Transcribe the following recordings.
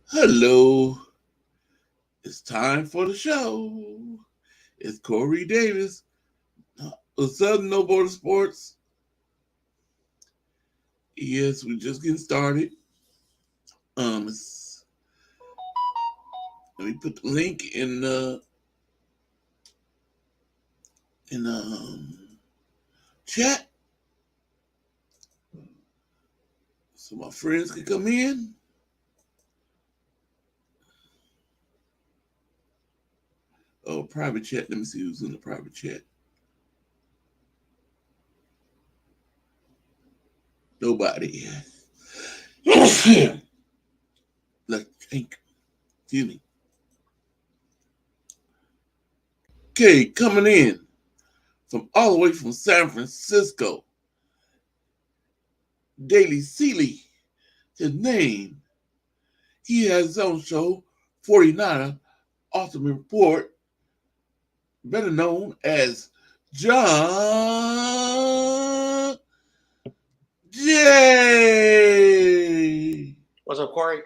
Hello, it's time for the show. It's Corey Davis of Southern No Border Sports. Yes, we're just getting started. It's, let me put the link in the chat so my friends can come in. Oh, private chat. Let me see who's in the private chat. Nobody. Like, excuse me. Okay, coming in from all the way from San Francisco, Daily Seeley. His name. He has his own show, 49er Ultimate Report, better known as John J. What's up, Corey?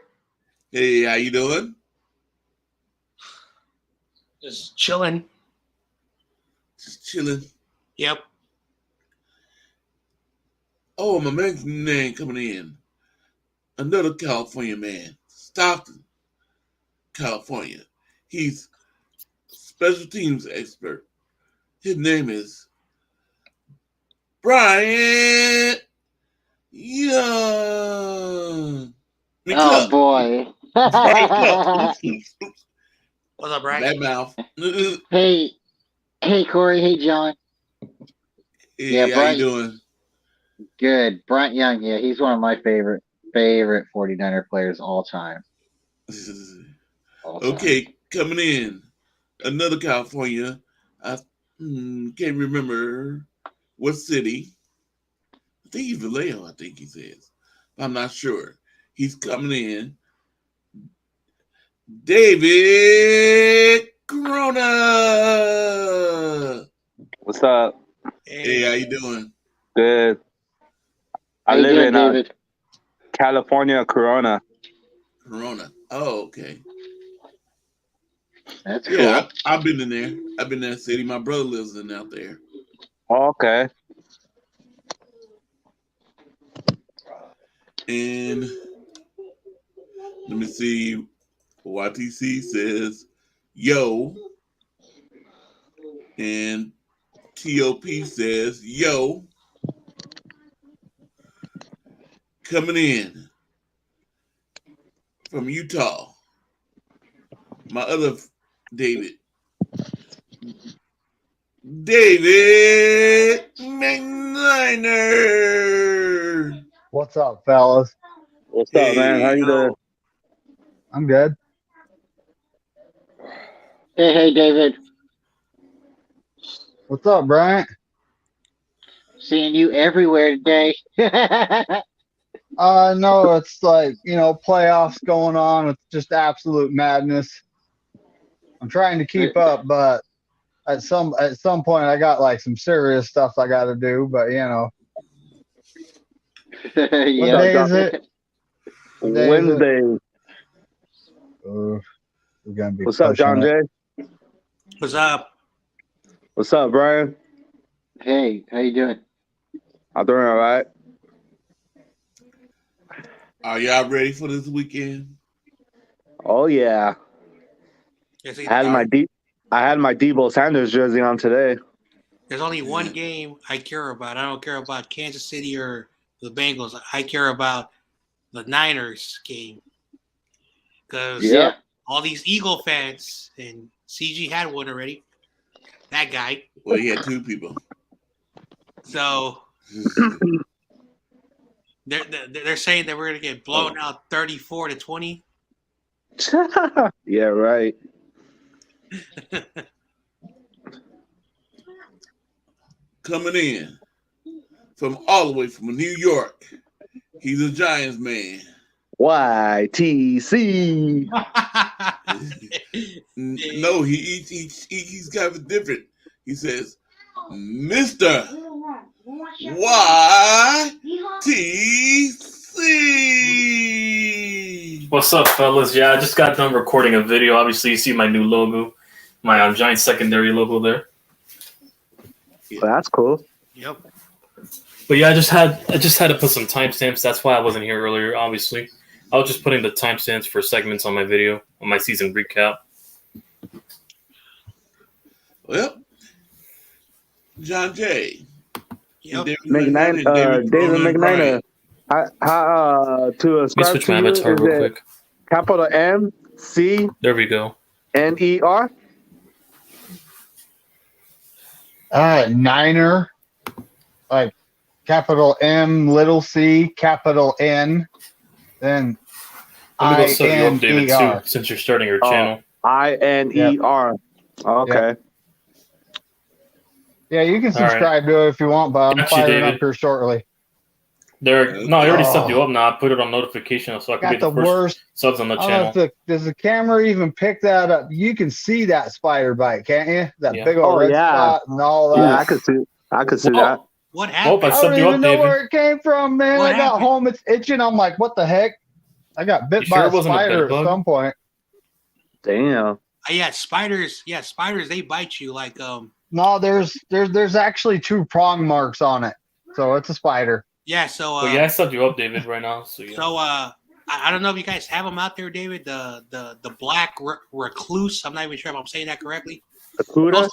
Hey, how you doing? Just chilling. Just chilling. Yep. Oh, my man's name coming in. Another California man, Stockton, California. He's special teams expert. His name is Brian Young. Oh boy. Brian Cup. Oops. What's up, Brian? Bad mouth. Hey Corey, hey John. Hey, Yeah, how Brian. you doing? Good. Bryant Young, yeah, he's one of my favorite 49er players all time. Okay, coming in. Another California. I can't remember what city. I think he's Vallejo, I think he says. I'm not sure. He's coming in. David Corona. What's up? Hey, how you doing? Good. I How you live doing, in David? California, Corona. Corona. Oh, okay. That's cool. Yeah, I've been in there. I've been in that city. My brother lives in out there. Oh, okay. And let me see. YTC says, yo. And TOP says, yo. Coming in from Utah. My other David. David McNiner. What's up, fellas? What's up, man? How you doing? I'm good. Hey David. What's up, Bryant? Seeing you everywhere today. No, it's like, playoffs going on. It's just absolute madness. I'm trying to keep up, but at some point I got like some serious stuff I got to do, but What day is it? Wednesday. We're going to be What's up, John Jay? What's up? What's up, Brian? Hey, how you doing? I'm doing all right. Are y'all ready for this weekend? Oh yeah. Yes, I had my Debo Sanders jersey on today. There's only one game I care about. I don't care about Kansas City or the Bengals. I care about the Niners game. Because all these Eagle fans, and CG had one already. That guy. Well, he had two people. So they're saying that we're going to get blown out 34-20. Yeah, right. Coming in from all the way from New York. He's a Giants man. YTC. No, he's kind of different. He says, Mr. YTC. What's up, fellas? Yeah, I just got done recording a video. Obviously, you see my new logo, my giant secondary logo there. Well, that's cool. Yep. But yeah, I just had to put some timestamps. That's why I wasn't here earlier. Obviously, I was just putting the timestamps for segments on my video on my season recap. Well, John Jay. Yep. David David McKnight. How to Let me ascribe switch to my you? avatar Is real it quick. capital MCNER? There we go. Niner, like capital M, little c, capital N, then Let me go set you up, David, too, INER. since you're starting your Oh. channel. INER. Okay. Yeah, you can subscribe to it if you want, but I'm Got you, firing David. up here shortly. No, I already subbed you up now. I put it on notification so I can be Got the the first worst. subs on the I don't know channel. if does the camera even pick that up? You can see that spider bite, can't you? That Yeah. big old red spot and all that. Yeah, I could see that. What Oh, happened? I I don't subbed you even up, know David. where it came from, man. What I got happened? home, it's itching. I'm like, what the heck? I got bit You by sure a it wasn't a spider bed at bug? some point. Damn. Yeah, spiders. Yeah, spiders. They bite you like No, there's actually two prong marks on it, so it's a spider. Yeah. So Well, yeah, I subbed you up, David, right now. So yeah. So I don't know if you guys have them out there, David. The black recluse. I'm not even sure if I'm saying that correctly. Akuda?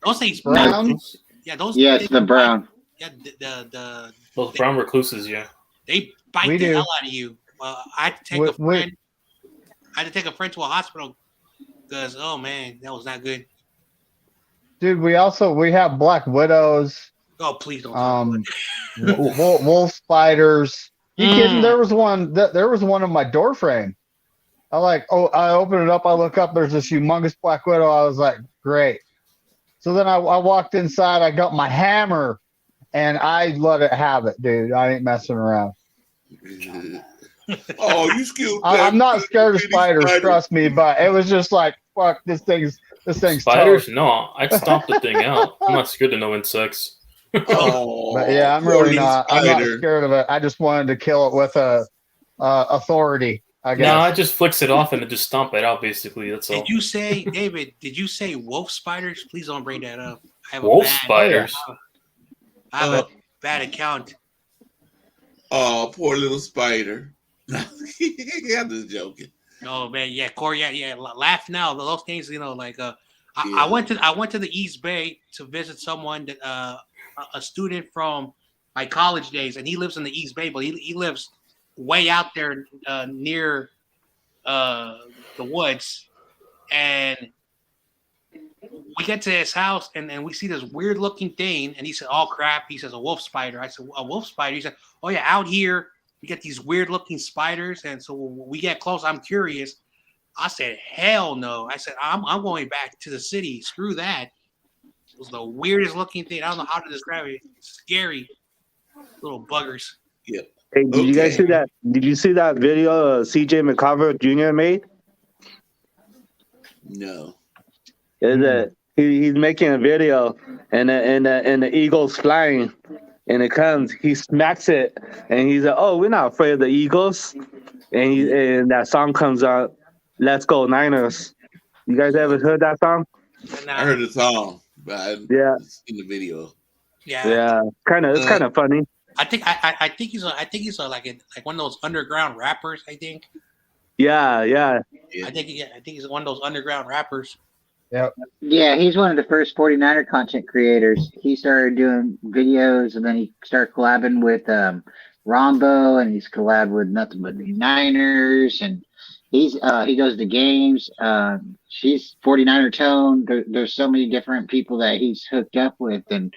Those things. Brown? Yeah, those. Yeah, it's the brown. Yeah, the Those brown recluses, yeah. they bite We the do. hell out of you. I had to take a We- friend. I had to take a friend to a hospital because oh man, that was not good. Dude, we have black widows, Oh please don't. Talk about it. wolf spiders. You kidding? Mm. There was one on my door frame. I open it up, I look up, there's this humongous black widow. I was like, great. So then I walked inside, I got my hammer, and I let it have it, dude. I ain't messing around. Oh, you skilled. I'm not scared of spiders, trust me, but it was just like, fuck, this thing's Spiders? toast. No, I'd stomp the thing out. I'm not scared of no insects. Oh, But yeah, I'm poor really little not. I'm not spider. scared of it. I just wanted to kill it with a authority, I guess. No, I just flicks it off and just stomp it out, basically. That's all. Did you say, David? Did you say wolf spiders? Please don't bring that up. I have Wolf a bad, spiders? I have a bad account. Oh, poor little spider. I'm just joking. Oh man, yeah, Corey, yeah. Laugh now. Those things, like Yeah. I went to the East Bay to visit someone that a student from my college days, and he lives in the East Bay, but he lives way out there near the woods, and we get to his house and we see this weird looking thing, and he said, "Oh crap!" He says, "A wolf spider." I said, "A wolf spider?" He said, "Oh yeah, out here we get these weird looking spiders, and so when we get close, I'm curious." I said, "Hell no!" I said, "I'm going back to the city. Screw that." It was the weirdest looking thing. I don't know how to describe it. Scary little buggers. Yep. Hey, did you guys see that? Did you see that video CJ McCarver Jr. made? No. He's making a video and the eagle's flying and it comes, he smacks it and he's like, "Oh, we're not afraid of the Eagles." And that song comes out, "Let's Go Niners." You guys ever heard that song? I heard the song, but I haven't seen the video. Yeah. It's kind of funny. I think he's like one of those underground rappers. I think. Yeah. I think he's one of those underground rappers. Yep. Yeah, he's one of the first 49er content creators. He started doing videos and then he started collabing with Rombo, and he's collabed with nothing but the Niners, and he goes to games. She's 49er Tone. There's so many different people that he's hooked up with, and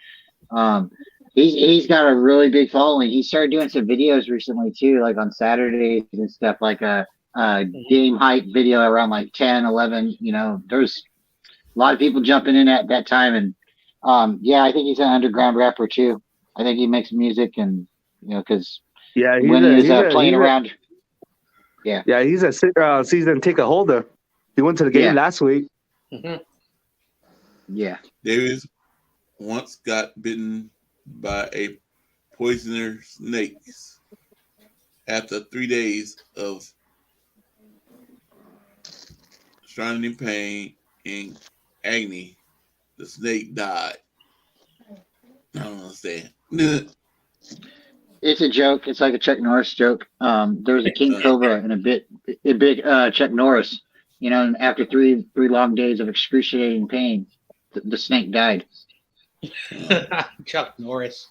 he's got a really big following. He started doing some videos recently too, like on Saturdays and stuff, like a game hype video around like 10, 11. There's a lot of people jumping in at that time, and I think he's an underground rapper too. I think he makes music, and because when he was playing around, he's a season ticket holder. He went to the game last week. Mm-hmm. Yeah, David once got bitten by a poisoner snake after 3 days of Stranded in pain and agony. The snake died. I don't understand. It's a joke. It's like a Chuck Norris joke. There was a king cobra and a big Chuck Norris. You know, and after three long days of excruciating pain, the snake died. Chuck Norris.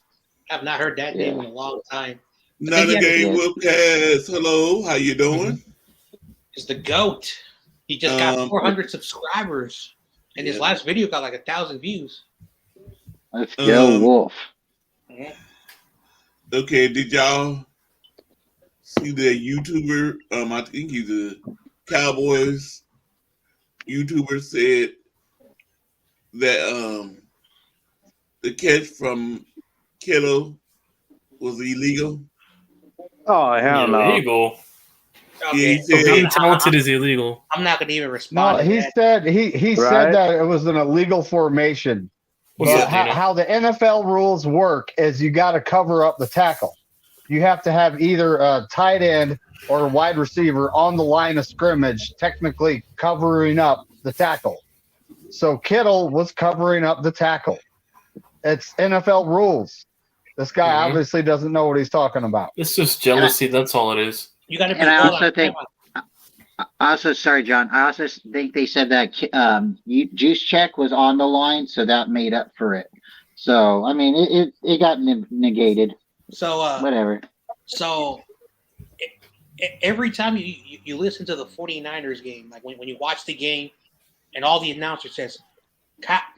I've not heard that name in a long time. Not a game will pass. Hello, how you doing? It's the GOAT. He just got 400 subscribers, and his last video got like 1,000 views. Let's go, Wolf. Okay, did y'all see the YouTuber? I think he's a Cowboys YouTuber said that the catch from Kittle was illegal. Oh hell no! Illegal. Okay. Yeah, he said, Being talented is illegal. I'm not gonna even respond. No, he said he said that it was an illegal formation. What's But up, Dina? how the NFL rules work is you got to cover up the tackle. You have to have either a tight end or a wide receiver on the line of scrimmage, technically covering up the tackle. So Kittle was covering up the tackle. It's NFL rules. This guy obviously doesn't know what he's talking about. It's just jealousy. That's all it is. You got to be. And I also think. Sorry, John. I also think they said that Juice Check was on the line, so that made up for it. So I mean, it got negated. So whatever. So every time you listen to the 49ers game, like when you watch the game, and all the announcers says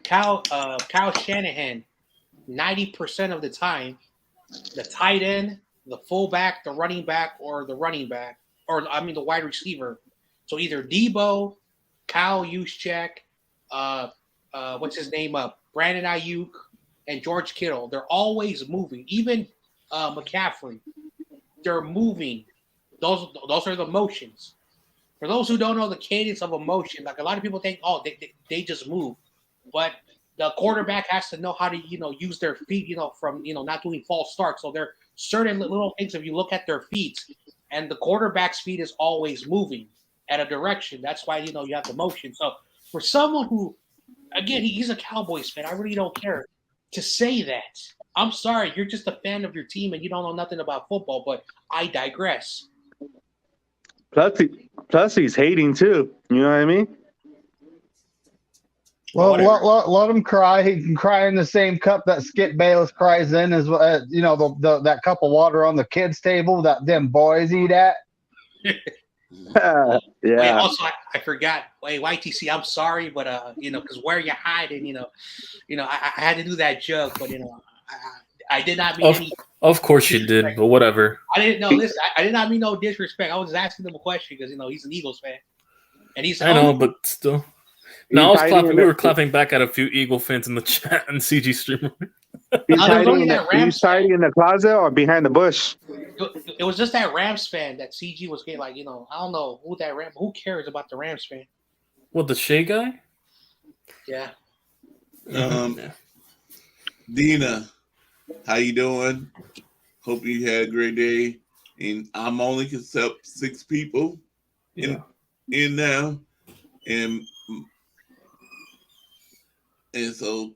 Kyle Shanahan, 90% of the time, the tight end, the fullback, the running back, or the wide receiver. So either Debo, Kyle Juszczyk, what's his name Brandon Ayuk, and George Kittle. They're always moving. Even McCaffrey, they're moving. Those are the motions. For those who don't know the cadence of a motion, like a lot of people think, they just move, but the quarterback has to know how to use their feet, from not doing false starts. So there are certain little things if you look at their feet, and the quarterback's feet is always moving at a direction. That's why you have the motion. So for someone who, again, he's a Cowboys fan, I really don't care to say that. I'm sorry, you're just a fan of your team and you don't know nothing about football, but I digress. Plus he's hating too. You know what I mean? Well, let him cry. He can cry in the same cup that Skip Bayless cries in, as that cup of water on the kids' table that them boys eat at. Yeah. Wait, also, I forgot. Wait, YTC, I'm sorry, but because where you hiding, I had to do that joke, but I did not mean any. Of course you did, but whatever. I didn't know. Listen, I did not mean no disrespect. I was just asking him a question because he's an Eagles fan, and he's. I know, but still. No, I was clapping. We were clapping back at a few Eagle fans in the chat and CG streamer. He's hiding in the closet or behind the bush. It was just that Rams fan that CG was getting, like, I don't know who that Rams. Who cares about the Rams fan? What, the Shea guy? Yeah. Dina, how you doing? Hope you had a great day. And I'm only accept 6 people in now, and so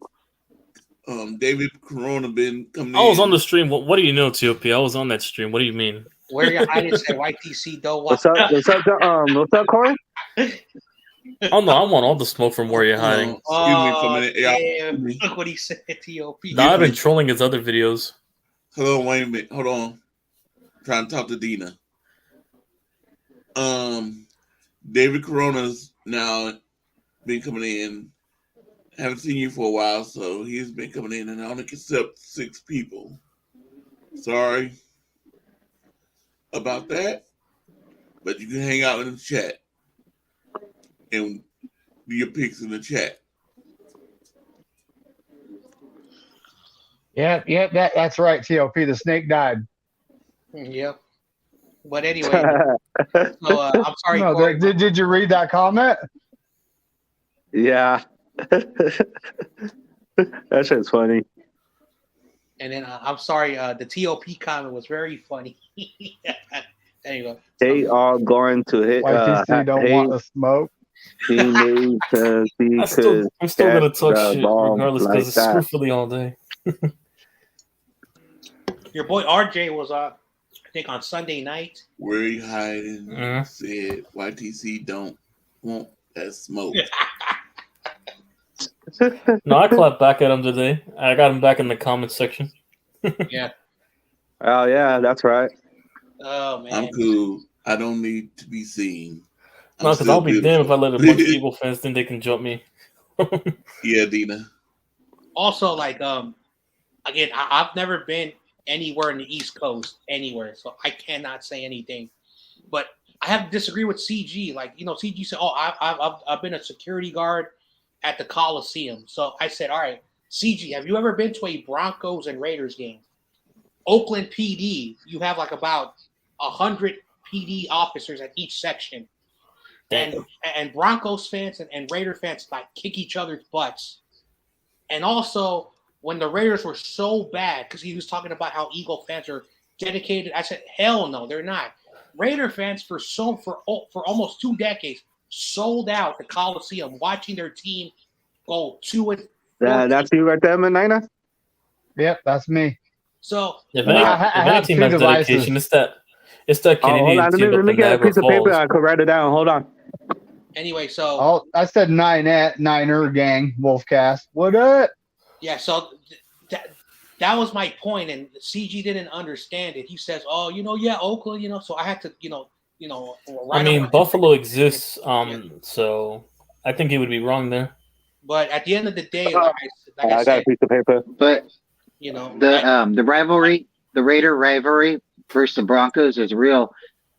David Corona been coming. I was on the stream. What do you know, TOP? I was on that stream. What do you mean? Where you hiding? Say YTC. Don't watch. What's up, Corey? Oh no, I want all the smoke from where you're hiding. Excuse me for a minute. Damn. Look what he said, TOP. No, I've been trolling his other videos. Hold on, wait a minute. Hold on. I'm trying to talk to Dina. David Corona's now been coming in. Haven't seen you for a while, so he's been coming in, and I only accept 6 people. Sorry about that, but you can hang out in the chat and do your picks in the chat. Yeah, that's right, TOP. The snake died. Yep. But anyway, so, I'm sorry. No, Corey, did you read that comment? Yeah. That shit's funny. And then I'm sorry, the TOP comment was very funny. Anyway, They are going to hit. YTC don't want to smoke. He knew because he I'm still could gonna catch talk the shit ball regardless like because it's screw that. Philly all day. Your boy RJ was I think on Sunday night. Where he hiding? Mhm. Said YTC don't want that smoke. No, I clapped back at him today. I got him back in the comment section. Yeah. Oh yeah, that's right. Oh man. I'm cool. I don't need to be seen. I'm No, because still I'll be damned if I beautiful. let a bunch of Eagle fans think they can jump me. Yeah, Dina. Also, like again, I've never been anywhere in the East Coast, anywhere, so I cannot say anything. But I have to disagree with CG. Like, CG said, "Oh, I've been a security guard at the Coliseum." So I said, "All right, CG, have you ever been to a Broncos and Raiders game? Oakland PD, you have like about 100 PD officers at each section, and Broncos fans and Raider fans like kick each other's butts." And also, when the Raiders were so bad, because he was talking about how Eagle fans are dedicated, I said, "Hell no, they're not." Raider fans for almost 2 decades sold out the Coliseum, watching their team go 2-4. That's you right there, Manina. Yep, that's me. So If I any, ha- I if any have team 2 has devices. dedication, it's that Oh, hold Canadian on. team Let up me in get a Niagara piece of paper. Falls. I could write it down. Hold on. anyway, so Oh, I said Niner gang, Wolfcast. What up? yeah, so that was my point, and CG didn't understand it. He says, "Oh, yeah, Oakland, So I had to, I mean, Buffalo exists, so I think he would be wrong there. But at the end of the day, I got said, a piece of paper. But the rivalry, the Raider rivalry versus the Broncos is real.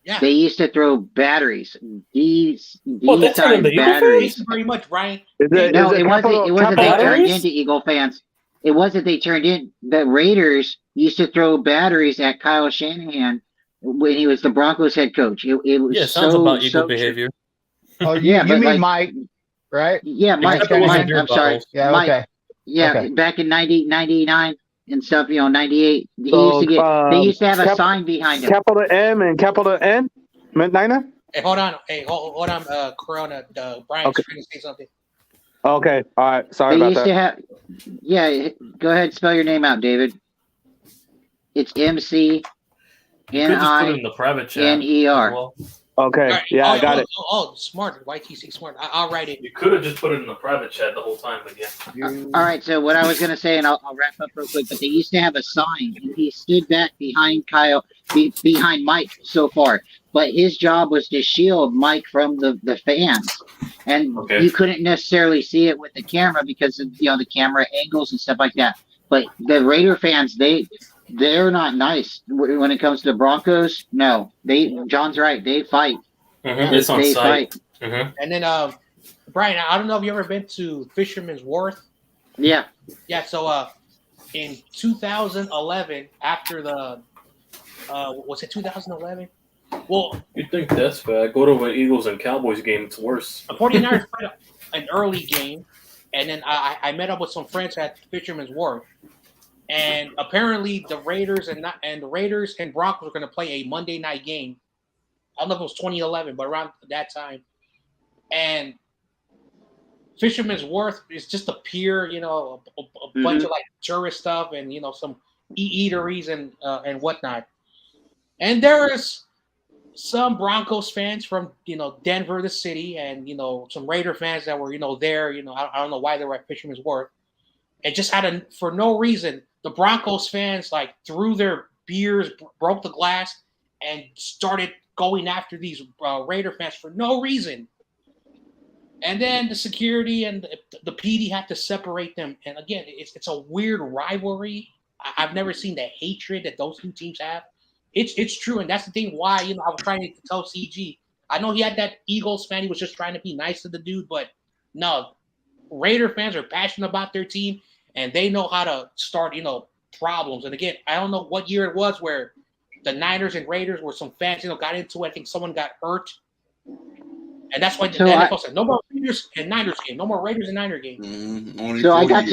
Yeah. They used to throw batteries. These They turned into Eagle batteries. Thank you very much, Brian. It wasn't they turned into Eagle fans. It wasn't they turned in. The Raiders used to throw batteries at Kyle Shanahan when he was the Broncos head coach. It was sounds about Eagle behavior. Oh, Yeah, you but mean Mike, right? Yeah, Mike. Except it wasn't beer I'm sorry. bottles. Yeah, Mike. okay. Yeah, Okay. back in 99 and stuff, 98. They used to have a sign behind him. Capital M and capital N, Nina. Hey, hold on. Corona. Brian's trying to say something. Okay, all right. Sorry They about used that. to have. Yeah, go ahead. Spell your name out, David. It's MC You could just put it in the private chat. NER. as well. Okay, Right. yeah, I got it. Oh, smart. YTC smart. I'll write it. You could have just put it in the private chat the whole time, but yeah. All right. So what I was gonna say, and I'll wrap up real quick. But they used to have a sign, and he stood back behind behind Mike so far. But his job was to shield Mike from the fans, and you couldn't necessarily see it with the camera because of the camera angles and stuff like that. But the Raider fans, they're not nice when it comes to the Broncos. No, John's right. They fight. It's on They site. fight. And then, Brian, I don't know if you ever been to Fisherman's Wharf. Yeah. Yeah. So, in 2011, after the, was it 2011? Well, You think that's bad? Go to an Eagles and Cowboys game; it's worse. the 49ers played an early game, and then I met up with some friends at Fisherman's Wharf. And apparently, the Raiders and Broncos were going to play a Monday night game. I don't know if it was 2011, but around that time. And Fisherman's Wharf is just a pier, a bunch of like tourist stuff and some eateries and whatnot. And there is some Broncos fans from Denver, the city, and some Raider fans that were there. I don't know why they were at Fisherman's Wharf. And just for no reason, the Broncos fans like threw their beers, broke the glass, and started going after these Raider fans for no reason. And then the security and the PD had to separate them. And again, it's a weird rivalry. I've never seen the hatred that those two teams have. It's true, and that's the thing why I was trying to tell CG. I know he had that Eagles fan. He was just trying to be nice to the dude, but no, Raider fans are passionate about their team. And they know how to start, problems. And again, I don't know what year it was where the Niners and Raiders were some fans, got into it. I think someone got hurt. And that's why the NFL said, no more Raiders and Niners game. No more Raiders and Niners game. So I got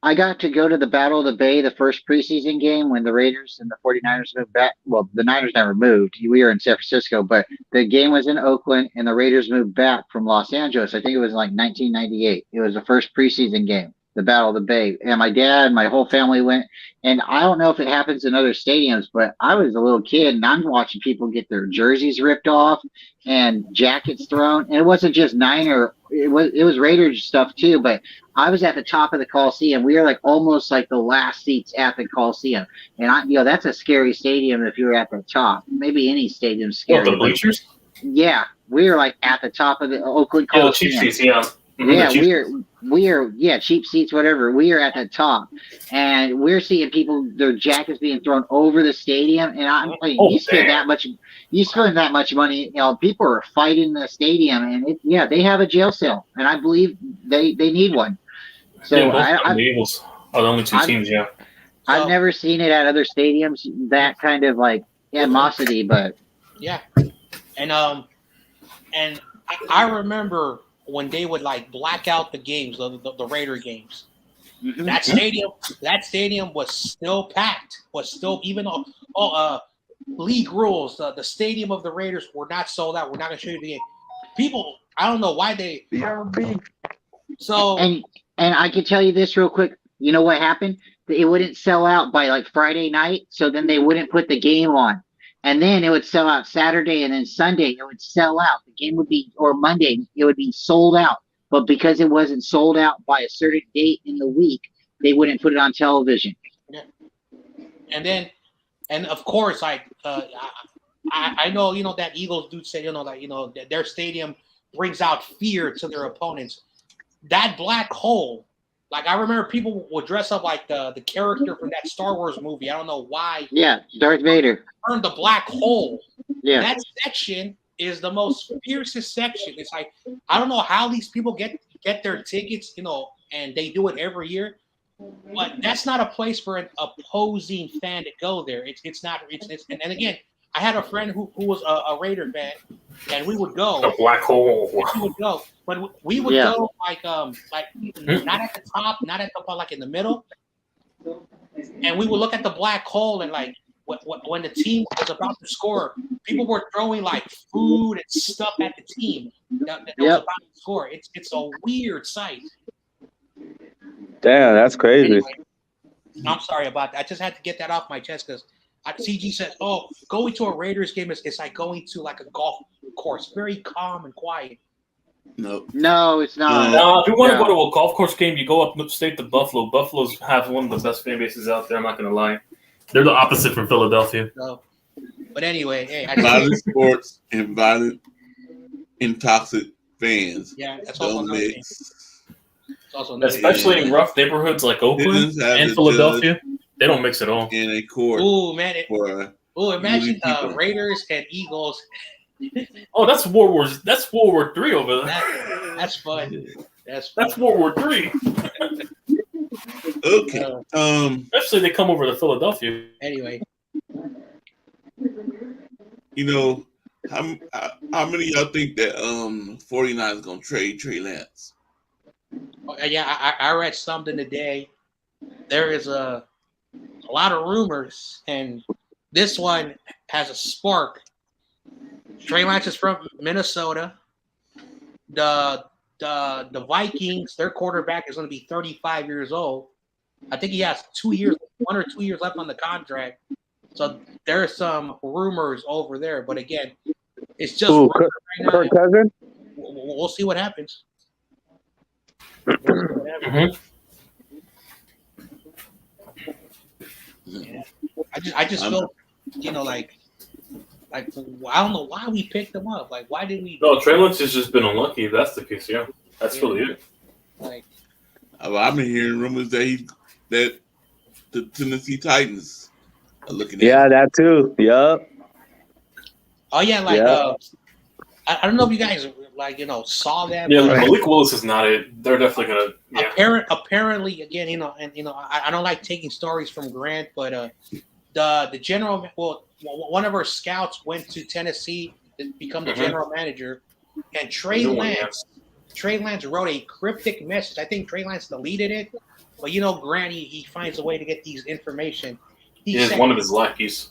I got to go to the Battle of the Bay, the first preseason game when the Raiders and the 49ers moved back. Well, the Niners never moved. We were in San Francisco, but the game was in Oakland and the Raiders moved back from Los Angeles. I think it was like 1998. It was the first preseason game, the Battle of the Bay. And my dad, my whole family went. And I don't know if it happens in other stadiums, but I was a little kid and I'm watching people get their jerseys ripped off and jackets thrown. And it wasn't just Niner, it was Raiders stuff too, but I was at the top of the Coliseum. We were like almost like the last seats at the Coliseum. And that's a scary stadium if you were at the top. Maybe any stadium's scary. What, the bleachers? Yeah. We were like at the top of the Oakland Yeah, the Coliseum. cheap seats, yeah. Yeah, we're cheap seats, whatever. We are at the top, and we're seeing people, their jackets being thrown over the stadium. And I'm like, you spend that much money. People are fighting the stadium, and they have a jail cell, and I believe they need one. So the Eagles are the only two teams. Yeah, I've never seen it at other stadiums, that kind of like animosity, but yeah, and I remember when they would like black out the games, the Raider games. Mm-hmm. That stadium was still packed. Was still, even though league rules, the stadium of the Raiders were not sold out. We're not going to show you the game. People, I don't know why they. So and I can tell you this real quick. You know what happened? It wouldn't sell out by like Friday night, so then they wouldn't put the game on. And then it would sell out Saturday, and then Sunday it would sell out. The game would be, or Monday, it would be sold out. But because it wasn't sold out by a certain date in the week, they wouldn't put it on television. Yeah. And of course, like I know, that Eagles do say, that their stadium brings out fear to their opponents. That black hole. Like, I remember people would dress up like the character from that Star Wars movie. I don't know why. Yeah, Darth Vader. Turned the black hole. Yeah. That section is the most fiercest section. It's like, I don't know how these people get their tickets, and they do it every year. But that's not a place for an opposing fan to go there. It's not. And again, I had a friend who was a Raider fan, and we would go. The black hole. We would go, but we would go like not at the top, not at the like in the middle, and we would look at the black hole, and like when the team was about to score, people were throwing like food and stuff at the team that was about to score. It's a weird sight. Damn, that's crazy. Anyway, I'm sorry about that. I just had to get that off my chest because CG said, "Oh, going to a Raiders game is like going to like a golf course, very calm and quiet." No, it's not. No, if you want to go to a golf course game, you go upstate to Buffalo. Buffalo's have one of the best fan bases out there. I'm not gonna lie. They're the opposite from Philadelphia. So, but anyway, hey, violent sports and violent and toxic fans. Yeah, that's also another thing. Especially in rough neighborhoods like Oakland and Philadelphia, they don't mix at all. In a court. Ooh, man. Imagine Raiders and Eagles. Oh, that's World War III over there. That's fun. That's World War III. Okay. Especially they come over to Philadelphia. Anyway. How many of y'all think that 49 is gonna trade Trey Lance? Yeah, I read something today. There is a lot of rumors, and this one has a spark. Trey Lance is from Minnesota. The Vikings, their quarterback is going to be 35 years old. I think he has 1 or 2 years left on the contract. So there's some rumors over there, but again, it's just Kirk Cousins. We'll see what happens. Mm-hmm. Yeah. I just feel, like I don't know why we picked him up. Like, why did we? No, Trey Lance has just been unlucky. If that's the case, yeah, that's really it. Like, I've been hearing rumors that the Tennessee Titans are looking at. Yeah, that too. Yep. Oh yeah, like I don't know if you guys saw that. Yeah, Malik Willis is not it. They're definitely gonna. Yeah. Apparently, again, I don't like taking stories from Grant, but the general, one of our scouts went to Tennessee to become the general manager, and Trey Lance wrote a cryptic message. I think Trey Lance deleted it, But Grant, he finds a way to get these information. He is one of his lackeys.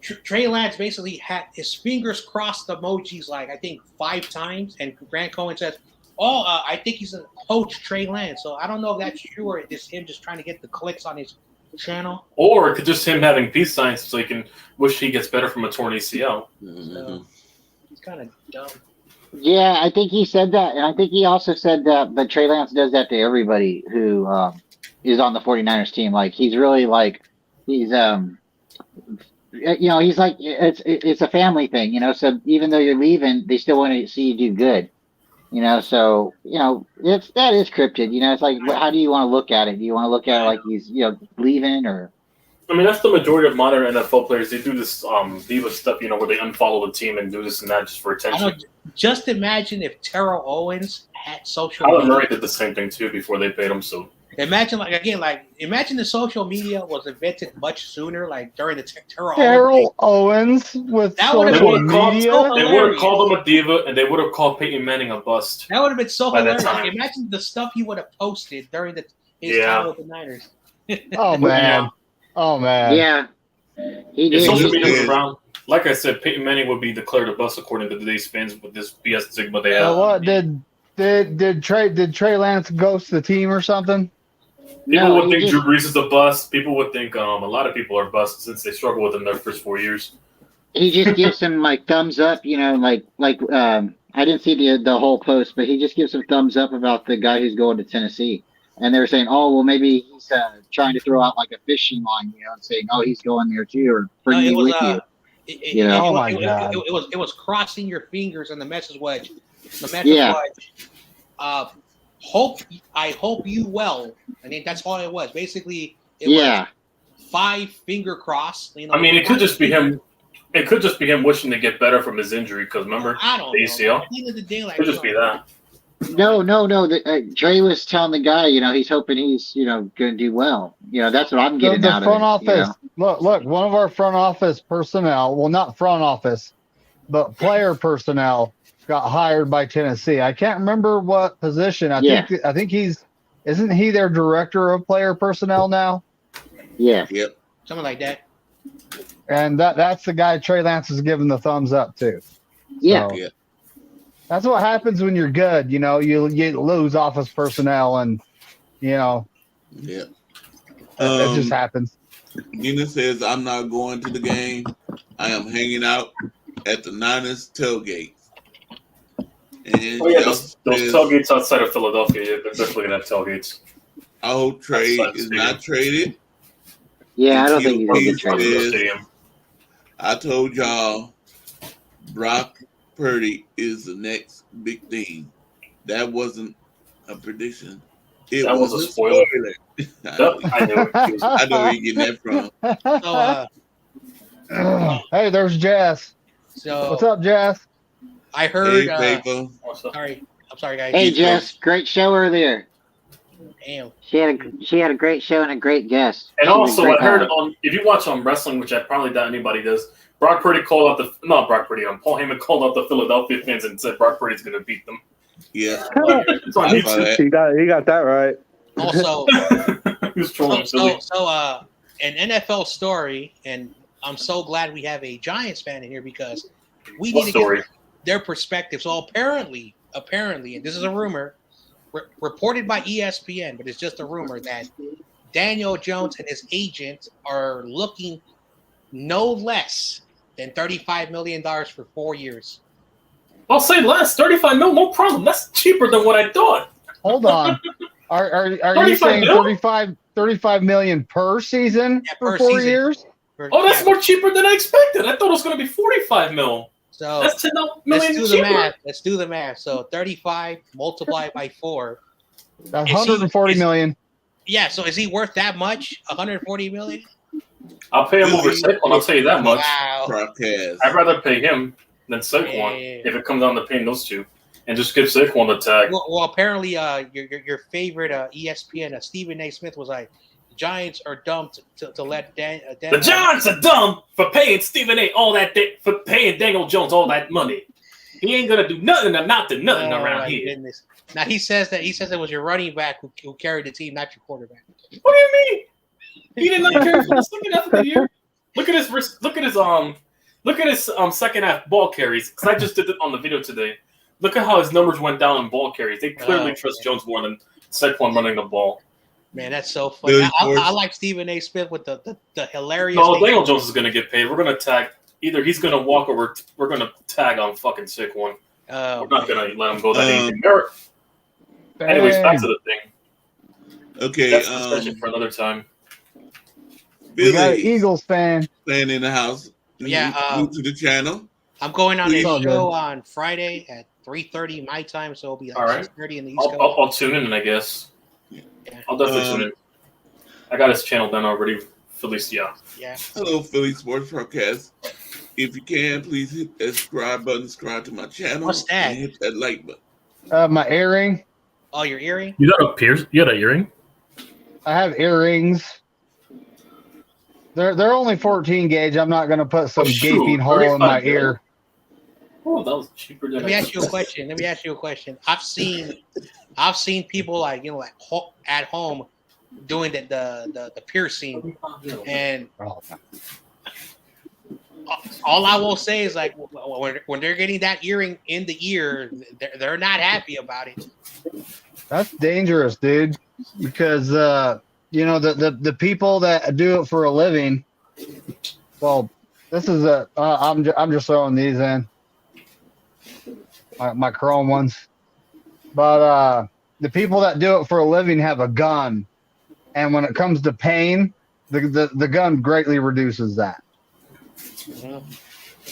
Trey Lance basically had his fingers crossed emojis like I think 5 times, and Grant Cohen says, "Oh, I think he's a coach Trey Lance." So I don't know if that's true or it's him just trying to get the clicks on his channel, or it could just him having peace signs so he can wish he gets better from a torn ACL. So it's kind of dumb. Yeah, I think he said that, and I think he also said that. But Trey Lance does that to everybody who is on the 49ers team. Like he's really like. He's he's like it's a family thing, so even though you're leaving, they still want to see you do good, so that is scripted, it's like how do you want to look at it? Do you want to look at it like he's leaving, or I mean that's the majority of modern NFL players. They do this diva stuff, where they unfollow the team and do this and that just for attention. Just imagine if Terrell Owens had social Kyler media. Murray did the same thing too before they paid him, so Imagine imagine the social media was invented much sooner, like during the Terrell Owens with that would have social been media. They would have called him a diva, and they would have called Peyton Manning a bust. That would have been so by that hilarious. time. Like, imagine the stuff he would have posted during his time with the Niners. Oh man, oh man. yeah, he If did. social He media was did. around, like I said, Peyton Manning would be declared a bust according to today's fans with this BS stigma they have. What did Trey Lance ghost the team or something? People No, would he think just- Drew Brees is a bust. People would think a lot of people are busts since they struggle with him their first 4 years. He just gives some like thumbs up, I didn't see the whole post, but he just gives some thumbs up about the guy who's going to Tennessee. And they were saying, oh, well, maybe he's trying to throw out like a fishing line, and saying, oh, he's going there too, or bring me with you. Oh my God. It was crossing your fingers, and the message was, I hope you well. I think that's all it was. Basically, it was 5 finger cross. I mean, it could just be him. It could just be him wishing to get better from his injury. Because remember, I don't the ACL. know. At the end of the day, It could just be that. No. Dre was telling the guy, he's hoping he's, going to do well. That's what I'm getting out The front of it. office. Look, one of our front office personnel, well, not front office, but player personnel got hired by Tennessee. I can't remember what position. I think isn't he their director of player personnel now? Yeah. Yep. something like that. And that's the guy Trey Lance is giving the thumbs up to. Yeah. So, Yeah. that's what happens when you're good. You lose office personnel, and Yeah. that just happens. Gina says, I'm not going to the game. I am hanging out at the Niners tailgate. And Oh yeah, Jeff those says, tailgates outside of Philadelphia. Yeah, they're definitely gonna have tailgates. I hope Trey Outside the is not traded. Yeah, I don't think he's Or going to he get traded. says, Stadium. I told y'all Brock Purdy is the next big thing. That wasn't a prediction. It That was a spoiler. I knew it. He was- I know where you're getting that from. Hey, there's Jess. So What's up, Jess? I heard. Hey, paper. I'm sorry, guys. Hey, Jess, great show earlier. Damn. She had a great show and a great guest. And She was also, great I heard on. if you watch on wrestling, which I probably doubt anybody does, Brock Purdy called out Paul Heyman called out the Philadelphia fans and said Brock Purdy's going to beat them. Yeah. It's on I saw YouTube. that. He got that right. Also, He was trolling Philly. an NFL story, and I'm so glad we have a Giants fan in here because we What need to story? get their perspective. So apparently, and this is a rumor reported by ESPN, but it's just a rumor that Daniel Jones and his agent are looking no less than $35 million for 4 years. I'll say less. 35 mil, no problem. That's cheaper than what I thought. Hold on. Are you 35 saying mil? 35 million per season Yeah, for per 4 season. years? Oh, that's more cheaper than I expected. I thought it was going to be 45 mil. So That's 10 let's million do the cheaper. math. Let's do the math. So 35 multiplied by 4. That's Is he- 140 is- million. Yeah. So is he worth that much? 140 million? I'll pay him over Saquon. I'll tell you that much. Wow. Broadcast. I'd rather pay him than Saquon Yeah. if it comes down to paying those two, and just give Saquon the tag. Well, apparently, your favorite ESPN Stephen A. Smith was like, Giants are dumb to let Dan. The Giants are dumb for paying Stephen A. all that for paying Daniel Jones all that money. He ain't gonna do nothing nothing Oh, around my here. goodness. Now he says it was your running back who carried the team, not your quarterback. What do you mean? He did not carry for the second half of the year. Look at his second half ball carries. Because I just did it on the video today. Look at how his numbers went down in ball carries. They clearly trust Jones more than Saquon running the ball. Man, that's so funny. I like Stephen A. Smith with the hilarious. No, Daniel Jones is gonna get paid. We're gonna tag either he's gonna walk or we're gonna tag on fucking Saquon. We're not gonna let him go that easy. Anyways, back to the thing. Okay, That's a discussion for another time. We got an Billy, Eagles fan. staying in the house. Yeah, new to the channel. I'm going on his It's all show good. on Friday at 3:30 my time, so it'll be All like right. 6:30 in the East Coast. I'll tune in, I guess. Yeah. I'll definitely tune in. I got his channel done already, Felicia. Yeah. Hello, Philly Sports Podcast. If you can, please hit that subscribe button, subscribe to my channel. What's that? And hit that like button. My earring. Oh, your earring? You got a pierce? You got an earring? I have earrings. They're only 14 gauge. I'm not gonna put some shoot, gaping hole in my 35 ear. Oh, that was cheaper than Let me ask you a question. I've seen people like at home doing the piercing, and all I will say is like when they're getting that earring in the ear, they're not happy about it. That's dangerous, dude. Because the people that do it for a living. Well, this is I'm just throwing these in. My chrome ones. But the people that do it for a living have a gun, and when it comes to pain, the gun greatly reduces that.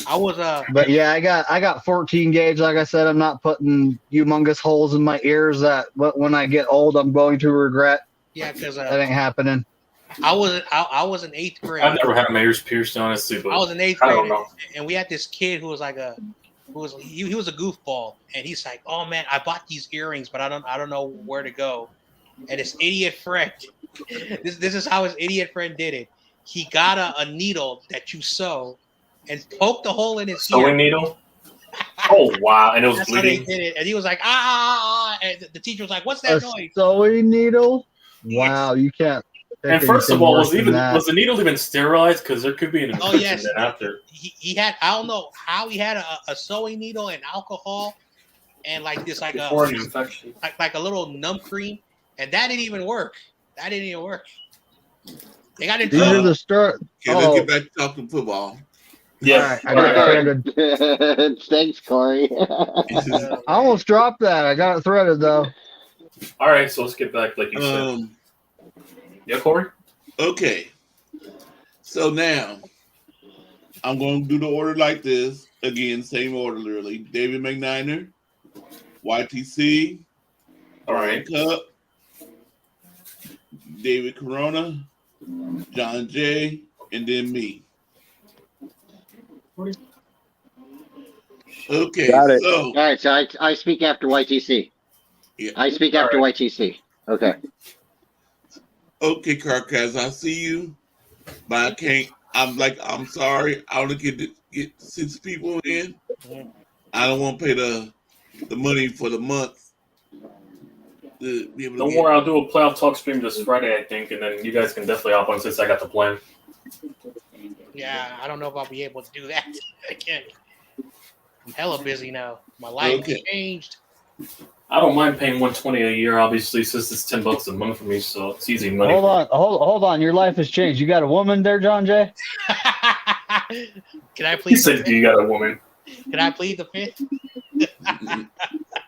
I was But yeah, I got 14 gauge. Like I said, I'm not putting humongous holes in my ears that when I get old I'm going to regret. Yeah, because that ain't happening. I was in 8th grade. I've never had my ears pierced, honestly. But I was in 8th I don't grade, know. and we had this kid who was like he was a goofball, and he's like, "Oh man, I bought these earrings, but I don't know where to go." And his idiot friend, this is how his idiot friend did it. He got a needle that you sew, and poked a hole in his sewing ear. needle. Oh wow! And it was That's how they bleeding. did it, and he was like, ah, and the teacher was like, "What's that noise?" Sewing needle? Wow, you can't. And first of all, was the needle even sterilized? Because there could be an infection yes. after. He had, I don't know how he had a sewing needle and alcohol and like this like Before an infection. like a little numb cream, and that didn't even work. They got in These are trouble. the start. Okay, let's get back to talking football. Yeah. All right, I got it threaded. Thanks, Corey. I almost dropped that. I got it threaded though. All right, so let's get back, like you said. Yeah, Corey? Okay. So now, I'm going to do the order like this. Again, same order, literally. David McNiner, YTC, All right. Cup, David Corona, John Jay, and then me. Okay, Got it. so All right, so I speak after YTC. yeah. I speak after YTC. Okay. Okay, Carcas, I see you, but I can't. I'm sorry. I only get 6 people in. I don't want to pay the money for the month. To be able to Don't worry, I'll do a playoff talk stream this Friday, I think, and then you guys can definitely hop on since I got the plan. Yeah, I don't know if I'll be able to do that. I can't. I'm hella busy now. My life has changed. I don't mind paying $120 a year, obviously, since it's $10 a month for me, so it's easy money. Hold on. Your life has changed. You got a woman there, John Jay? Can I He please? said you got a woman. Can I plead the fifth?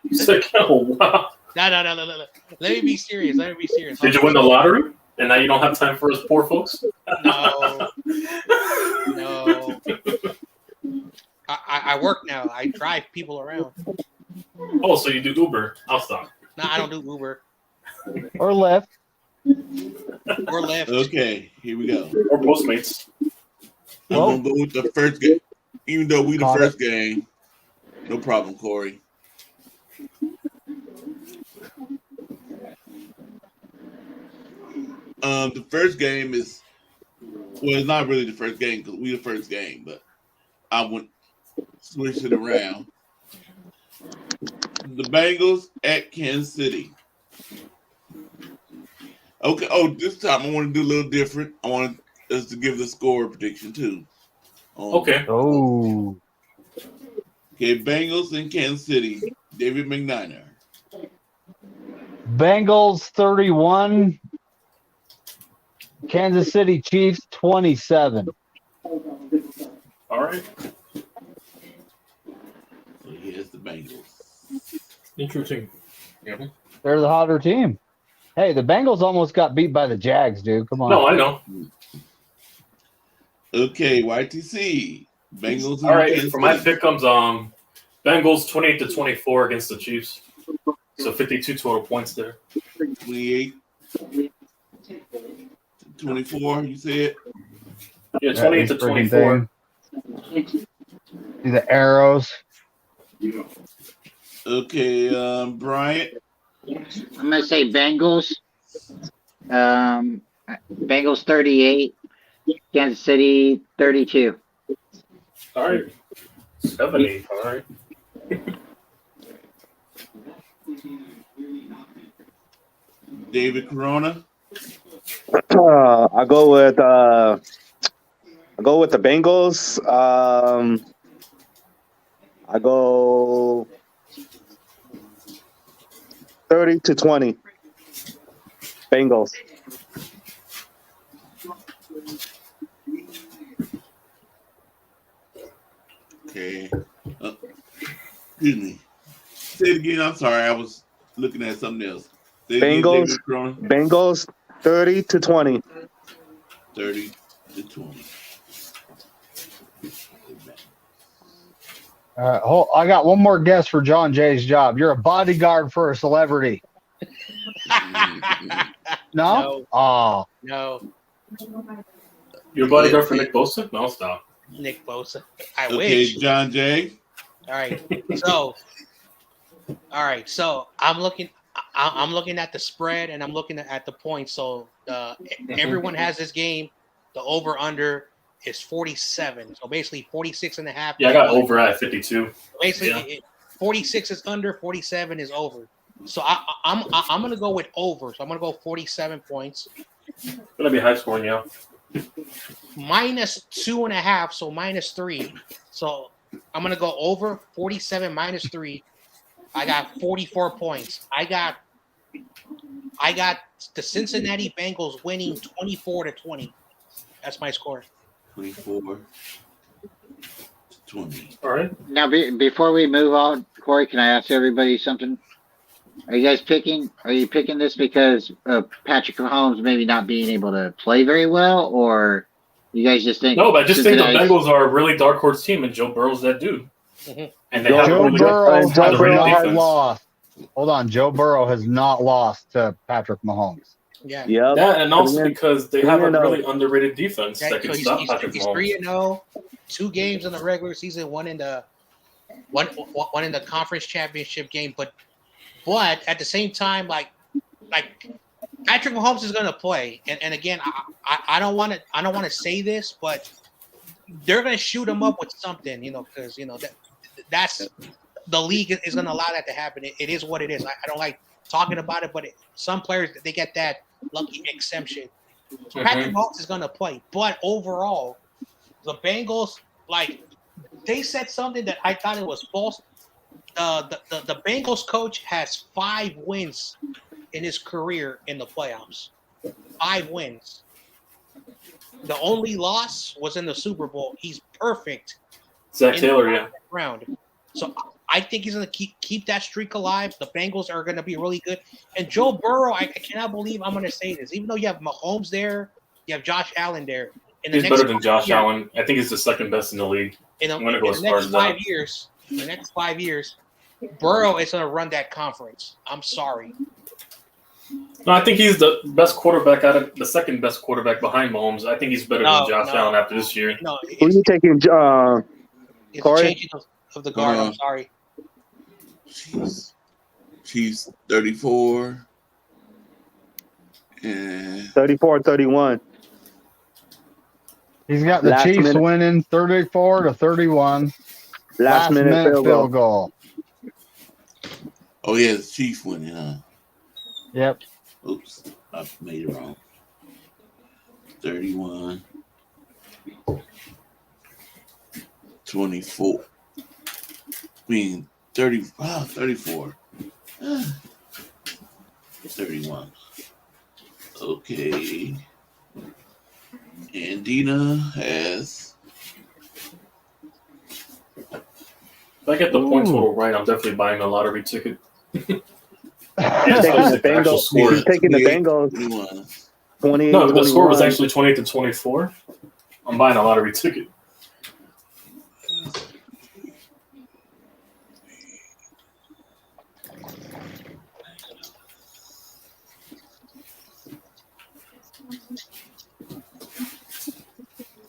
He said, oh, wow. No. Let me be serious. Did you win the lottery? And now you don't have time for us poor folks? No. I work now. I drive people around. Oh, so you do Uber. I'll stop. No, I don't do Uber Or left? or Lyft. Okay, here we go. Or Postmates. I'm gonna go with the first game, even though we the Caught first game. No problem, Corey. The first game is it's not really the first game because we the first game, but I would switch it around. the Bengals at Kansas City. Okay. Oh, this time I want to do a little different. I want us to give the score prediction too. Okay. Oh. Okay, Bengals in Kansas City. David McNiner. Bengals 31. Kansas City Chiefs 27. All right. So here's the Bengals. Interesting. Yeah. They're the hotter team. Hey, the Bengals almost got beat by the Jags, dude. Come on. No, I know. Okay, YTC. Bengals in All right. Kansas For my City. pick comes Bengals 28-24 against the Chiefs. So 52 total points there. 28. 24, you said? Yeah, 28-24. See the arrows. Okay, Bryant. I'm gonna say Bengals. Bengals 38. Kansas City 32. All right. 70. All right. David Corona. I go with the Bengals. I go 30-20. Bengals. Okay. Excuse me. Say it again. I'm sorry. I was looking at something else. Say it again, Bengals. David Corona. Bengals 30-20. 30-20. I got one more guess for John Jay's job. You're a bodyguard for a celebrity. No? Oh. No, Your bodyguard for Nick Bosa? No, stop. Nick Bosa. I Okay, wish. John Jay. All right. So I'm looking at the spread and I'm looking at the points. So everyone has this game. The over under is 47. So basically 46 and a half. Yeah, I got over at 52. Basically, 46 is under, 47 is over. So I'm gonna go with over. So I'm gonna go 47 points. It's gonna be high scoring, yeah. Minus 2.5, so minus 3. So I'm gonna go over 47 minus 3. I got 44 points. I got the Cincinnati Bengals winning 24-20. That's my score. 24-20. All right. Now, before we move on, Corey, can I ask everybody something? Are you picking this because of Patrick Mahomes maybe not being able to play very well, or you guys just think? No, but I just think the Cincinnati's- Bengals are a really dark horse team, and Joe Burrow's that dude. Mm-hmm. And they have a Joe really Burrow good has underrated not defense. lost. Hold on. Joe Burrow has not lost to Patrick Mahomes. Yeah. Yep. That and also because they have a 3-0. really underrated defense Yeah, that can so stop Patrick he's Mahomes. 3-0, 2 games in the regular season, one in the conference championship game. But at the same time, like Patrick Mahomes is going to play, and again, I don't want to say this, but they're going to shoot him up with something, because that's the league is going to allow that to happen. It is what it is. I don't like talking about it, but some players, they get that lucky exemption. So Patrick Mahomes is going to play, but overall, the Bengals, they said something that I thought it was false. The Bengals coach has 5 wins in his career in the playoffs. 5 wins. The only loss was in the Super Bowl. He's perfect. Zach Taylor, yeah. Round. So I think he's going to keep that streak alive. The Bengals are going to be really good. And Joe Burrow, I cannot believe I'm going to say this. Even though you have Mahomes there, you have Josh Allen there. He's better than Josh Allen. I think he's the second best in the league. In the next 5 years, Burrow is going to run that conference. I'm sorry. No, I think he's the best quarterback the second best quarterback behind Mahomes. I think he's better than Josh Allen after this year. No, Who are you taking, it's a Corey? changing of the guard. I'm sorry. Chiefs 34 and 34-31. He's got the Chiefs winning 34-31. Last minute field goal. Oh yeah, the Chiefs winning, huh? Yep. Oops, I made it wrong. 31. 24. I mean 30. Wow, 34. 31. Okay. And Dina has. If I get the point total right, I'm definitely buying a lottery ticket. Taking Especially the the actual Bengals. score. He's taking the 28, Bengals. 21. 28, No, the score was 21. actually 28-24. I'm buying a lottery ticket.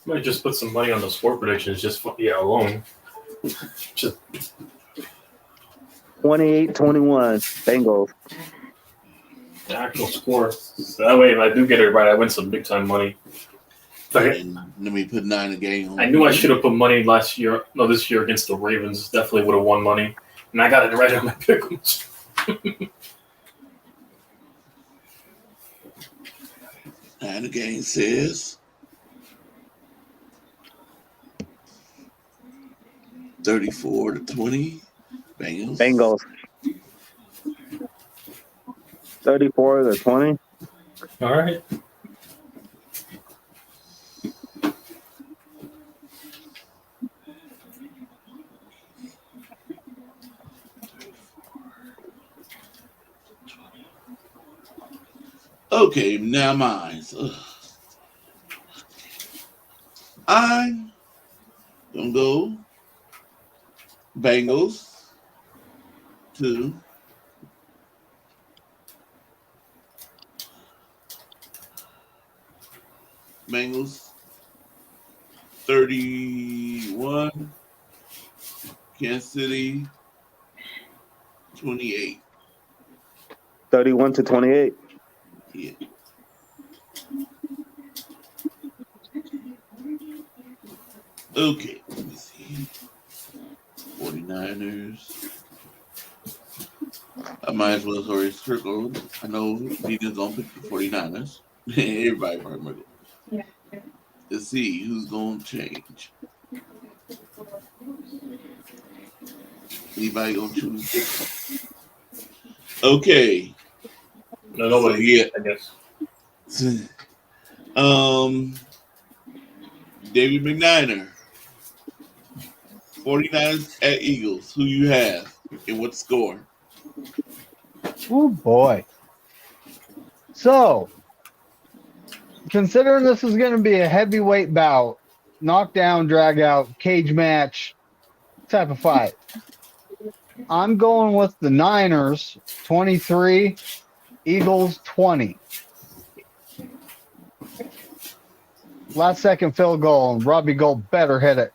Might just put some money on the sport predictions just for, alone. Just 28, 21. Bengals. the actual score. So that way, if I do get it right, I win some big time money. And let me put 9 a game on. I knew I should have put money this year against the Ravens. Definitely would have won money. And I got it right on my pickles. 9 a game says 34-20. Bengals. Bengals. 34-20. All right. Okay, now mine. I'm gonna go Bengals 2. Bengals 31. Kansas City 28. 31-28. Yeah. Okay, let me see. 49ers. I might as well already circle. I know Dina's gonna pick the 49ers. Everybody remember it. Let's see who's gonna change. Anybody gonna choose? Okay. No, nobody. So, yeah. I guess. David McNiner. 49ers at Eagles. Who you have and what score? Oh boy. So, considering this is going to be a heavyweight bout, knockdown, drag out, cage match type of fight, I'm going with the Niners 23, Eagles 20. Last second field goal, and Robbie Gold better hit it.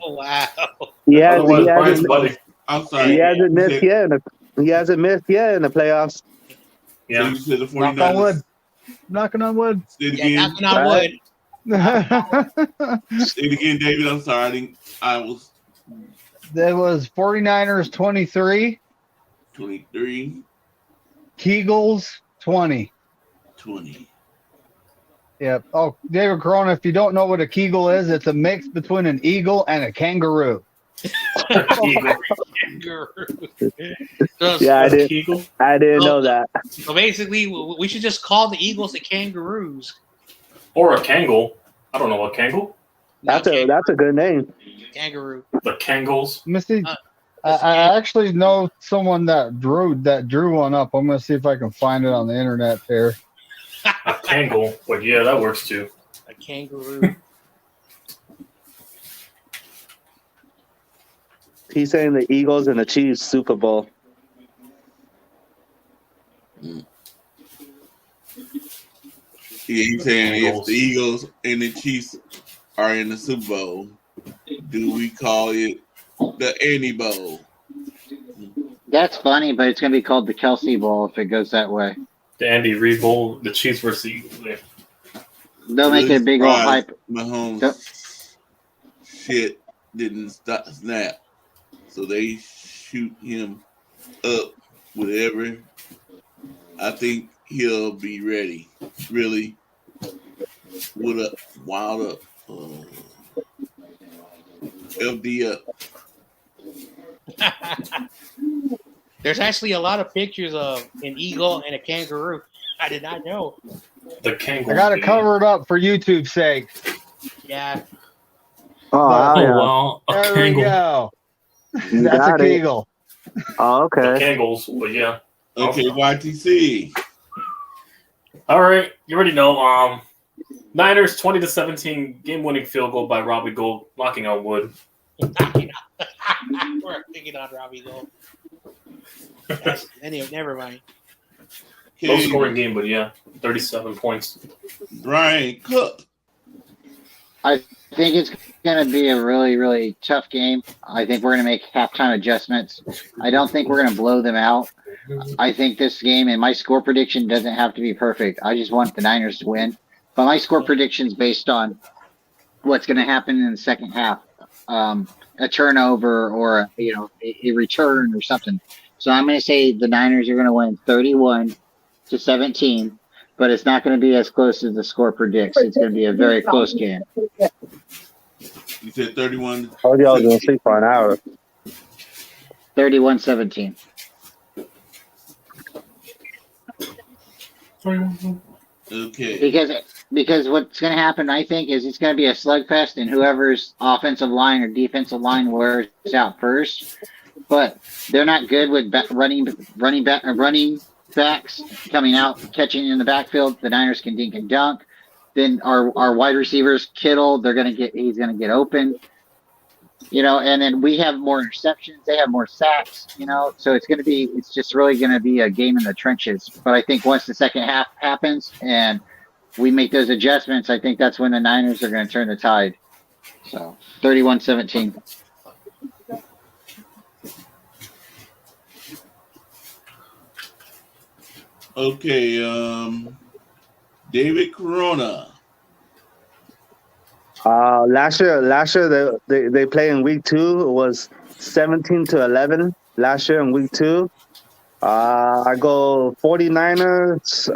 Wow. Otherwise, Brian's buddy. I'm sorry. He hasn't missed yet. He hasn't missed yet in the playoffs. So Yeah. you said the Knock on wood. 49ers. Knocking on wood. Say it Yeah, again. knocking on wood. Say it again, David. I'm sorry. There was 49ers 23, 23, Kegels 20. 20. Yep. Oh, David Corona, if you don't know what a Kegel is, it's a mix between an eagle and a kangaroo. Yeah, I did. Eagle. I didn't know that. So basically, we should just call the Eagles the Kangaroos. Or a Kangle. I don't know what Kangle. That's a good name. Kangaroo. The Kangles. Misty, I actually know someone that drew one up. I'm gonna see if I can find it on the internet there. A Kangle. But yeah, that works too. A kangaroo. He's saying the Eagles and the Chiefs Super Bowl. Yeah, he's saying if the Eagles and the Chiefs are in the Super Bowl, do we call it the Annie Bowl? That's funny, but it's going to be called the Kelsey Bowl if it goes that way. The Andy Reid Bowl, the Chiefs versus the Eagles. Yeah. They'll make it a big old hype. Mahomes shit didn't snap. so they shoot him up whatever. I think he'll be ready. Really, what up? Wild up. LD up. There's actually a lot of pictures of an eagle and a kangaroo. I did not know. The kangaroo. I got to cover it up for YouTube's sake. Yeah. Oh, But- yeah. Wow. A There we kangaroo. go. You That's a got it. kegel. Oh, The okay. Kangles, but yeah. Okay, YTC. All right, you already know. Niners 20-17 game-winning field goal by Robbie Gould, knocking on wood. We're picking on Robbie Gould. Anyway, never mind. Low Okay, scoring game, but yeah, 37 points. Brian Cook. I think it's going to be a really, really tough game. I think we're going to make halftime adjustments. I don't think we're going to blow them out. I think this game, and my score prediction doesn't have to be perfect. I just want the Niners to win. But my score prediction is based on what's going to happen in the second half. A turnover or a return or something. So I'm going to say the Niners are going to win 31-17, but it's not going to be as close as the score predicts. It's going to be a very close game. You said 31. Oh, y'all was gonna sleep for an hour. 31-17. Okay. Because what's going to happen, I think, is it's going to be a slugfest, and whoever's offensive line or defensive line wears out first. But they're not good with running backs coming out, catching in the backfield. The Niners can dink and dunk. Then our wide receivers, Kittle, he's gonna get open. And then we have more interceptions. They have more sacks. So it's just really gonna be a game in the trenches. But I think once the second half happens and we make those adjustments, I think that's when the Niners are going to turn the tide. So 31-17. Okay. David Corona. Last year they play in week 2. It was 17-11 last year in week 2. I go 49ers.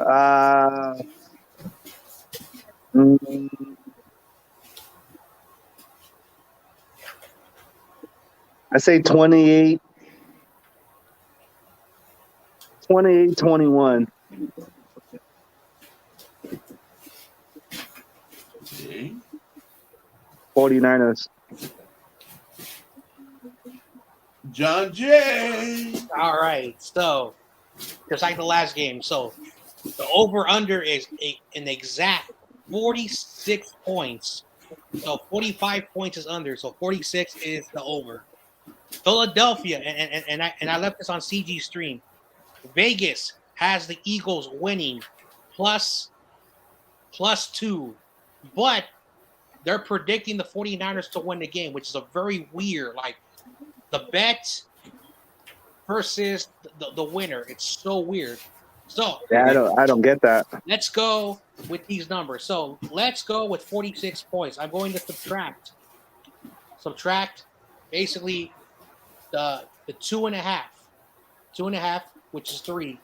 I say 28-21. Okay. 49ers. John Jay. All right. So, just like the last game. So, the over-under is an exact 46 points. So, 45 points is under. So, 46 is the over. Philadelphia, and I left this on CG stream. Vegas has the Eagles winning plus 2. But they're predicting the 49ers to win the game, which is a very weird, like the bet versus the winner. It's so weird. So Yeah, I don't get that. let's go with these numbers. So let's go with 46 points. I'm going to subtract basically the 2.5, which is 3.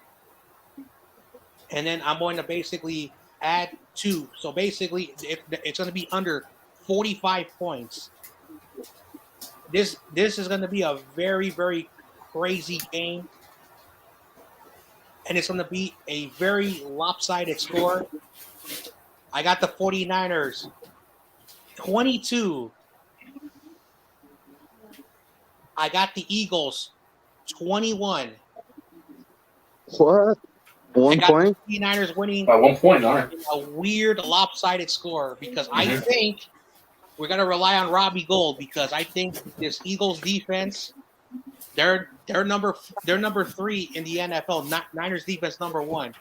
And then I'm going to basically add 2. So basically it's going to be under 45 points. This is going to be a very, very crazy game. And it's going to be a very lopsided score. I got the 49ers 22. I got the Eagles 21. What? 1 point? The 49ers winning By 1 point, all right. a weird lopsided score because I think we're going to rely on Robbie Gould because I think this Eagles defense, they're number 3 in the NFL. Niners defense number 1.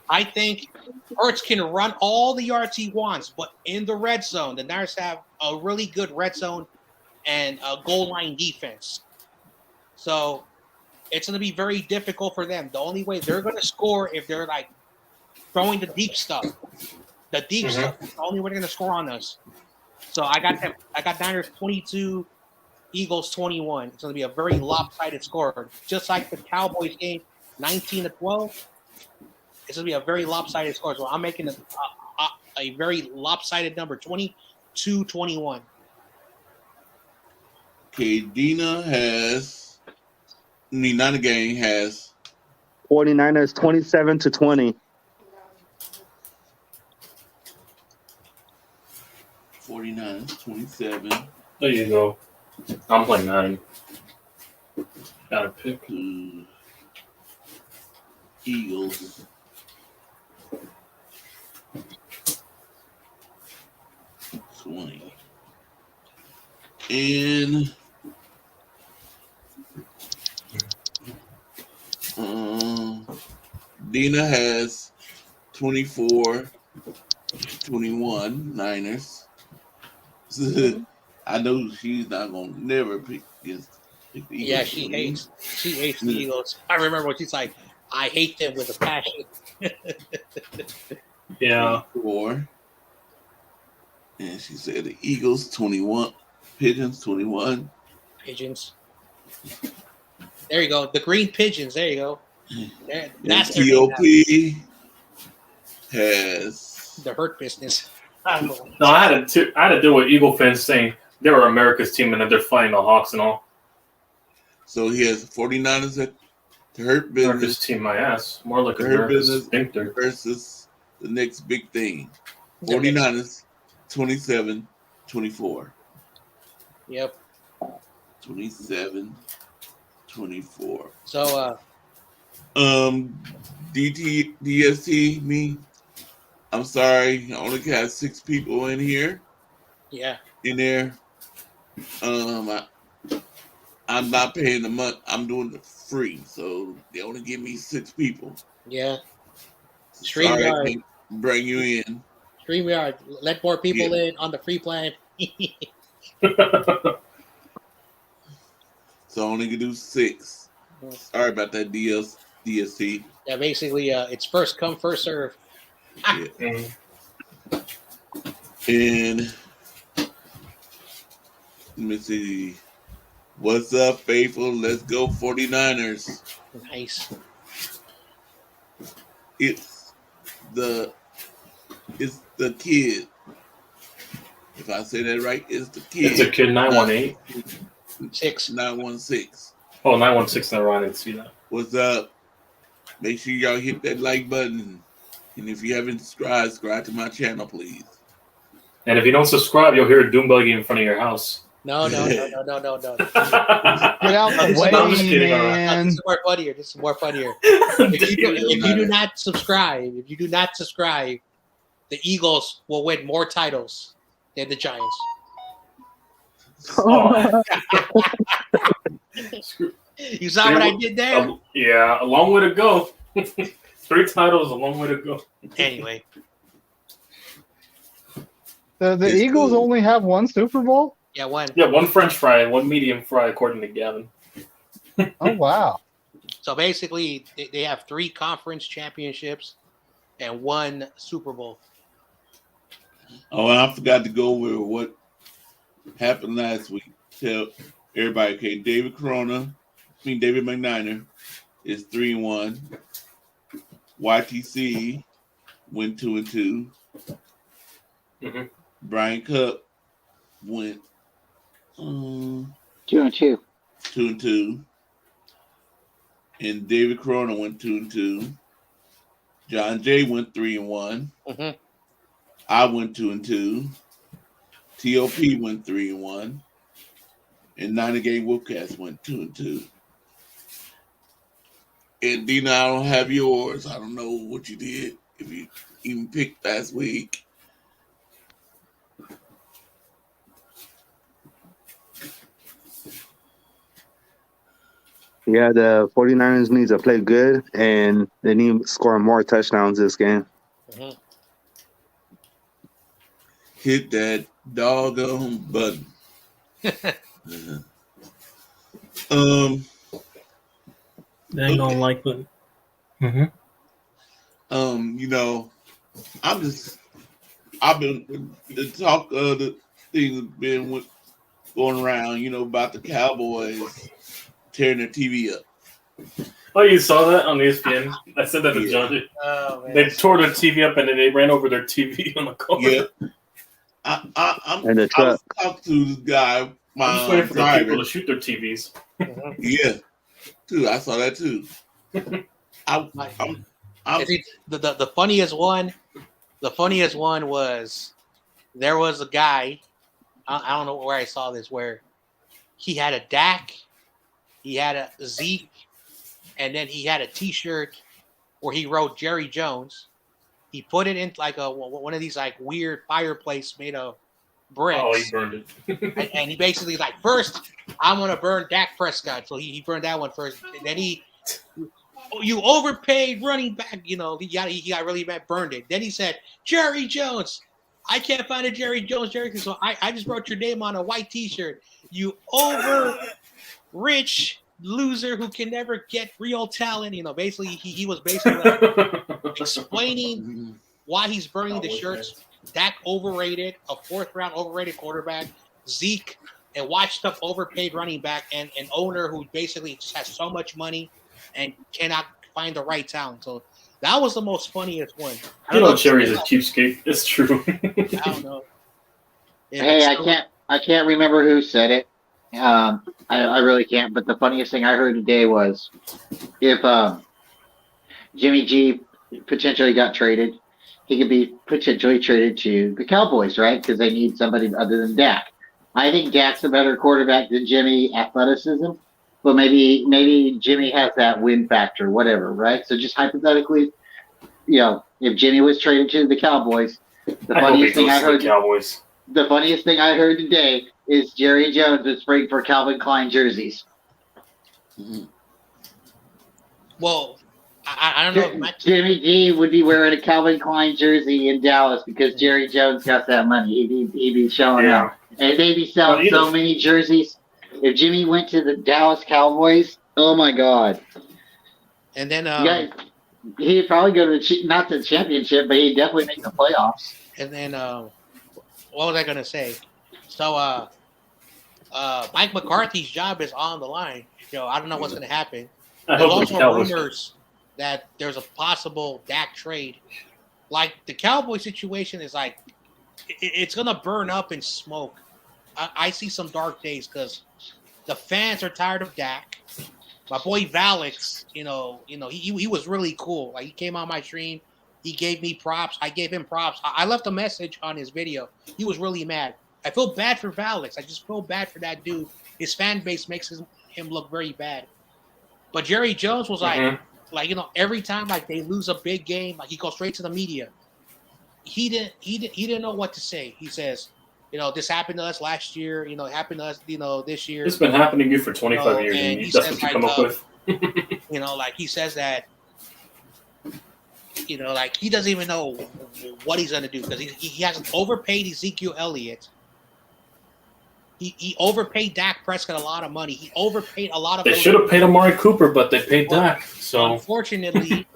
I think Ertz can run all the yards he wants, but in the red zone, the Niners have a really good red zone and a goal line defense. So it's going to be very difficult for them. The only way they're going to score if they're like throwing the deep stuff. The deep stuff is the only way they're going to score on us. So I got Niners 22, Eagles 21. It's going to be a very lopsided score, just like the Cowboys game, 19-12. It's going to be a very lopsided score. So I'm making a very lopsided number, 22-21. Okay, Dina has, Nina Gang has 49ers 27-20. 49ers 27. There you go. I'm playing 9. Gotta pick. Eagles 20. And Dina has 24-21 Niners. I know she's not gonna never pick the Eagles. Yeah, she hates the Eagles. I remember when she's like, I hate them with a passion. Yeah. 24. And she said the Eagles 21, Pigeons 21. Pigeons. There you go. The green pigeons. There you go. That's and their TOP name has the hurt business. No, I had to deal with Eagle fans saying they were America's team and that they're fighting the Hawks and all. So he has 49ers at the hurt America's business. team, my ass. More like The hurt America's business sphincter. versus the next big thing. 49ers 27-24. Yep. 27-24. So DST me. I'm sorry, I only got 6 people in here. yeah. In there. I'm not paying the month. I'm doing it free, so they only give me 6 people. Yeah. Sorry, I StreamYard. can't bring you in. StreamYard. Let more people in on the free plan. So I only can do 6. Sorry about that, DST. Yeah, basically, it's first come, first serve. Yeah. And let me see. What's up, faithful? Let's go 49ers. Nice. It's the kid. If I say that right, it's the kid. It's a kid 918. 916. Oh, 916 never mind. I didn't see that. What's up? Make sure y'all hit that like button. And if you haven't subscribe to my channel, please. And if you don't subscribe, you'll hear a doom buggy in front of your house. No. Get out the I'm just way, kidding, man. This is more funnier. If you do not subscribe, the Eagles will win more titles than the Giants. Oh. You saw what I did there? Yeah, a long way to go. 3 titles, a long way to go. Anyway. The Eagles cool. only have 1 Super Bowl? Yeah, one. Yeah, 1 French fry and 1 medium fry, according to Gavin. Oh, wow. So basically, they have 3 conference championships and 1 Super Bowl. Oh, and I forgot to go over what happened last week. Tell everybody, okay, David McNiner is 3-1. YTC went 2-2. Mm-hmm. Brian Cup went 2-2. 2-2. And David Corona went 2-2. John Jay went 3-1. Mm-hmm. I went 2-2. TOP went 3-1. And 90 Game Wolfcats went 2-2. And Dina, I don't have yours. I don't know what you did. If you even picked last week. Yeah, the 49ers need to play good, and they need to score more touchdowns this game. Mm-hmm. Hit that doggone button. They ain't gonna like it. You know, I've been the talk of the thing has been with going around, about the Cowboys tearing their TV up. Oh, you saw that on ESPN? I said that to Yeah. John. Oh, man. They tore their TV up and then they ran over their TV on the corner. Yeah. And the I was truck. talking to this guy, I'm my just waiting for the driver. people to shoot their TVs. Yeah, too. I saw that too. The funniest one. The funniest one was there was a guy. I don't know where I saw this, where he had a Dak, he had a Zeke, and then he had a T-shirt where he wrote Jerry Jones. He put it in like one of these like weird fireplace made of bricks. Oh, he burned it. and he basically like, first I'm gonna burn Dak Prescott, so he burned that one first. And then you overpaid running back, he got really bad, burned it. Then he said Jerry Jones. I can't find a Jerry Jones jersey, so I just wrote your name on a white T-shirt. You over rich loser who can never get real talent. Basically he was basically like explaining why he's burning the shirts. Dak overrated, a 4th round overrated quarterback. Zeke, a washed up overpaid running back, and an owner who basically has so much money and cannot find the right talent. So that was the most funniest one. Jerry's a cheapskate. It's true. I don't know. Hey, I can't remember who said it. I really can't. But the funniest thing I heard today was if Jimmy G potentially got traded, he could be potentially traded to the Cowboys, right? Because they need somebody other than Dak. I think Dak's a better quarterback than Jimmy athleticism, but maybe Jimmy has that win factor, whatever, right? So just hypothetically, if Jimmy was traded to the Cowboys, the funniest thing I heard today is Jerry Jones is spraying for Calvin Klein jerseys. Mm-hmm. Well, I don't know. Jimmy G would be wearing a Calvin Klein jersey in Dallas because Jerry Jones got that money. He'd be showing up. And they'd be selling so many jerseys. If Jimmy went to the Dallas Cowboys, oh my God. And then he'd probably go to not the championship, but he'd definitely make the playoffs. And then what was I gonna say? So Mike McCarthy's job is on the line. I don't know what's gonna happen. There's also rumors that there's a possible Dak trade. Like the Cowboy situation is like it's gonna burn up in smoke. I see some dark days because the fans are tired of Dak. My boy Valix, he was really cool. Like he came on my stream, he gave me props. I gave him props. I left a message on his video. He was really mad. I feel bad for Valix. I just feel bad for that dude. His fan base makes him look very bad. But Jerry Jones was like, every time like they lose a big game, like he goes straight to the media. He didn't know what to say. He says, this happened to us last year. It happened to us, this year. It's been happening to you for 25 years. And That's what you come up with. He says that, like he doesn't even know what he's gonna do because he hasn't overpaid Ezekiel Elliott. He overpaid Dak Prescott a lot of money. He overpaid a lot of. They should have paid Amari Cooper, but they paid Dak. So unfortunately,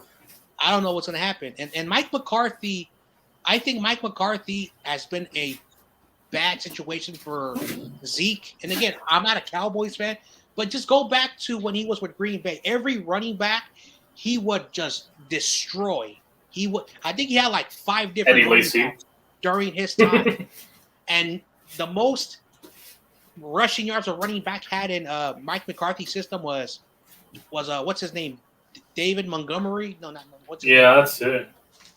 I don't know what's gonna happen. And Mike McCarthy, I think Mike McCarthy has been a bad situation for Zeke. And again, I'm not a Cowboys fan, but just go back to when he was with Green Bay. Every running back, he would just destroy. I think he had like 5 different running backs during his time. And the most rushing yards a running back had in Mike McCarthy's system was what's his name? David Montgomery? No, not what's his name? That's it.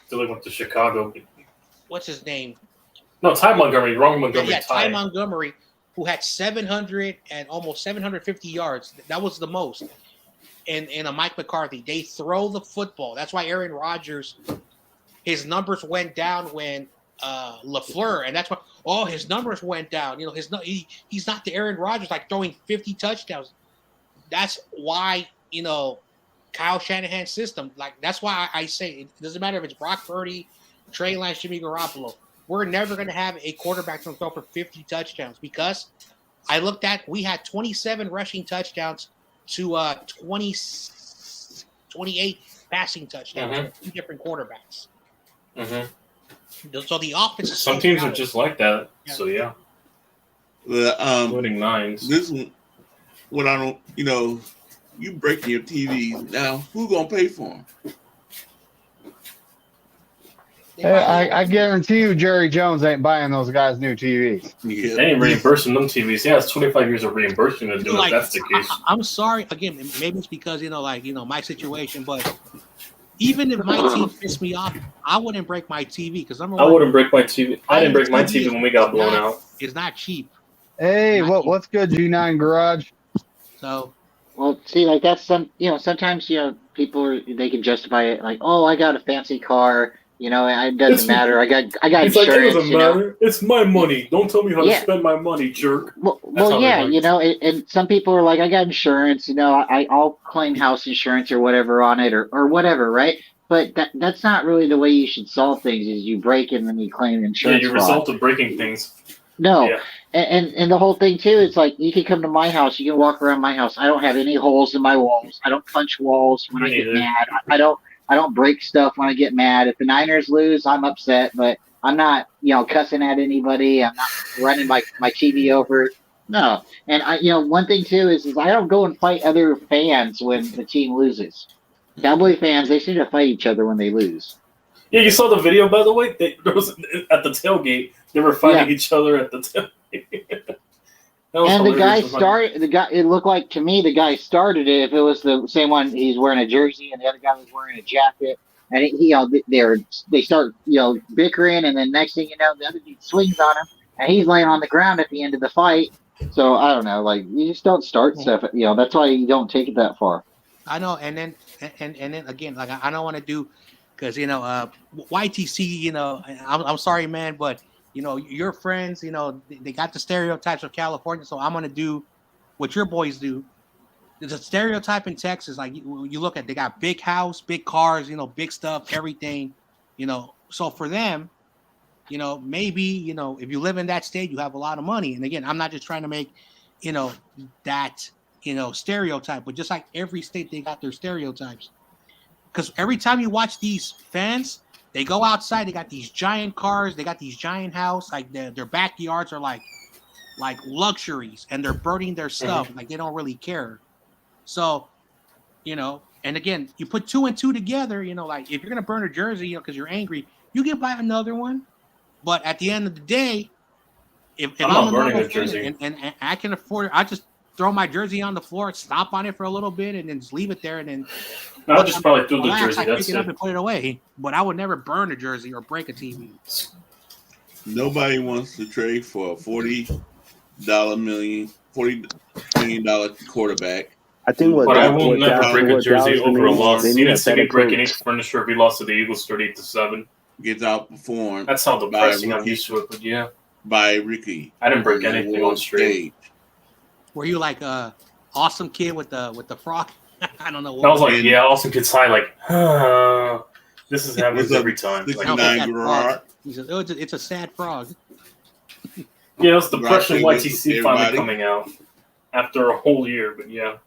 Still went to Chicago. What's his name? No, Ty Montgomery. Wrong Montgomery. Yeah, Ty Montgomery, who had 700 and almost 750 yards. That was the most. In a Mike McCarthy, they throw the football. That's why Aaron Rodgers, his numbers went down when LaFleur, and that's why his numbers went down. He's not the Aaron Rodgers like throwing 50 touchdowns. That's why Kyle Shanahan's system. Like that's why I say it doesn't matter if it's Brock Purdy, Trey Lance, Jimmy Garoppolo. We're never going to have a quarterback to throw for 50 touchdowns because we had 27 rushing touchdowns to 28 passing touchdowns. 2 different quarterbacks. Mm-hmm. So the offense is some teams are just like that. Yeah. So yeah. Including nines. This one, what I don't, you breaking your TVs now. Who gonna pay for them? Hey, I guarantee you, Jerry Jones ain't buying those guys new TVs. Yeah. They ain't reimbursing them TVs. Yeah, it's 25 years of reimbursement to do if that's the case. I'm sorry. Again, maybe it's because my situation, but even if my team pissed me off, I wouldn't break my TV because I wouldn't break my TV. I didn't break my TV when we got blown out. It's not cheap. Hey, what's good, G9 Garage? So, well, see, like that's sometimes people they can justify it like, oh, I got a fancy car. It doesn't matter. I got insurance. Like, it doesn't matter. It's my money. Don't tell me how to spend my money, jerk. Well, yeah, and some people are like, I got insurance. I'll claim house insurance or whatever on it, or whatever, right? But that's not really the way you should solve things. Is you break and then you claim insurance. Yeah, you result of breaking things. No, yeah. And the whole thing too. It's like you can come to my house. You can walk around my house. I don't have any holes in my walls. I don't punch walls when I get mad. I don't break stuff when I get mad. If the Niners lose, I'm upset, but I'm not, cussing at anybody. I'm not running my TV over. No. And one thing too is I don't go and fight other fans when the team loses. Cowboy fans, they seem to fight each other when they lose. Yeah, you saw the video, by the way. There was at the tailgate. They were fighting each other at the tailgate. And the guy started. It looked like to me the guy started it. If it was the same one, he's wearing a jersey, and the other guy was wearing a jacket, and they start bickering, and then next thing you know, the other dude swings on him, and he's laying on the ground at the end of the fight. So I don't know, like you just don't start stuff. That's why you don't take it that far. I know, and then again, like I don't want to do because YTC. I'm sorry, man, but. Your friends, they got the stereotypes of California, so I'm going to do what your boys do. There's a stereotype in Texas, like you look at, they got big house, big cars, big stuff, everything, So for them, maybe, if you live in that state, you have a lot of money. And again, I'm not just trying to make, that, stereotype, but just like every state, they got their stereotypes. Because every time you watch these fans, they go outside. They got these giant cars. They got these giant house. Like their backyards are like luxuries, and they're burning their stuff. Like they don't really care. So, and again, you put 2 and 2 together. Like if you're gonna burn a jersey, because you're angry, you can buy another one. But at the end of the day, if I'm not burning a jersey and I can afford it, I just throw my jersey on the floor, stomp on it for a little bit, and then just leave it there, and then. I'll just probably throw the jersey. That's pick it up and put it away. But I would never burn a jersey or break a TV. Nobody wants to trade for a $40 million quarterback. I think but I will never break a jersey over a loss. You didn't see me break any furniture if we lost to the Eagles 38-7. Gets outperformed. That's how depressing I'm used to it. But yeah, by Ricky. I didn't break anything on street. Were you like a awesome kid with the frog? I don't know. I was like, awesome kid's high. Like, this is happens every time. Like, he says, "Oh, it's a sad frog." Yeah, it was Depression YTC finally coming out after a whole year. But yeah,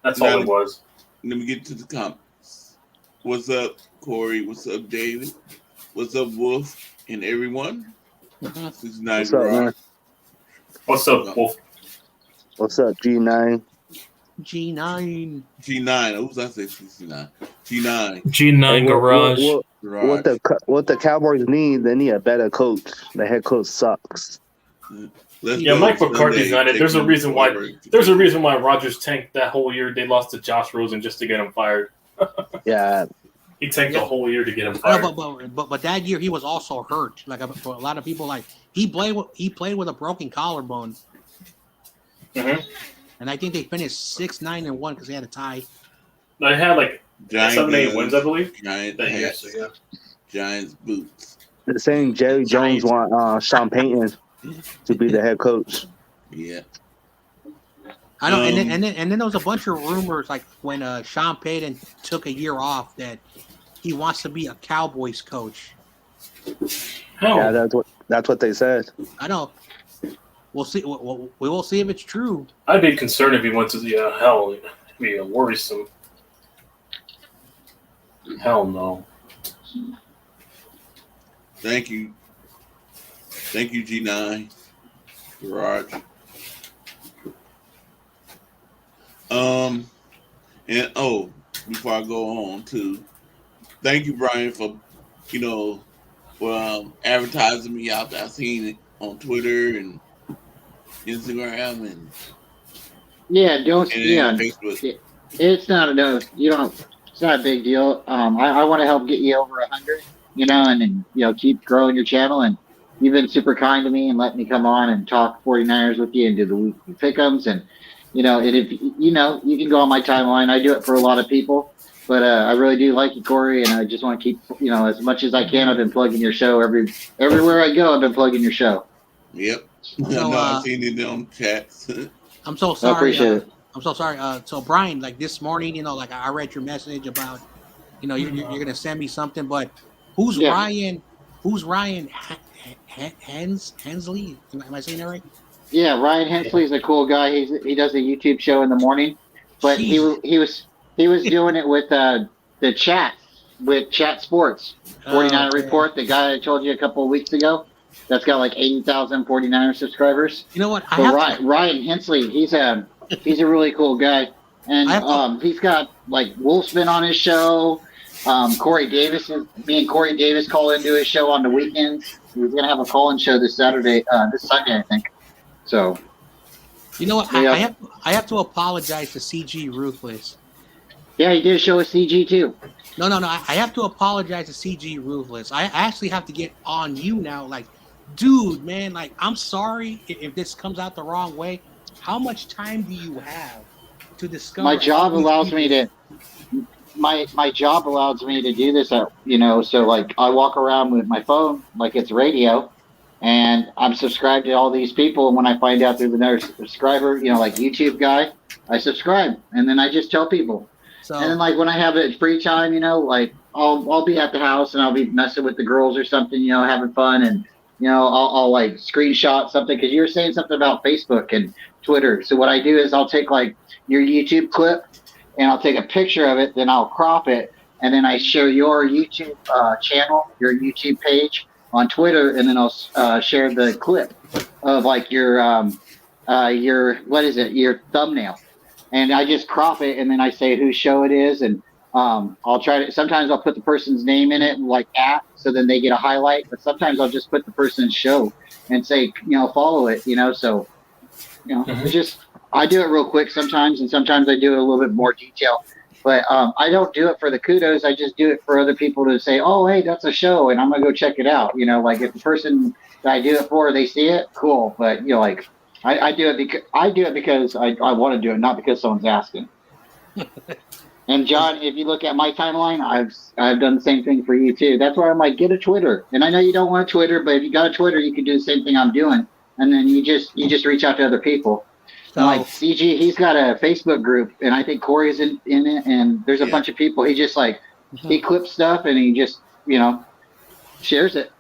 that's all it was. Let me get to the comments. What's up, Corey? What's up, David? What's up, Wolf? And everyone. What's up, man? What's up, Wolf? What's up, G9? G9. G9. Who's I say 69? G9. G9 Garage. What the Cowboys need, they need a better coach. The head coach sucks. Mike McCarthy's not it. There's a reason why Rodgers tanked that whole year. They lost to Josh Rosen just to get him fired. Yeah. He tanked the whole year to get him fired. But that year he was also hurt. Like for a lot of people, like he played with a broken collarbone. Mm-hmm. And I think they finished 6-9-1 because they had a tie. They had like 7-8 wins, I believe. Giants boots. The same Jerry Jones want Sean Payton to be the head coach. Yeah. I know, and then there was a bunch of rumors like when Sean Payton took a year off that he wants to be a Cowboys coach. Yeah, that's what they said. I know. We'll see. We will see if it's true. I'd be concerned if he went to the hell. It'd be worrisome. Hell no. Thank you, G9. Garage. And before I go on too, thank you, Brian, for advertising me out there. I seen it on Twitter and Instagram and Facebook. It's not it's not a big deal. I want to help get you over 100, and keep growing your channel. And you've been super kind to me and let me come on and talk 49ers with you and do the weekly pick'ems. And and if you can go on my timeline. I do it for a lot of people, but I really do like you, Corey, and I just want to keep as much as I can. I've been plugging your show everywhere I go. I've been plugging your show. Yep. So, I've seen it on chats. I'm so sorry. I appreciate it. I'm so sorry. So Brian, like this morning, I read your message about, you're gonna send me something, but who's Ryan? Who's Ryan Hensley? Am I saying that right? Yeah, Ryan Hensley is a cool guy. He does a YouTube show in the morning, but he was doing it with the chat with Chat Sports 49er Report. The guy I told you a couple of weeks ago. That's got like 80,000 49er subscribers. You know what? Ryan Hensley, he's a really cool guy, and he's got like Wolfsman on his show. Corey Davis, me and Corey Davis call into his show on the weekends. He's gonna have a call-in show this Sunday, I think. So, you know what? I have to apologize to CG Ruthless. Yeah, he did a show with CG too. No. I have to apologize to CG Ruthless. I actually have to get on you now. Like, dude, man, like, I'm sorry if this comes out the wrong way. How much time do you have to discover? My job allows me to. My job allows me to do this. So like I walk around with my phone like it's radio, and I'm subscribed to all these people. And when I find out there's another subscriber, like YouTube guy, I subscribe, and then I just tell people. So, and then like when I have it free time, like I'll be at the house and I'll be messing with the girls or something, having fun, and I'll like screenshot something because you were saying something about Facebook and Twitter. So what I do is I'll take like your YouTube clip and I'll take a picture of it, then I'll crop it, and then I share your YouTube channel, your YouTube page on Twitter, and then I'll share the clip of like your thumbnail, and I just crop it, and then I say whose show it is, and I'll try to. Sometimes I'll put the person's name in it, like so then they get a highlight. But sometimes I'll just put the person's show and say, follow it, So, it's just. I do it real quick sometimes, and sometimes I do it a little bit more detail. But I don't do it for the kudos. I just do it for other people to say, oh, hey, that's a show, and I'm going to go check it out. Like if the person that I do it for, they see it, cool. But, like I do it because I want to do it, not because someone's asking. And, John, if you look at my timeline, I've done the same thing for you, too. That's why I'm like, get a Twitter. And I know you don't want a Twitter, but if you got a Twitter, you can do the same thing I'm doing. And then you just reach out to other people. So, like CG, he's got a Facebook group, and I think Korey's in it, and there's a bunch of people. He just he clips stuff and he just shares it.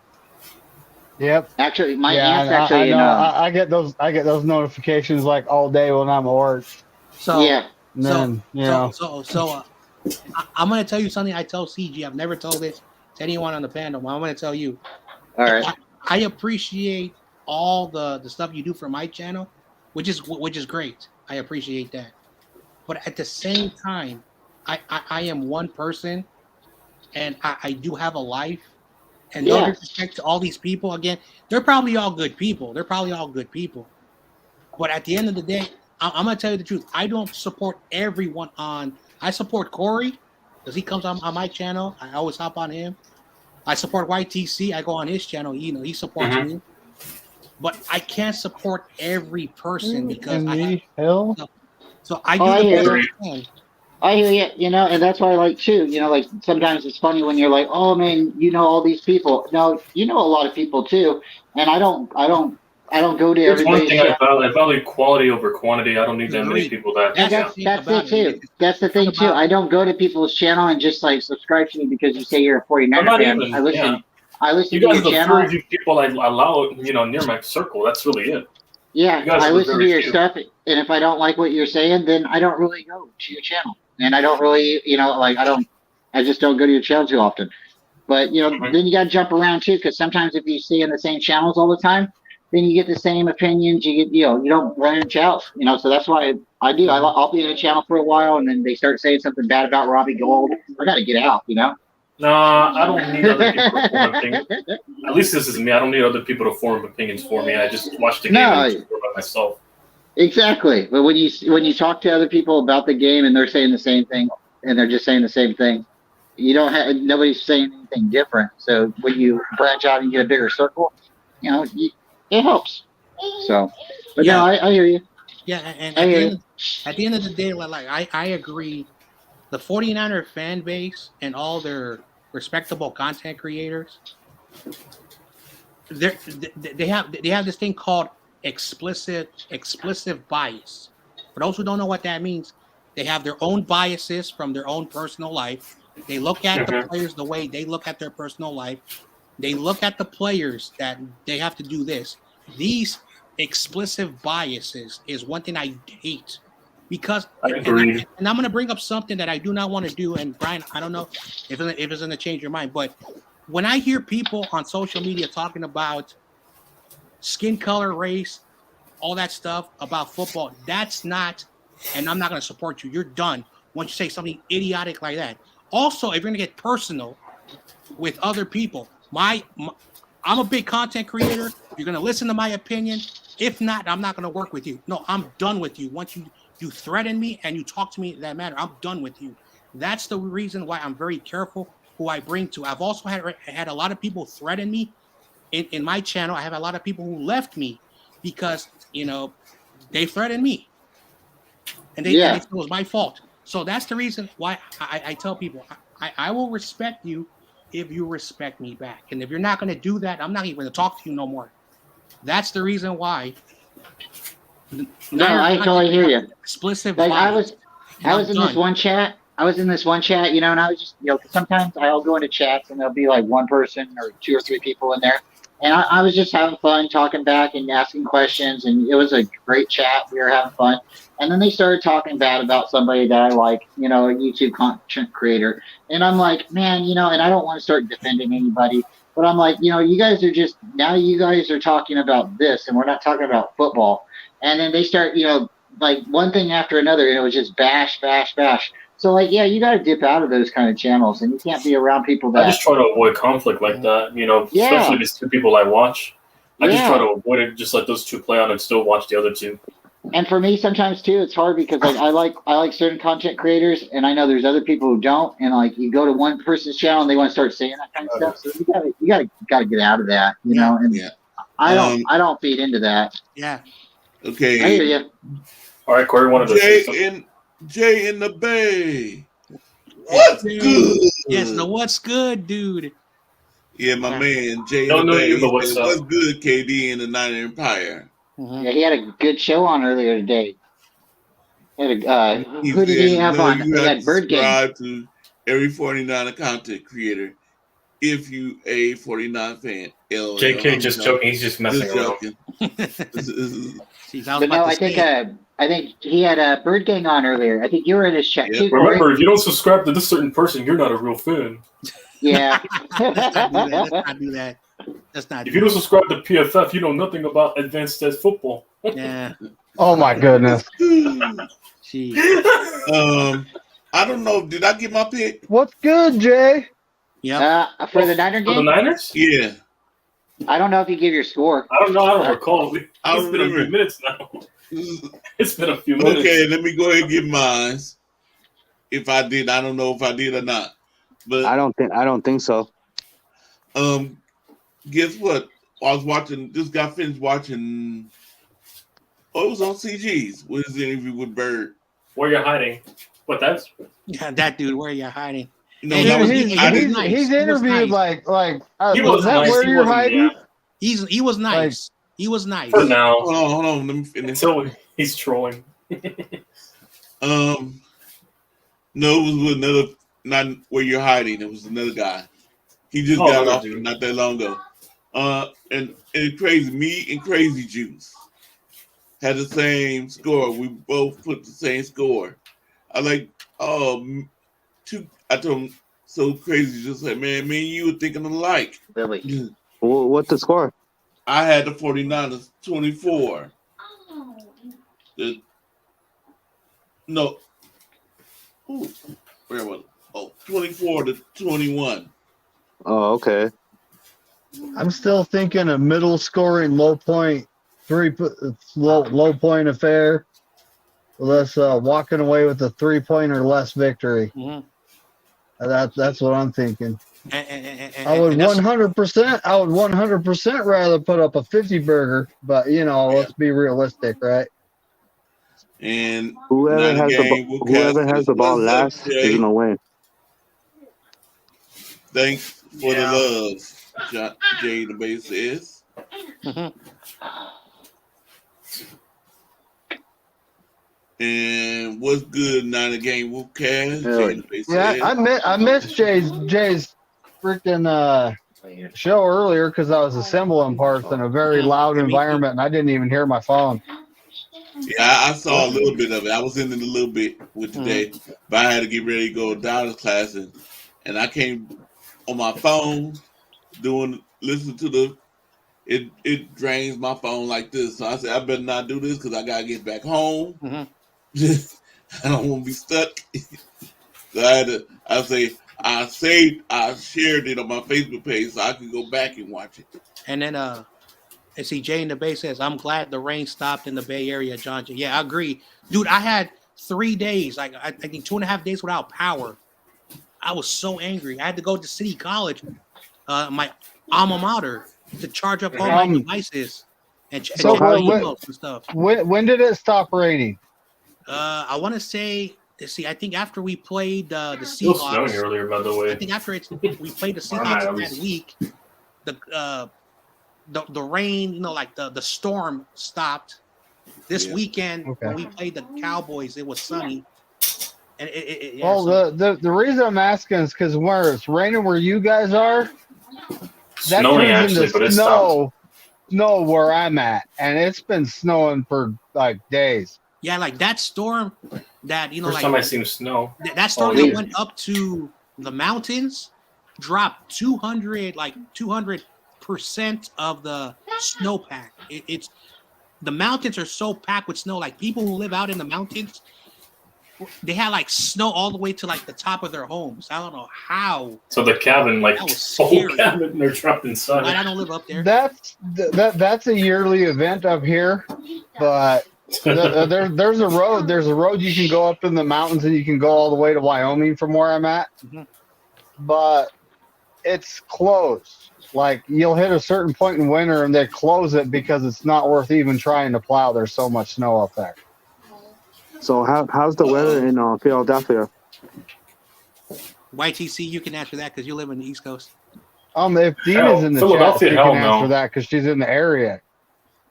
Yep. Actually, my aunt's actually. I get those notifications like all day when I'm at work. So yeah. Then, So I'm gonna tell you something. I tell CG. I've never told this to anyone on the panel. I'm gonna tell you. All right. I appreciate all the stuff you do for my channel. Which is great. I appreciate that. But at the same time, I am one person, and I do have a life. And no disrespect to all these people, again, they're probably all good people. But at the end of the day, I'm going to tell you the truth. I don't support everyone I support Korey because he comes on my channel. I always hop on him. I support YTC. I go on his channel. He supports me. But I can't support every person because so I do the best I can. I hear you, and that's why I like too. Like sometimes it's funny when you're like, oh man, all these people. No, a lot of people too, and I don't go to everybody. One thing I value quality over quantity. I don't need that many people. That's it too. That's the thing too. I don't go to people's channel and just like subscribe to me because you say you're a 49er fan. I listen you to guys your channel. are the few people I allow, near my circle. That's really it. Yeah, I listen to your stuff, and if I don't like what you're saying, then I don't really go to your channel, and I don't really, I just don't go to your channel too often. But then you got to jump around too, because sometimes if you stay in the same channels all the time, then you get the same opinions. You get, you don't branch out. So that's why I do. I'll be in a channel for a while, and then they start saying something bad about Robbie Gold. I got to get out. Nah, I don't need other people to form opinions. At least this is me. I don't need other people to form opinions for me. I just watch the game and just work by myself. Exactly. But when you talk to other people about the game and they're saying the same thing, and they're just saying the same thing, you don't have nobody's saying anything different. So when you branch out and get a bigger circle, it helps. So, but no, I hear you. Yeah, and at the end of the day, I agree. The 49er fan base and all their respectable content creators, they have this thing called explicit bias. For those who don't know what that means, they have their own biases from their own personal life. They look at the players the way they look at their personal life. They look at the players that they have to do this. These explicit biases is one thing I hate, because I agree. And I'm going to bring up something that I do not want to do. And Brian, I don't know if it's going to change your mind, but when I hear people on social media talking about skin color, race, all that stuff about football, that's not, and I'm not going to support you. You're done once you say something idiotic like that. Also, if you're going to get personal with other people, I'm a big content creator. You're going to listen to my opinion. If not, I'm not going to work with you. No, I'm done with you. Once you threaten me and you talk to me in that manner, I'm done with you. That's the reason why I'm very careful who I bring to. I've also had a lot of people threaten me in my channel. I have a lot of people who left me because, they threatened me. And they said it was my fault. So that's the reason why I tell people, I will respect you if you respect me back. And if you're not going to do that, I'm not even going to talk to you no more. That's the reason why. No, I totally hear you. Explicit. Like I was in this one chat. And I was just, sometimes I'll go into chats and there'll be like one person or two or three people in there. And I was just having fun talking back and asking questions. And it was a great chat. We were having fun. And then they started talking bad about somebody that I like, a YouTube content creator. And I'm like, man, and I don't want to start defending anybody. But I'm like, you guys are talking about this and we're not talking about football. And then they start, like one thing after another, and it was just bash, bash, bash. So, you got to dip out of those kind of channels, and you can't be around people that. I just try to avoid conflict like that, especially these two people I watch. I just try to avoid it, just let those two play on and still watch the other two. And for me, sometimes too, it's hard because I like certain content creators, and I know there's other people who don't. And you go to one person's channel and they want to start saying that kind of stuff. So you gotta get out of that, know. And I don't feed into that. Yeah. Okay. I hear you. All right, Corey, wanted to say something. Jay in the Bay. What's good? Yes, the what's good, dude. Yeah, my man Jay in Don't the know Bay. you, but what's up? What's good, KD in the Niner Empire? Mm-hmm. Yeah, he had a good show on earlier today. Who did he have on? He had Bird Game. Subscribe to every 49er content creator if you a 49 fan. JK just joking. He's just messing around. But no, I think he had a Bird Gang on earlier. I think you were in his chat too. Remember, if you don't subscribe to this certain person, you're not a real fan. Yeah. Let's not do that. If you don't subscribe to PFF, you know nothing about advanced stats football. Yeah. Oh my goodness. Jeez. I don't know. Did I get my pick? What's good, Jay? Yeah. For the Niner game? For the Niners? Yeah. I don't know if you give your score. I don't know. I don't recall. It's don't been a few minutes now. It's been a few minutes. Okay, let me go ahead and give mine. If I did, I don't know if I did or not. But I don't think so. Guess what? I was watching. Just got finished watching. Oh, it was on CG's. What is the interview with Bird? Where you're hiding? What that's? Yeah, that dude. Where are you hiding? No, Hey, that was He's interviewed nice. He was was that nice. where He you're wasn't, hiding? yeah. He was nice. He was nice. For now. Hold on. Let me finish. Until he's trolling. No, it was with another. Not where you're hiding. It was another guy. He just got off not that long ago. And crazy. Me and Crazy Juice had the same score. We both put the same score. I told him, so Crazy just said, man, me and you were thinking alike. Billy. What's the score? I had the 49ers 24. No. Ooh, where was it? Oh, 24-21. Oh, okay. I'm still thinking a middle scoring, low point, low point affair. Let's walking away with a 3-point or less victory. Mhm. That's what I'm thinking. I would And that's- 100%. I would 100% rather put up a 50 burger, but let's be realistic, right? And Whoever not a has the game. We'll whoever cast has this. the ball What's up, last is Jay? gonna win. Thanks for the love, Jay the Bay says. Mhm. And what's good, not a game. We'll cast. Jay the Bay Yeah, says. I missed Jay's freaking show earlier because I was assembling parts in a very loud environment and I didn't even hear my phone. Yeah, I saw a little bit of it. I was in it a little bit with today, but I had to get ready to go to Dallas class, and I came on my phone listening to the. It drains my phone like this, so I said I better not do this because I gotta get back home. Mhm. I don't want to be stuck. So I had to. I shared it on my Facebook page so I could go back and watch it. And then and see, Jay in the Bay says, I'm glad the rain stopped in the Bay Area, John. Yeah, I agree. Dude, I had 3 days, like I think 2.5 days without power. I was so angry. I had to go to City College, my alma mater, to charge up all my devices and check my emails and stuff. When did it stop raining? I want to say, let's see, I think after we played the It was snowing Seahawks. earlier, by the way. I think after we played the Seahawks that week, the rain, like the storm stopped. This weekend when we played the Cowboys, it was sunny. And the reason I'm asking is because where it's raining where you guys are, that snowing turns actually, into but it stopped. snow where I'm at, and it's been snowing for like days. Yeah, like that storm that First like time I seen snow. that storm that went up to the mountains dropped 200% of the snowpack. It's the mountains are so packed with snow. Like people who live out in the mountains, they had like snow all the way to like the top of their homes. I don't know how. So the cabin, like That was whole scary. cabin, they're trapped inside. I don't live up there. That's a yearly event up here, but there's a road. There's a road you can go up in the mountains and you can go all the way to Wyoming from where I'm at. Mhm. But it's closed. Like you'll hit a certain point in winter and they close it because it's not worth even trying to plow. There's so much snow up there. So how's the weather in Philadelphia? YTC, you can answer that because you live in the East Coast. If Dina's in the chat, she can answer that because she's in the area.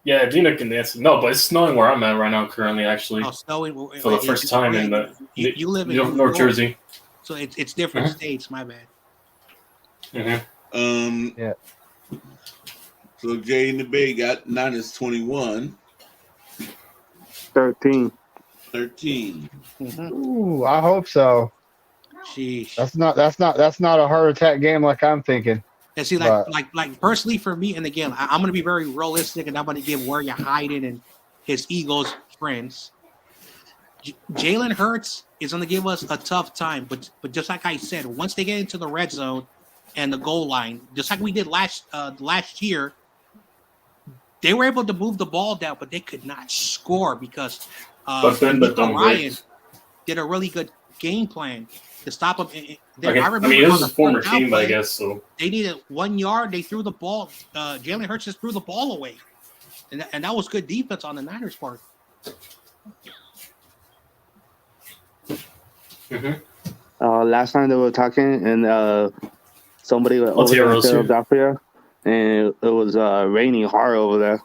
Yeah, Dina can answer. No, but it's snowing where I'm at right now currently, actually. Oh, snowing For the first time in the you live in North Jersey. So it's different states. My bad. Yeah. So Jay in the Bay got Niners 21. 13. Ooh, I hope so. Sheesh. That's not a heart attack game like I'm thinking. And see, like personally for me, and again, I'm gonna be very realistic, and I'm gonna give where you're hiding and his Eagles friends. Jalen Hurts is gonna give us a tough time, but just like I said, once they get into the red zone and the goal line, just like we did last year, they were able to move the ball down, but they could not score because Ryan did a really good game plan to stop him. I mean, this is a former team, I guess. So they needed 1 yard. They threw the ball. Jalen Hurts just threw the ball away, and that was good defense on the Niners' part. Last time they were talking, and somebody was over in Philadelphia, and it was raining hard over there.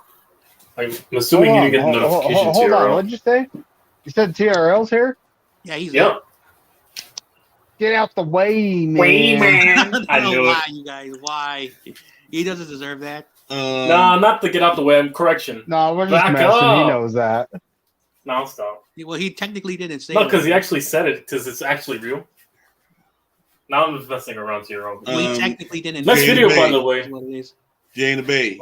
I'm assuming you didn't get the notification. Hold on, what'd you say? You said TRL's here? Yeah, he's there. Get out the way, man. I knew why, you guys? Why? He doesn't deserve that. No, not to get out the way. Correction. No, we're just messing. He knows that. No, stop. Well, he technically didn't say. No, because he actually said it. Because it's actually real. Now I'm just messing around here. Well, he technically didn't. Next video, by the way. What it is. Jay in the Bay.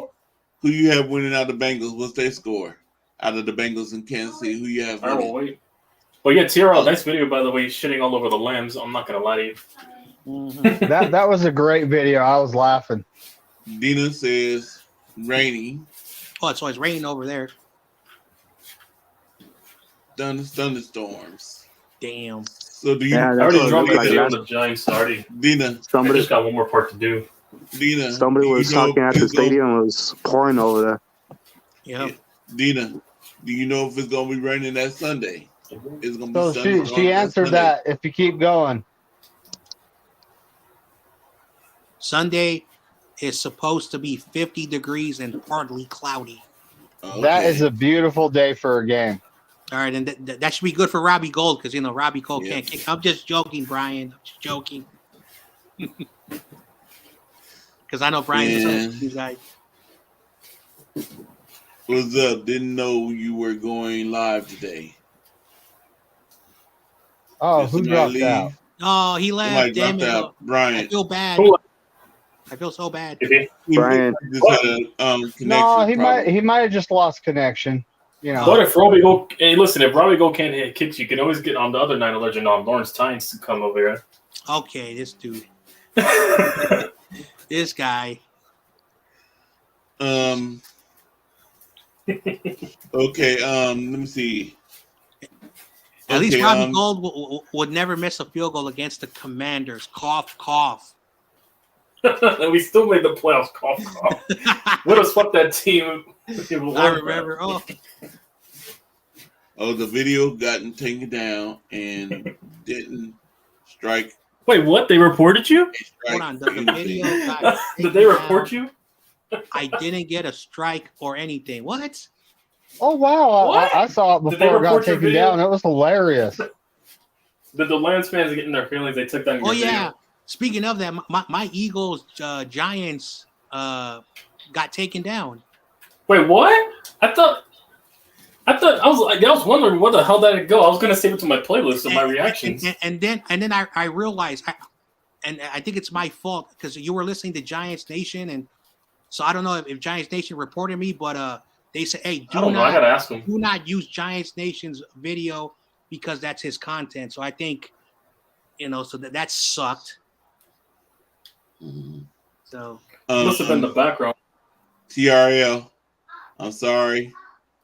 Who you have winning out of the Bengals? What's their score? Out of the Bengals in Kansas City, who you have I winning? will wait. But yeah, TRL, nice video, by the way. Shitting all over the Lambs. I'm not going to lie to you. Mhm. That was a great video. I was laughing. Dina says rainy. Oh, it's always raining over there. Thunderstorms. Damn. So do you? Yeah, I that's already what it dropped looked my like video on last. the Giants already. Dina, I Somebody, just got one more part to do. Dina. somebody do you was know talking at if the it's gonna- stadium. It was pouring over there. Yeah. Dina, do you know if it's gonna be raining that Sunday? It's gonna be So thunderstorms she that answered Sunday. that. If you keep going, Sunday is supposed to be 50 degrees and partly cloudy. that is Okay. a beautiful day for a game. All right, and that should be good for Robbie Gold because Robbie Gold Yeah. can't kick. I'm just joking, Brian. I'm just joking. Because I know Brian doesn't And- listen to you guys. What's up? Didn't know you were going live today. Oh, Did who somebody dropped leave? out? Oh, he Somebody left. Damn dropped it. out. I Brian. feel bad. Who? I feel so bad. Okay. Brian. Just had a connection No, he problem. might have just lost connection. You know. But if Robbie Go, hey, listen, if Robbie Go can't hit kicks, you can always get on the other Niner legend on Lawrence Tynes to come over here. Okay, this dude. This guy. Okay, let me see. At least Okay, Robbie Gold would never miss a field goal against the Commanders. Cough, cough. We still made the playoffs. Cough, cough. What a fuck that team. I remember. Oh, the video gotten taken down and didn't strike. Wait, what? They reported you? strike hold on. The video anything. got Did they report you? I didn't get a strike or anything. What? Oh wow! What? I saw it Did they before it got report your taken video? down. It was hilarious. Did the Lance fans get in their feelings? They took down your Oh video. yeah. Speaking of that, my Eagles Giants got taken down. Wait, what? I thought I was wondering where the hell did it go. I was gonna save it to my playlist of my reactions. And then I realized, I think it's my fault because you were listening to Giants Nation, and so I don't know if Giants Nation reported me, but they said, hey, I don't know. I gotta ask him. do not use Giants Nation's video because that's his content. So I think, so that sucked. Mhm. So Must have been the background. TRL. I'm sorry.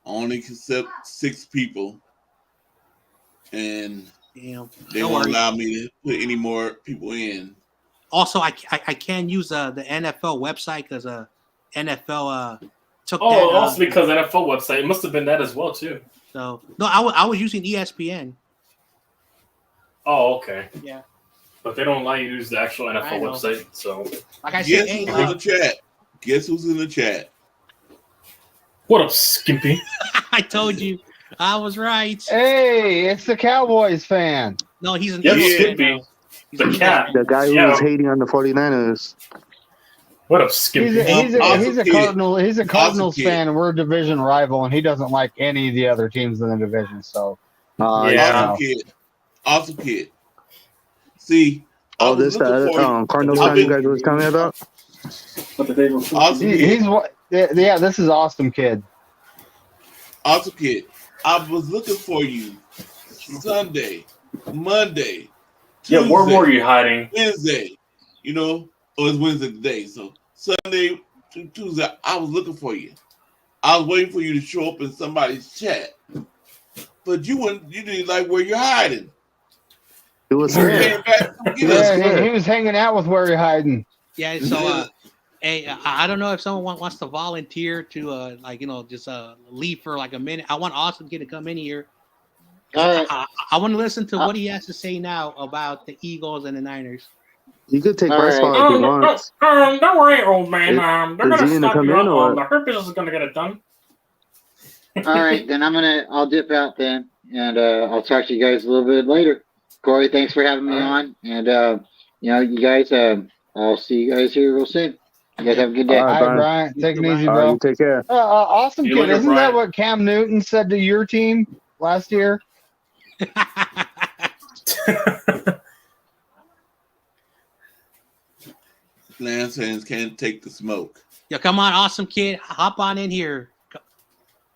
I only accept 6 people, and damn, they don't won't worry. allow me to put any more people in. Also, I can't use the NFL website because NFL took that. Oh, also because NFL website. It must have been that as well too. So no, I was using ESPN. Oh, okay. Yeah. But they don't allow you to use the actual I NFL know. website. So Like I Guess said, hey, who's in the chat? Guess who's in the chat? what up, Skimpy? I told you, I was right. Hey, it's the Cowboys fan. No, he's an Yes, Eagles fan Skippy. now. He's The an Eagles cat. fan. The guy who Yeah. was hating on the 49ers. What up, He's Skimpy? a kid. Cardinal. He's a Cardinals kid. fan, and we're a division rival, and he doesn't like any of the other teams in the division. So Yeah. Awesome kid. See, I Oh, was this the looking for you. Cardinals I've fan you been- guys was telling me about? Awesome kid. he's what? Yeah, this is awesome, kid. Awesome kid. I was looking for you Sunday, Monday, Yeah, Tuesday, where were you hiding? Wednesday. It's Wednesday today. So Sunday to Tuesday, I was looking for you. I was waiting for you to show up in somebody's chat. But you didn't like where you're hiding. It was You here. came back to get Yeah, us. good. he was hanging out with where you're hiding. Yeah. So, hey, I don't know if someone wants to volunteer to, just leave for like a minute. I want Awesome Kid to come in here. All right. I want to listen to what he has to say now about the Eagles and the Niners. You could take All my right. spot if you want. Don't worry, old man. They're Is he gonna gonna stop come you in on. or what? The Hurt Business is gonna get it done. All right, then I'll dip out then, and I'll talk to you guys a little bit later. Corey, thanks for having me on, and you guys, I'll see you guys here real soon. You guys have a good day. All All right, right, Brian, take it easy, All right, bro. you take care. Awesome See you kid, later, isn't that Brian. what Cam Newton said to your team last year? Lance fans can't take the smoke. Yo, come on, awesome kid. Hop on in here.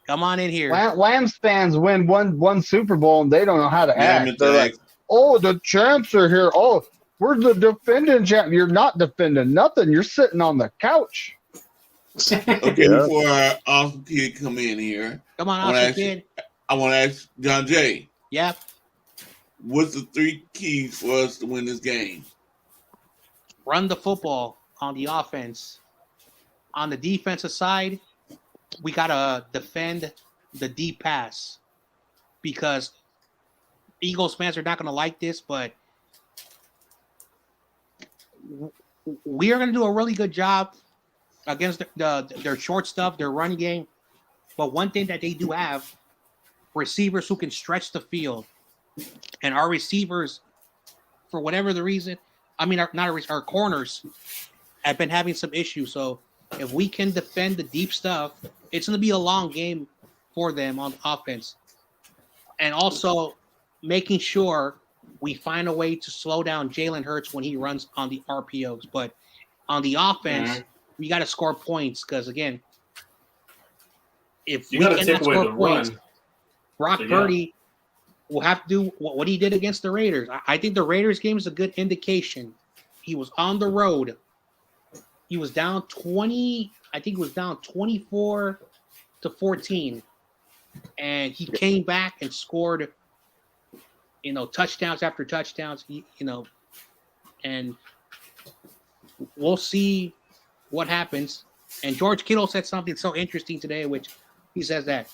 Come on in here. Lambs fans win one Super Bowl and they don't know how to Yeah, I act. meant to They're like, ask. "Oh, the champs are here. Oh, we're the defending champ." You're not defending nothing. You're sitting on the couch. Okay, Yeah. before our awesome kid come in here, Come on, I wanna awesome ask kid. I want to ask John Jay, Yep. what's the 3 keys for us to win this game? Run the football on the offense. On the defensive side, we gotta defend the deep pass because Eagles fans are not gonna like this, but we are gonna do a really good job against their short stuff, their run game. But one thing that they do have, receivers who can stretch the field, and our receivers, for whatever the reason, our corners have been having some issues. So if we can defend the deep stuff, it's going to be a long game for them on offense. And also making sure we find a way to slow down Jalen Hurts when he runs on the RPOs. But on the offense, we got to score points because, again, if You we got to take cannot away score the points, run. Brock Purdy will have to do what he did against the Raiders. I think the Raiders game is a good indication. He was on the road. He was down 20. I think it was down 24-14, and he came back and scored, touchdowns after touchdowns. And we'll see what happens. And George Kittle said something so interesting today, which he says that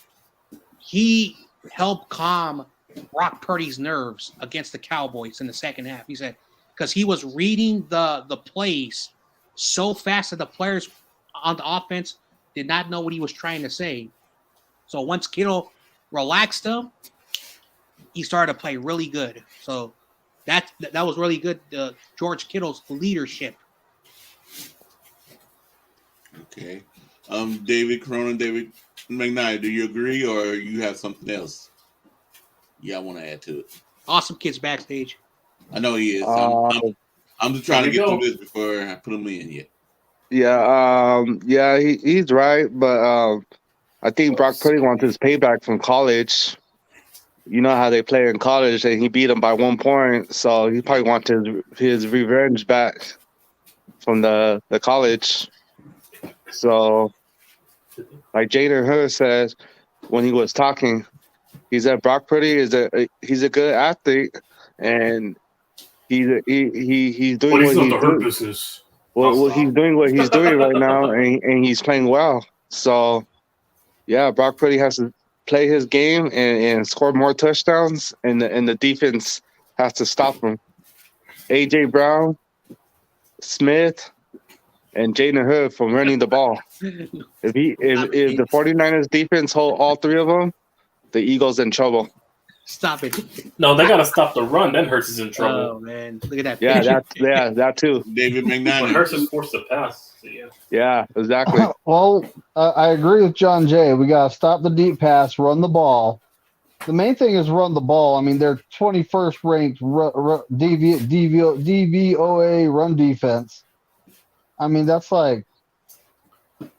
he helped calm Brock Purdy's nerves against the Cowboys in the second half. He said because he was reading the plays so fast that the players on the offense did not know what he was trying to say. So once Kittle relaxed him, he started to play really good. So that was really good. George Kittle's leadership. Okay. David McKnight, do you agree or you have something else? Yeah, I want to add to it. Awesome kids backstage. I know he is. I'm just trying to get through this before I put him in yet. Yeah, he's right, but I think Brock Purdy wants his payback from college. You know how they play in college, and he beat them by 1 point, so he probably wants his revenge back from the college. So, like Jaden Hurst said when he was talking, he said Brock Purdy he's a good athlete, and he's doing what he's doing. Business. Well, he's doing what he's doing right now, and he's playing well. So, yeah, Brock Purdy has to play his game and score more touchdowns, and the defense has to stop him. A.J. Brown, Smith, and Jaden Hood from running the ball. If the 49ers defense hold all 3 of them, the Eagles in trouble. Stop it. No, they got to stop the run. Then Hurts is in trouble. Oh, man. Look at that. Yeah, that too. David But McKnight. Hurts is forced to pass. So Yeah, exactly. Well, I agree with John Jay. We got to stop the deep pass, run the ball. The main thing is run the ball. I mean, they're 21st ranked DVOA run defense. I mean, that's like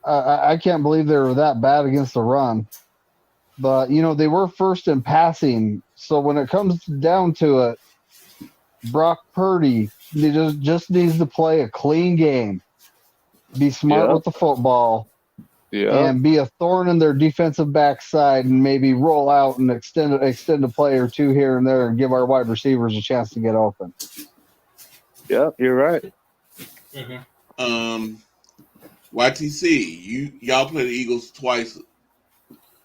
I can't believe they were that bad against the run. But, they were first in passing. So when it comes down to it, Brock Purdy just needs to play a clean game. Be smart with the football. Yeah. And be a thorn in their defensive backside and maybe roll out and extend a play or 2 here and there and give our wide receivers a chance to get open. Yeah, you're right. Mm-hmm. YTC, y'all play the Eagles twice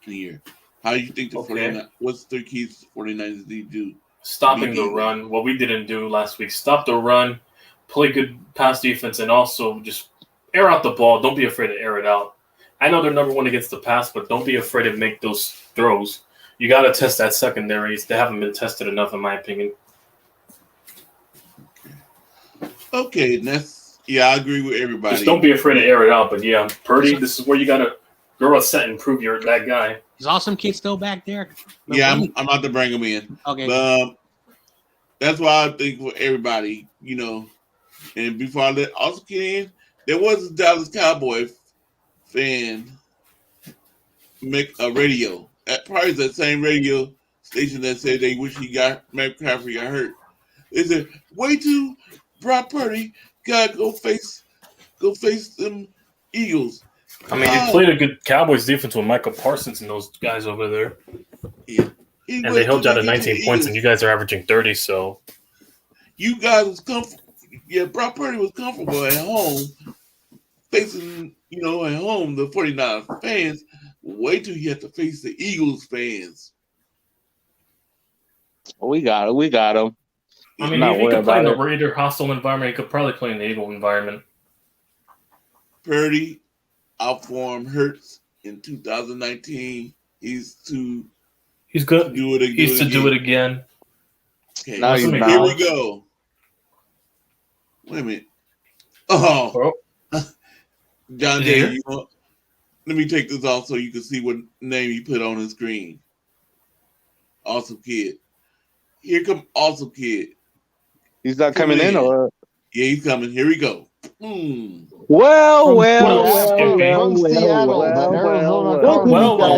a year. How do you think the 49ers, what's 3 keys the 49ers need to do? Stopping the run. What we didn't do last week. Stop the run, play good pass defense, and also just air out the ball. Don't be afraid to air it out. I know they're number 1 against the pass, but don't be afraid to make those throws. You got to test that secondary. They haven't been tested enough, in my opinion. Okay, I agree with everybody. Just don't be afraid to air it out. But yeah, Purdy, this is where you got to grow a set and prove you're that guy. Is awesome kid still back there? Yeah, I'm about to bring him in. Okay. But that's why I think for everybody, and before I let awesome kid in, there was a Dallas Cowboy fan make a radio. Probably that same radio station that said they wish Matt McCaffrey got hurt. They said, "Way too Brock Purdy gotta go face them Eagles." I mean, he played a good Cowboys defense with Michael Parsons and those guys over there. Yeah. And they held you out at 19 points, and you guys are averaging 30, so. You guys was comfortable. Yeah, Brock Purdy was comfortable at home, facing, at home, the 49ers fans. Wait till you have to face the Eagles fans. We got him. I mean, if he could play in the Raider hostile environment, he could probably play in the Eagle environment. Purdy outperformed Hurts in 2019. He's good. Do it again. Okay, now here we go. Wait a minute. Oh, John Jay, let me take this off so you can see what name he put on the screen. Awesome Kid. Here come Awesome Kid. He's not coming in, or? Yeah, he's coming. Here we go. Well,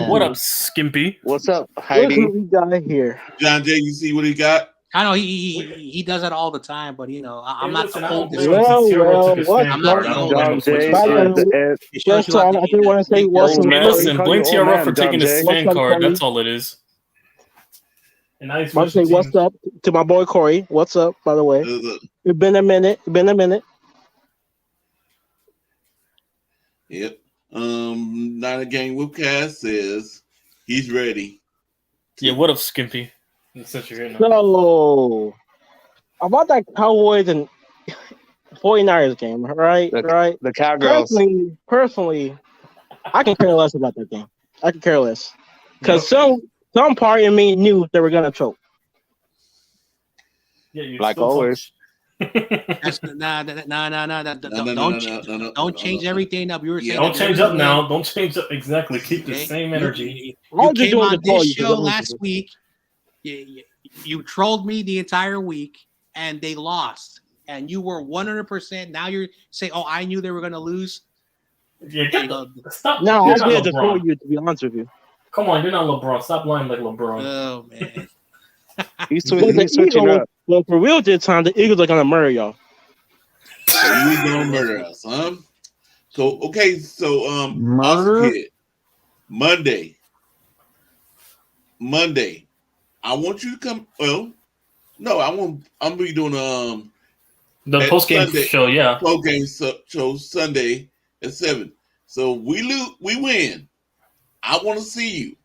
what up, Skimpy? What's up, Heidi? What we got here? John Jay, you see what he got? I know he does it all the time, but I'm not the oldest. I'm not the oldest. Just I didn't want to say what's Hey, listen, blame TRL for taking his fan card. That's all it is. And I want to say what's up to my boy Corey. What's up, by the way? It's been a minute. Yep. Not a Game Webcast says he's ready. Yeah, what up, Skimpy? Since you're here now. So, about that Cowboys and 49ers game, right? The Cowgirls. Personally, I can care less about that game. I can care less. Because some part of me knew they were going to choke. Yeah, like always. No. Don't change everything up. You were saying. Don't change up now. Don't change up. Exactly. Keep the same energy. You came on this show last week. You trolled me the entire week, and they lost. And you were 100%. Now you're saying, "Oh, I knew they were going to lose." Yeah, stop. No, I did to troll you. To be honest with you. Come on, you're not LeBron. Stop lying like LeBron. Oh man. He's switching up. Well, for real this time, the Eagles are gonna murder y'all. So you gonna murder us, huh? So murder? Monday. I want you to come. Well, no, I'm gonna be doing the post game show. Yeah, post game show Sunday at 7. So we win. I want to see you.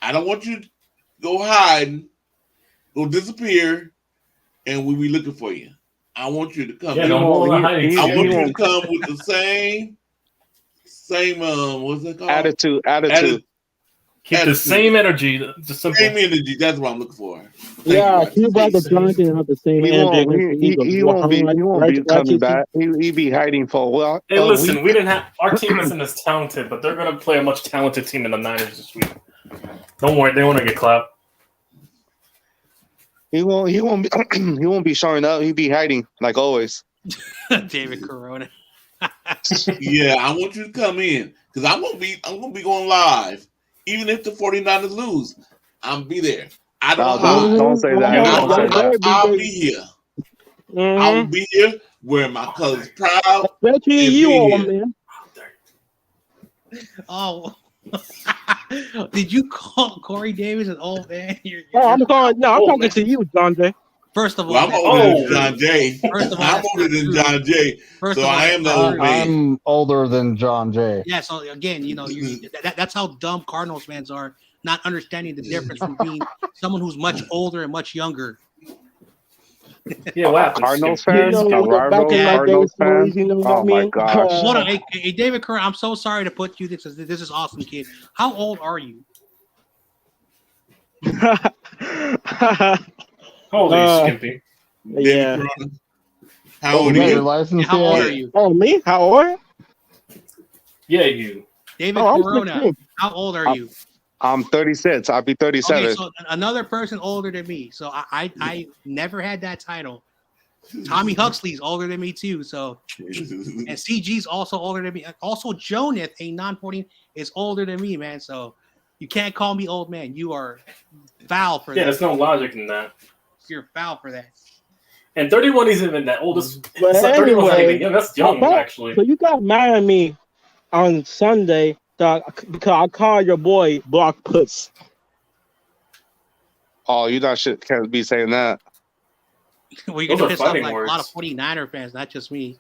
I don't want you to go hide, go disappear, and we'll be looking for you. I want you to come. Yeah, I want you to come with the same what's that called? Attitude. Keep the same energy. Same energy. That's what I'm looking for. Yeah, keep about the Johnson and have the same energy. He won't be coming back. He'll be hiding for a while. Hey, listen, we didn't have our team isn't as talented, but they're gonna play a much talented team in the Niners this week. Don't worry, they want to get clapped. He won't be showing up. He'll be hiding like always. David Corona. Yeah, I want you to come in because I'm gonna be going live. Even if the 49ers lose, I'll be there. Don't say that. I'll be here. Mm-hmm. I'll be here wearing my colors proud. Especially you all, man. Oh. Did you call Corey Davis an old man? I'm talking to you, John Jay. First of all, I'm older than John Jay. First of all, I'm older than John Jay. So I am the old man. I'm older than John Jay. Yeah, so again, that's how dumb Cardinals fans are, not understanding the difference from being someone who's much older and much younger. Yeah, wow. Cardinals fans? Cardinals fans? Oh my gosh. Hold on, hey, David Kerr, I'm so sorry to put you this. This is awesome, kid. How old are you? Holy Skimpy. Yeah. How old are you? How old are you? Oh, me? How old? Yeah, you. David Corona. How old are you? I'm 36. I'll be 37. Okay, so another person older than me. So I never had that title. Tommy Huxley's older than me too. So, and CG's also older than me. Also, Jonath, a non-14, is older than me, man. So, you can't call me old man. You are foul for Yeah, that. there's no logic in that. You're foul for that. And 31 isn't even that old. But 31's not anyway, even young. That's young, actually. So you got mad at me on Sunday because I called your boy Block Puts. Oh, you not shit can't be saying that. Well, you're Those gonna are piss off fighting like a words. lot of 49er fans, not just me.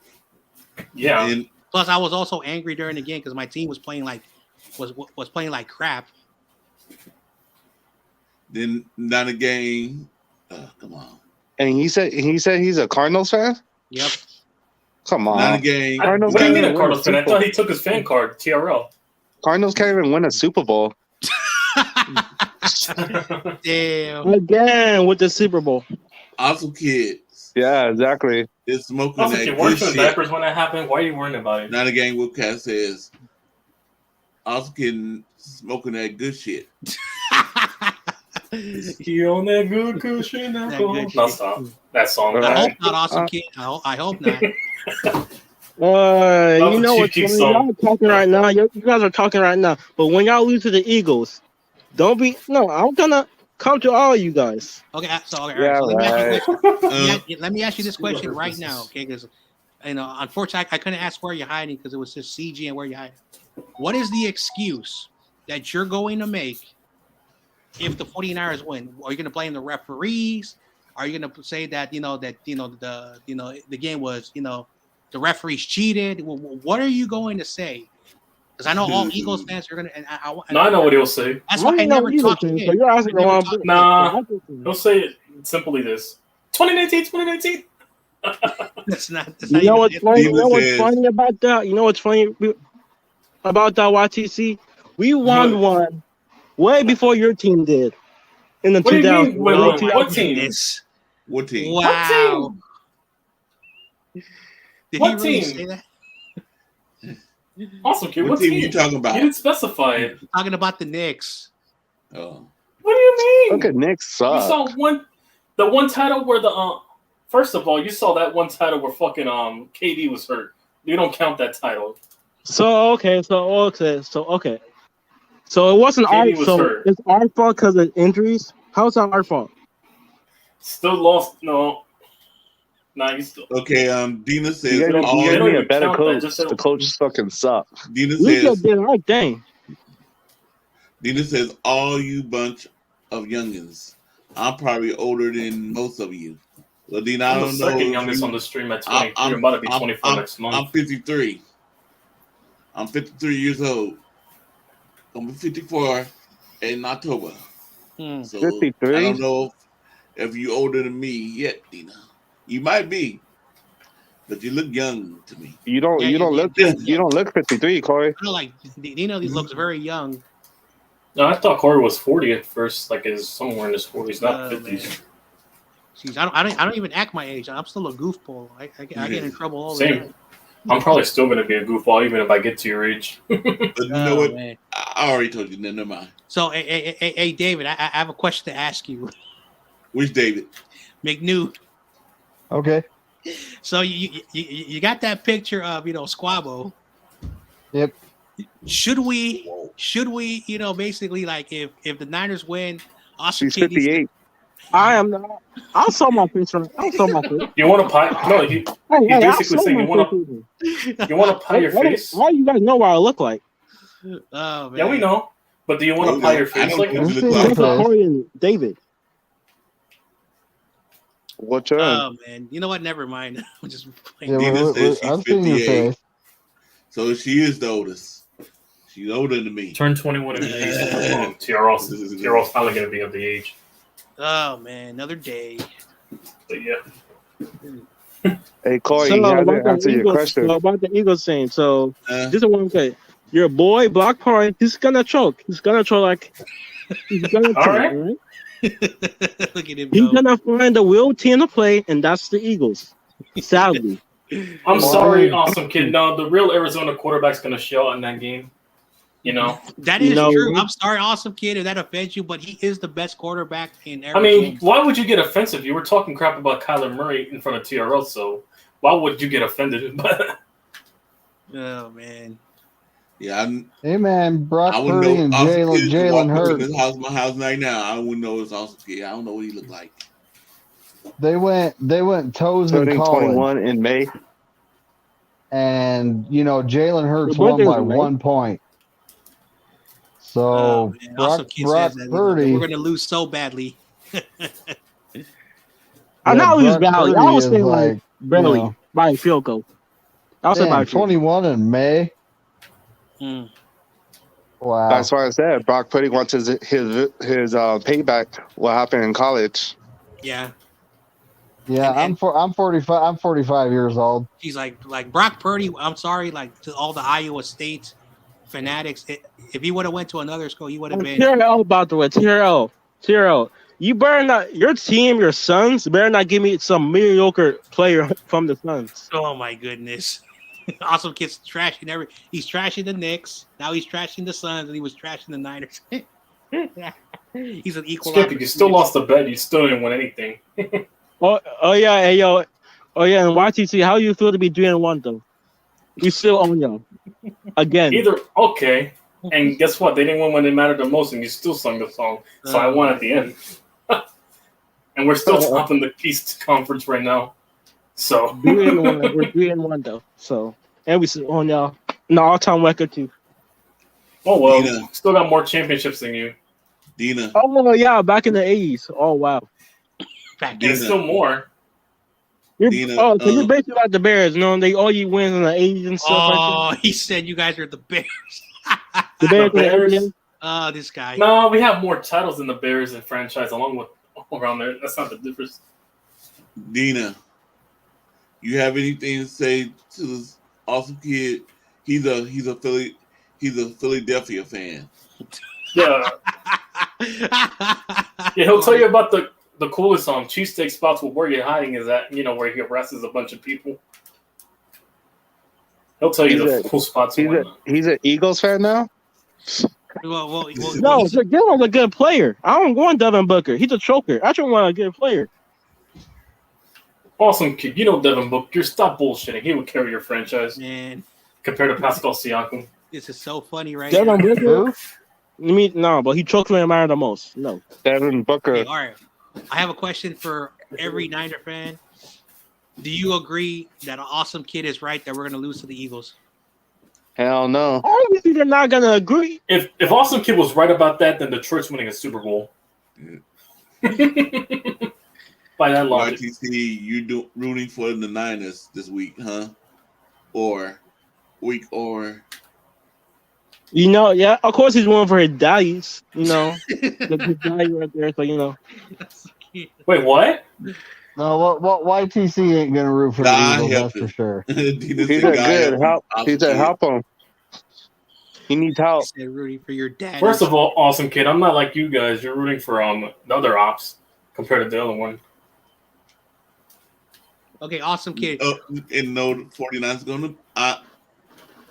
Yeah. And Plus, I was also angry during the game because my team was playing like crap. then not a game. Come on. And he said he's a Cardinals fan. Yep. Come Not a on, game. Cardinals What do you can't mean a even win Cardinals fan? I Super thought Bowl. he took his fan card, TRL. Cardinals can't even win a Super Bowl. Damn. Again with the Super Bowl. Awesome kids. Yeah, exactly. It's smoking Also, that you good weren't in shit. diapers when that happened. Why are you worrying about it? Not a game. Whoopcat says. Awesome kid smoking that good shit. He on that good cushion. That No, good shit. stop. That song. All I right. hope not, awesome kid. I hope not. You know what's cheeky funny? song. Y'all are talking right now. You guys are talking right now. But when y'all lose to the Eagles, don't be. No, I'm gonna come to all you guys. Okay, so Yeah, let me ask you right. a question. Uh, Let me ask you this question right now, okay? Because unfortunately, I couldn't ask where you're hiding because it was just CG and where you're hiding. What is the excuse that you're going to make if the 49ers win? Are you going to blame the referees? Are you going to say that the game was the referees cheated? What are you going to say? Because I know all Eagles fans are going to. No, I know what he'll say. That's why I don't know never either talk thing, shit. so you're asking the wrong. Nah. He'll say it simply this. 2019. That's not. You know what's funny? You Steven know what's says- funny about that? You know what's funny about that YTC? We won one way before your team did in the What do you 2000s. mean? Wait, Oh wait, my what team? goodness. What team? Wow. Did What he really team? say that? Awesome kid. What What team team? you talking about? You didn't specify it. Talking about the Knicks. Oh. What do you mean? Look at Nick You suck. saw the one title where first of all, you saw that one title where fucking KD was hurt. You don't count that title. So it wasn't our KD was so hurt. it's our fault because of injuries. How's that our fault? Still lost. No. Nah, you still. Okay. Dina says You don't- guys all. you need don't a even better count that, coach. just The coach fucking suck. Dina We says. just did our thing. Dina says all you bunch of youngins. I'm probably older than most of you. Well, Dina, I I'm the don't know. second if youngest you- on the stream at I'm- 23. I'm about to be 24 next month. I'm 53. I'm 53 years old. I'm 54 in October. Hmm. So 53? I don't know if you're older than me yet, Dina. You might be, but you look young to me. You don't Yeah, you don't yeah, look yeah. you don't look 53, Corey. I feel like Dino looks very young. No, I thought Corey was 40 at first, like is somewhere in his 40s, not Oh, 50s. man. Jeez, I don't even act my age. I'm still a goofball. I get in trouble all the Same. time. I'm probably still gonna be a goofball even if I get to your age. But you know Oh, what? man. I already told you. Never mind. So, hey, David, I have a question to ask you. Which David? McNew. Okay. So you got that picture of Squabo. Yep. Should we basically like if the Niners win, Austin She's Kid needs to- 58. I am not. I'll show my picture. I'll show my face. You want to pie? No, Hey, You're I'll basically show saying my you wanna- face. you want to pie your face? How you guys know what I look like? Oh man. Yeah, we know. But do you want Oh, to pie no, your I face don't like think him? you look Let's like see. Look at Okay. Corey and David. What's your Oh man. You know what? Never mind. I'm just playing. Yeah, Dina says she's I've seen your 58. face. So she is the oldest. She's older than me. Turn 21 in the age. TRL's finally gonna be of the age. Oh man, another day. But yeah, Hey Corey, So you about haven't the answered your Eagles, question. so about the Eagles saying, so Uh, this is what I'm saying. Your boy Block Party, he's gonna choke. He's gonna choke like he's gonna All choke, right. all right? Look at him He's go. gonna find the will team to play, and that's the Eagles. Sadly. I'm Well, sorry, I- awesome kid. No, the real Arizona quarterback's gonna show out in that game. You know, That is true. I'm sorry, Awesome Kid, if that offends you, but he is the best quarterback in every game. why would you get offensive? You were talking crap about Kyler Murray in front of TRL, so why would you get offended? Oh man. Yeah, Hey man, Brock I wouldn't Purdy know and Awesome Kid could Jalen walk up in Hurts. his house, my house right now. I wouldn't know it's Awesome Kid. I don't know what he looked like. They went toes in Turning college, 21 in May. and Jalen Hurts Your won birthday by was in May? 1 point. So Oh, man. Awesome Kid Brock says that Purdy, we're going to lose so badly. I'm not lose Brock value. I Purdy would is say like, barely by a field goal. I'll say by damn, a field goal. 21 in May. Mm. Wow. That's why I said Brock Purdy wants his payback. What happened in college? Yeah. Yeah, And- I'm 45. I'm 45 years old. He's like Brock Purdy. I'm sorry, like to all the Iowa State fanatics. If he would have went to another school, he would have been. TRL about the way. TRL. You better not. Your team, your Suns, better not give me some mediocre player from the Suns. Oh my goodness! Awesome Kid's trashing He's trashing the Knicks. Now he's trashing the Suns, and he was trashing the Niners. He's an equal. Skip, you still lost the bet. You still didn't win anything. Oh yeah, hey yo, oh yeah, and YTC, how you feel to be 3-1 though? We still own y'all again. Either okay, and guess what? They didn't win when it mattered the most, and you still sung the song. So I won at the end. And we're still top in the East Conference right now. So 3-1. We're 3-1 though. So and we still own y'all. No, all-time record too. oh well, Dina. still got more championships than you, Dina, Oh yeah, back in the 80s. Oh wow. and Dina. still more. Dina, So you're basically like the Bears, they all you wins in the 80s and stuff like Oh, he said you guys are the Bears. that. The Bears, The Bears? Oh, this guy. No, we have more titles than the Bears in franchise, along with all around there. That's not the difference. Dina, you have anything to say to this Awesome Kid? He's a Philadelphia fan. Yeah, he'll tell you about the coolest cheesesteak spots where you're hiding is at, where he harasses a bunch of people. He'll tell you the cool spots. He's an Eagles fan now? well, No, Dillon's a good player. I don't want Devin Booker. He's a choker. I just want a good player. Awesome Kid. Devin Booker. Stop bullshitting. He would carry your franchise man, compared to Pascal Siakam. this is so funny, right? Devin now. Booker? You mean no, but he choked when it mattered the most. No. Devin Booker. Okay, all right. I have a question for every Niner fan. Do you agree that an Awesome Kid is right that we're going to lose to the Eagles? Hell no. Obviously, they're not gonna agree. If Awesome Kid was right about that, then Detroit's winning a Super Bowl. By that logic. YTC, you rooting for the Niners this week, huh? Or Yeah, of course he's one for his daddies. His daddy right there. So Wait, what? No, what YTC ain't gonna root for the Eagles, that's for sure. Dina's He's the a guy good help. Awesome He's a Kid. help him. He needs help. Said rooting for your dad. First of all, Awesome Kid, I'm not like you guys. You're rooting for the other ops compared to the other one. Okay, Awesome Kid. And no 49ers going to.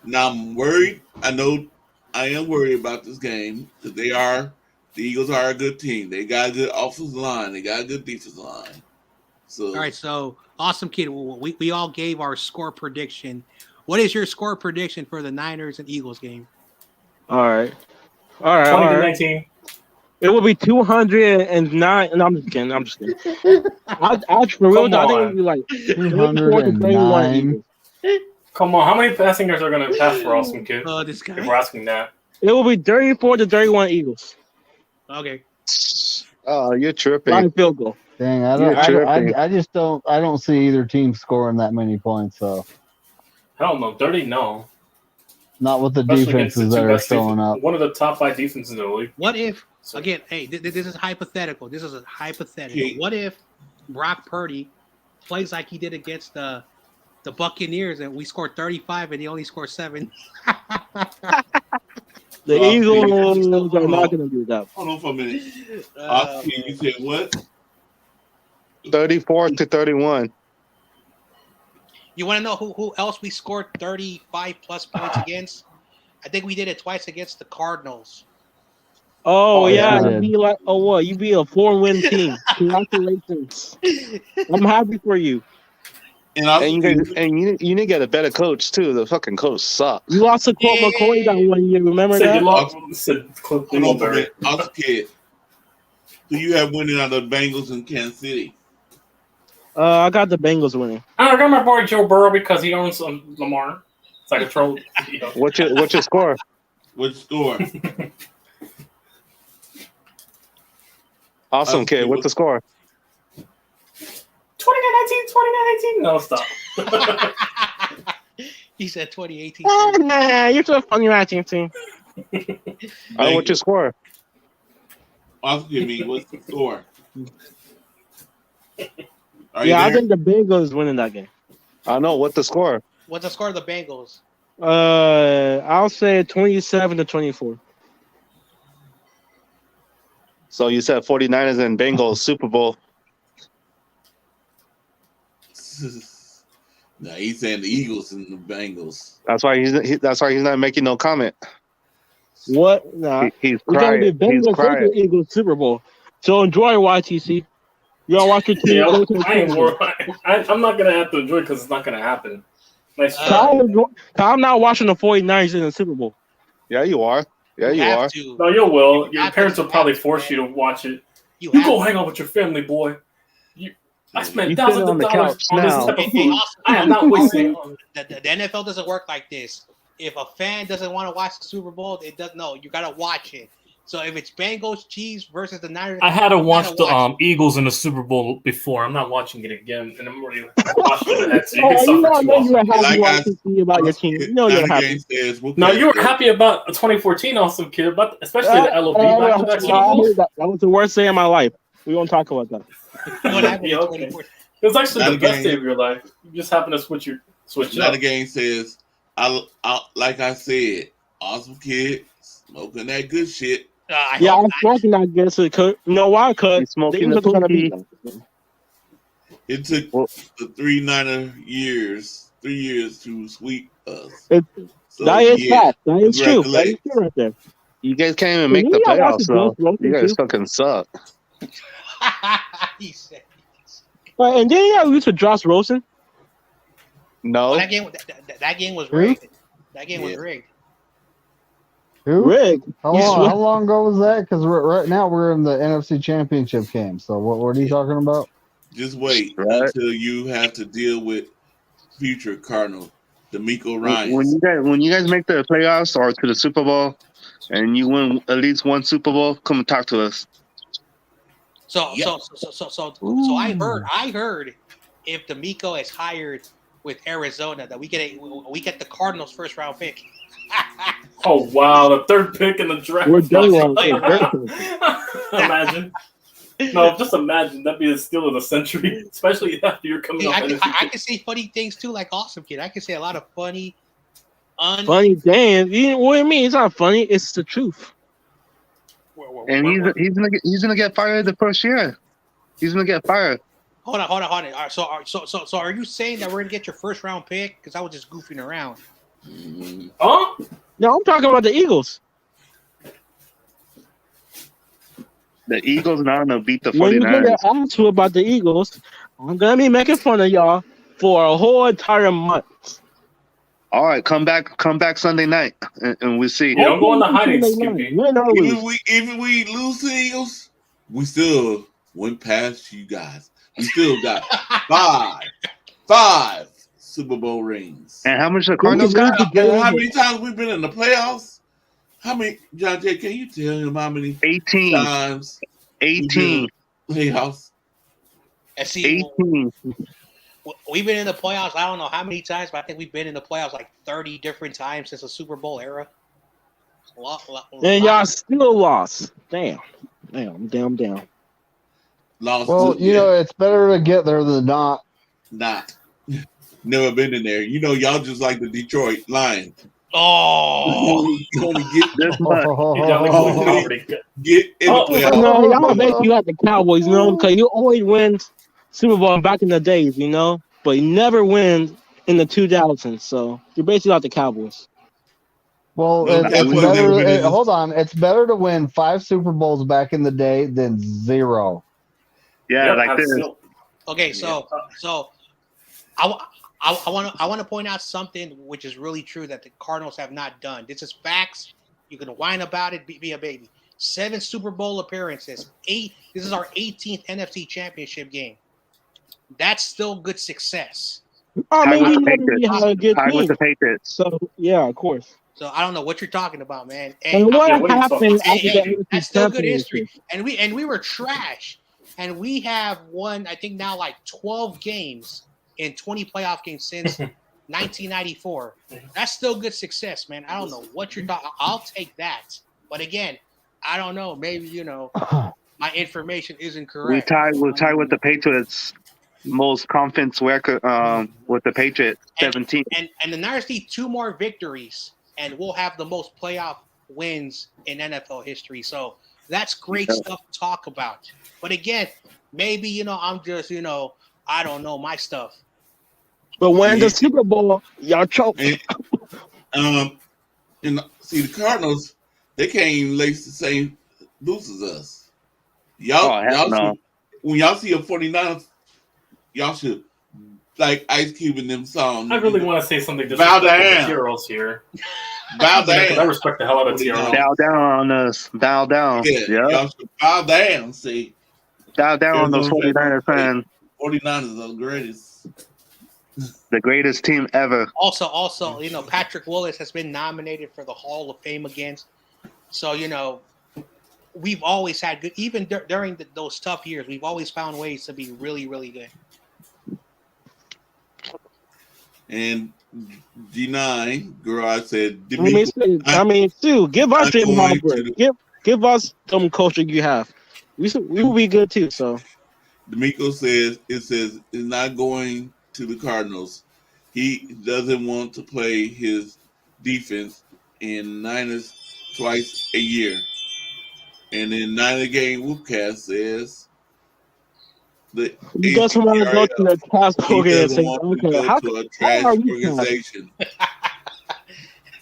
Now I'm worried. I know I am worried about this game because the Eagles are a good team. They got a good offensive line. They got a good defensive line. So All right, so Awesome Kid, we all gave our score prediction. What is your score prediction for the Niners and Eagles game? all right. 20-19. It will be 209. No, I'm just kidding. I for real, I think it will be like 209. Eagles. Come on, how many passing yards are going to pass for Awesome Kid? Oh, this If guy. we're asking that. It will be 34-31 Eagles. Okay. Oh, you're By tripping. a field goal. Dang, You're tripping. I just don't see either team scoring that many points. So Hell no, 30 no. not with the Especially against the defenses that two are best showing defense- up. One of the top 5 defenses in the league. What if, So- again, hey, this is hypothetical. This is a hypothetical. Okay. What if Brock Purdy plays like he did against the Buccaneers and we scored 35 and he only scored 7? The Oh, Eagles are not going to do that. hold on for a minute. Awesome Kid, you said what? 34-31. You want to know who else we scored 35 plus points against? I think we did it twice against the Cardinals. Oh, Oh, yeah, yeah. you be like, oh what? You be a 4-win team. Congratulations! I'm happy for you. And also, And you need to get a better coach too. The fucking coach sucks. You lost to Colt McCoy that one year. Remember Said you that? lost. Said Cliff hold on for a Dingleberry. minute. Also, kid, who you have winning out of the Bengals in Kansas City? I got the Bengals winning. I got my boy Joe Burrow because he owns Lamar. It's like a troll. You know. What's your score? What score? Awesome, kid. What's the score? 2019. No, stop. He said 2018. Oh, man, you're so funny, matching team. What's your score? Also, give me what's the score? Are Yeah, I you there? think the Bengals winning that game. I know. What's the score? What's the score of the Bengals? I'll say 27-24. So you said 49ers and Bengals Super Bowl. No, he's saying the Eagles and the Bengals. That's why he's not making no comment. What? Nah. He's We gotta crying. be He's Bengals crying. and Eagles Super Bowl. So enjoy YTC. You all watch your team. Yeah, go to the I ain't tournament. I'm not gonna have to enjoy it because it's not gonna happen. Nice try. I'm not watching the 49ers in the Super Bowl. Yeah, you are. Yeah, you have are. to. No, you will. You Your have parents to. will probably force you to watch it. You You have go to. hang out with your family, boy. I spent You thousands sit of on the dollars couch on this now. type of Hey, food. also, I am not wasting. the NFL doesn't work like this. If a fan doesn't want to watch the Super Bowl, it doesn't. No, you gotta watch it. So if it's Bengals Chiefs versus the Niners, I had to watch gotta the watch Eagles in the Super Bowl before. I'm not watching it again, and I'm already watching it ahead. So you Oh, can you suffer know, too you were often. happy Like I- YTC about your team. You know Now you're the happy. game says, we'll No, play you were first. happy about 2014, awesome kid, but especially the LOB back-to-back Super Bowls. That was the worst day of my life. We won't talk about that. what happened Yeah, in okay. 2014? It was actually Not the a best game. day of your life. You just happened to switch Now up. the game says, I like I said, awesome kid, smoking that good shit. I Yeah, hope I'm smoking that good. So, you know why? Because He's smoking the are gonna beat Pookie. them. It took Well- the 3 years to sweep us. It- So, That is yeah, fact. That is true. That is congratulations. true right there. You guys can't even Hey, make the you gotta watch playoffs, the though. Josh Rosen You guys too. fucking suck. he said. And then you gotta lose to Josh Rosen. No. That game was Who? rigged. That game was Yeah. rigged. Who? Rick. How You long, swear- how long ago was that? Because right now we're in the NFC Championship game. So what are you talking about? Just wait Right. until you have to deal with future Cardinal, D'Amico Ryans. When you guys make the playoffs or to the Super Bowl, and you win at least one Super Bowl, come and talk to us. So Yeah. so I heard if D'Amico is hired with Arizona that we get the Cardinals first round pick. Oh wow, the third pick in the draft. We're done wrong. Imagine. No, just imagine that'd be the steal of the century, especially after you're coming Hey, off I NFC. can say funny things too, like Awesome Kid. I can say a lot of funny, Funny, damn. What do you mean? It's not funny. It's the truth. And he's gonna get fired the first year. He's gonna get fired. Hold on. All right, so are you saying that we're gonna get your first round pick? Because I was just goofing around. Mhm. Huh? No, I'm talking about the Eagles. The Eagles now gonna beat the When you get 49ers. asked to about the Eagles, I'm gonna be making fun of y'all for a whole entire month. All right, come back Sunday night, and we'll see. Yeah, don't go in the hiding, Win Skippy. or lose. Even we lose to the Eagles, we still went past you guys. We still got five Super Bowl rings. And how much the Cardinals got? How many times we've been in the playoffs? How many, John Jay? Can you tell him how many 18. times 18. playoffs? And see, 18. we've been in the playoffs. I don't know how many times, but I think we've been in the playoffs like 30 different times since the Super Bowl era. And y'all still lost. Damn. Down. Lost. Well, to- you know, it's better to get there than not. not. Never been in there. You know, y'all just like the Detroit Lions. Oh, Only get This much. You definitely go with property. get in the Oh, playoffs. No, y'all make you like the Cowboys, you know, because you always win Super Bowl back in the days, you know, but you never win in the 2000s. So you're basically like the Cowboys. Well, No it's Cowboys ever better. been in this. Hold on, it's better to win 5 Super Bowls back in the day than 0. Yeah, Yep, like this. absolutely. Okay, so I want to point out something which is really true that the Cardinals have not done. This is facts. You can whine about it, be a baby. 7 Super Bowl appearances. 8. This is our 18th NFC Championship game. That's still good success. I Tied mean, with you the know that we Patriots. have a good Tied with team. the Patriots. So yeah, of course. So I don't know what you're talking about, man. And Hey, what Yeah, what are you talking happened about? after hey, the that's NFC still good history. Championship? And we were trash. And we have won, I think now like 12 games in 20 playoff games since 1994. That's still good success, man. I don't know what you're talking. I'll take that. But again, I don't know. Maybe my information isn't We correct. tied with the Patriots. Most confidence record with the Patriots, 17. And the Niners need 2 more victories, and we'll have the most playoff wins in NFL history. So that's great stuff to talk about. But again, maybe I'm just I don't know my stuff. But when Yeah. the Super Bowl, y'all choke. And see the Cardinals, they can't even lace the same boots as us. Y'all no. should, when y'all see a 49ers, y'all should like Ice Cube in them songs. I really want to say something Bow disrespectful to down. Heroes here. Bow Because I down. respect the hell out of Tierra. Bow down on us. Bow down. Yeah, Yeah. y'all should bow down. See, Bow down on those Arizona 49er fans. 49ers are the greatest. The greatest team ever. Also, Patrick Willis has been nominated for the Hall of Fame again. So, we've always had good, even during those tough years, we've always found ways to be really, really good. And G9 Garage said, I mean, Sue, give us I'm your going number. to Give us some culture you have. We will be good too. So D'Amico says it's not going to the Cardinals. He doesn't want to play his defense in Niners twice a year. And then Niner Game Whoopcast says the you just want to go to the trash he doesn't organization. want to Okay, go to a trash are you organization.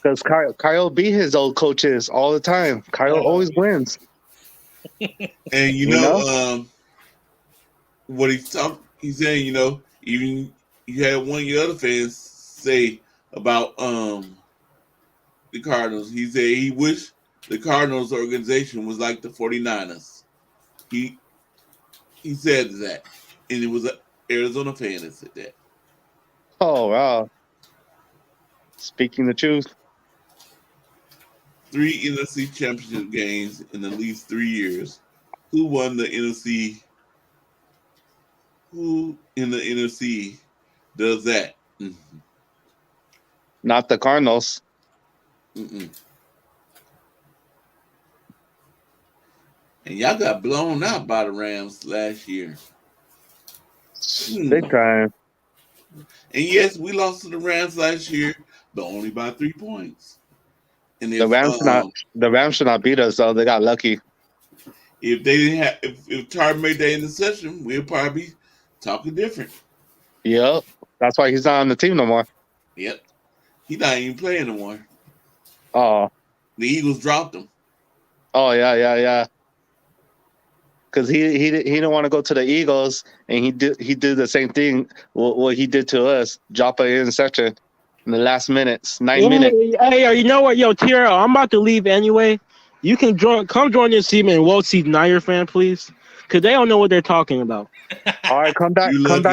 Because Kyle beat his old coaches all the time. Kyle always wins. And what he's saying, even you had one of your other fans say about the Cardinals. He said he wished the Cardinals organization was like the 49ers. He said that. And it was an Arizona fan that said that. Oh, wow. Speaking the truth. 3 NFC championship games in at least 3 years. Who won the NFC? Who in the NFC does that? Mm-hmm. Not the Cardinals. Mm-mm. And y'all got blown out by the Rams last year. Big time. And yes, we lost to the Rams last year, but only by 3 points. And if, The Rams should not beat us, though. They got lucky. If they didn't have, if Tar made that interception, we'll probably be talking different. Yep. That's why he's not on the team no more. Yep. He's not even playing no more. Oh. The Eagles dropped him. Oh, yeah. Because he didn't want to go to the Eagles, and he did the same thing what he did to us, drop an interception in the last minutes, 9 minutes. Hey, you know what, yo, Tierra, I'm about to leave anyway. You can come join this team and we'll see Niner fan, please, because they don't know what they're talking about. All right, come back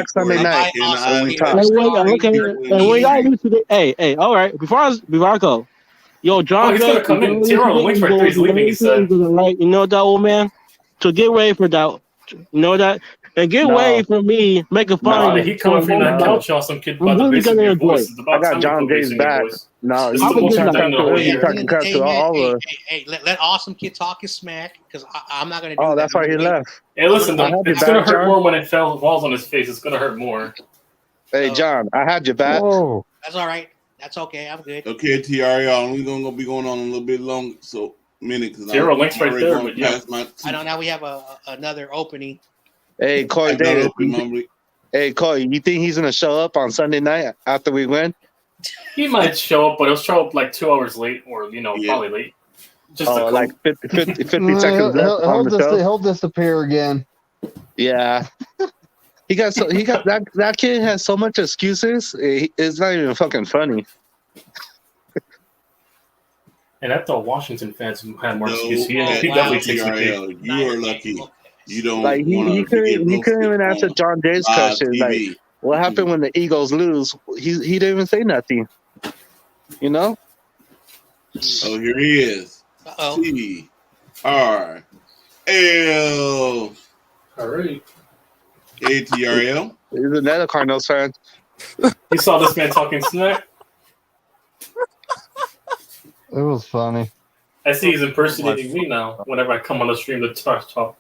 Sunday night. Awesome. When we talk. And we got you today. Hey, all right. Before I go, yo, John. Oh, he's gonna come in. Tierra waits right there. He's leaving. He said. Right, you know what, that old man. So get ready for that. You know that, and get ready for me making fun. He coming from that couch, y'all. Some kid about the bass in your voice. I got John Jay's back. No, this is the most important thing the whole year. Hey, let Awesome Kid talk his smack, because I'm not gonna do that. Oh, that's why he left. Hey, listen, it's gonna hurt more when it falls on his face. It's gonna hurt more. Hey, John, I had your back. Oh. That's all right. That's okay. I'm good. Okay, TRL, we're gonna be going on a little bit long, so minute. Zero links right there, but yeah. I know now we have another opening. Hey, Corey Davis. Hey, Corey, you think he's gonna show up on Sunday night after we win? He might show up, but he'll show up like 2 hours late, or probably late. Just to like 50 seconds left on the show. He'll disappear again. Yeah. He got that kid has so much excuses. It's not even fucking funny. And I thought Washington fans had more No, excuses. He wow. definitely takes the cake. TRL, you are lucky. You don't Like he want to get couldn't roasted even answer on John Jay's live question. TV. Like, what happened when the Eagles lose? He didn't even say nothing. You know? Oh, here he is. Uh-oh. TRL. All right. ATRL. He's another Cardinals fan. You saw this man talking smack? It was funny. I see he's impersonating me now whenever I come on the stream to talk.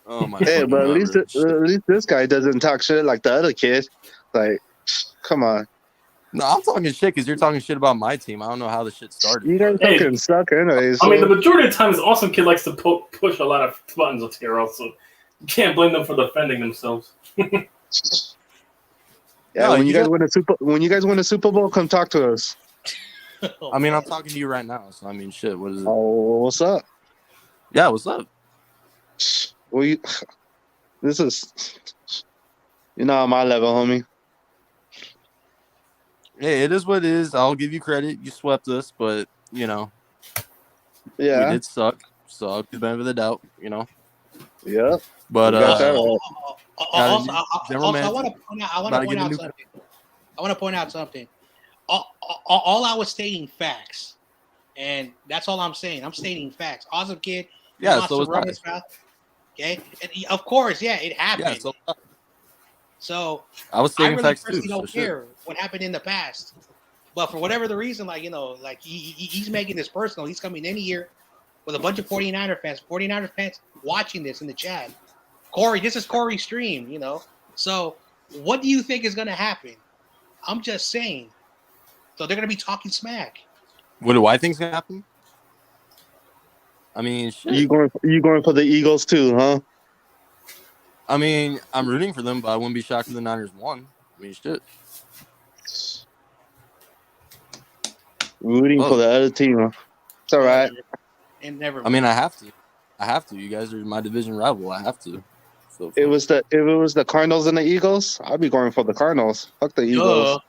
Oh my! Hey, but at least shit. this guy doesn't talk shit like the other kid. Like, come on. No, I'm talking shit because you're talking shit about my team. I don't know how the shit started. You guys Hey, fucking suck anyways. I mean, the majority of the time, this awesome kid likes to push a lot of buttons with TRL, so you can't blame them for defending themselves. Yeah, No, when you guys got- win a Super Bowl, come talk to us. I mean, I'm talking to you right now, so I mean, shit. What is it? Oh, what's up? Yeah, what's up? Well, this is, on my level, homie. Hey, it is what it is. I'll give you credit. You swept us, but we Yeah, did suck. So I'll give the benefit of the doubt. yeah. But You got that right. Also, General I manager, want to point out. I want about to to point get a out new- something. I want to point out something. All I was stating facts, and that's all I'm saying. I'm stating facts. Awesome kid. He Yeah, wants so to it's run nice. his mouth. Okay, and of course, yeah, it happened. Yeah, So I was I stating really facts too. personally So don't shit. care what happened in the past. But for whatever the reason, he's making this personal. He's coming in here with a bunch of 49er fans. 49er fans watching this in the chat. Corey, this is Corey's stream, So what do you think is going to happen? I'm just saying. So they're going to be talking smack. What do I think's gonna happen? I mean, shit. You going for the Eagles too, huh? I mean, I'm rooting for them, but I wouldn't be shocked if the Niners won. I mean, shit. Rooting for the other team. It's all right. And never. I mean, I have to. You guys are my division rival. I have to. So If it was the Cardinals and the Eagles, I'd be going for the Cardinals. Fuck the Eagles.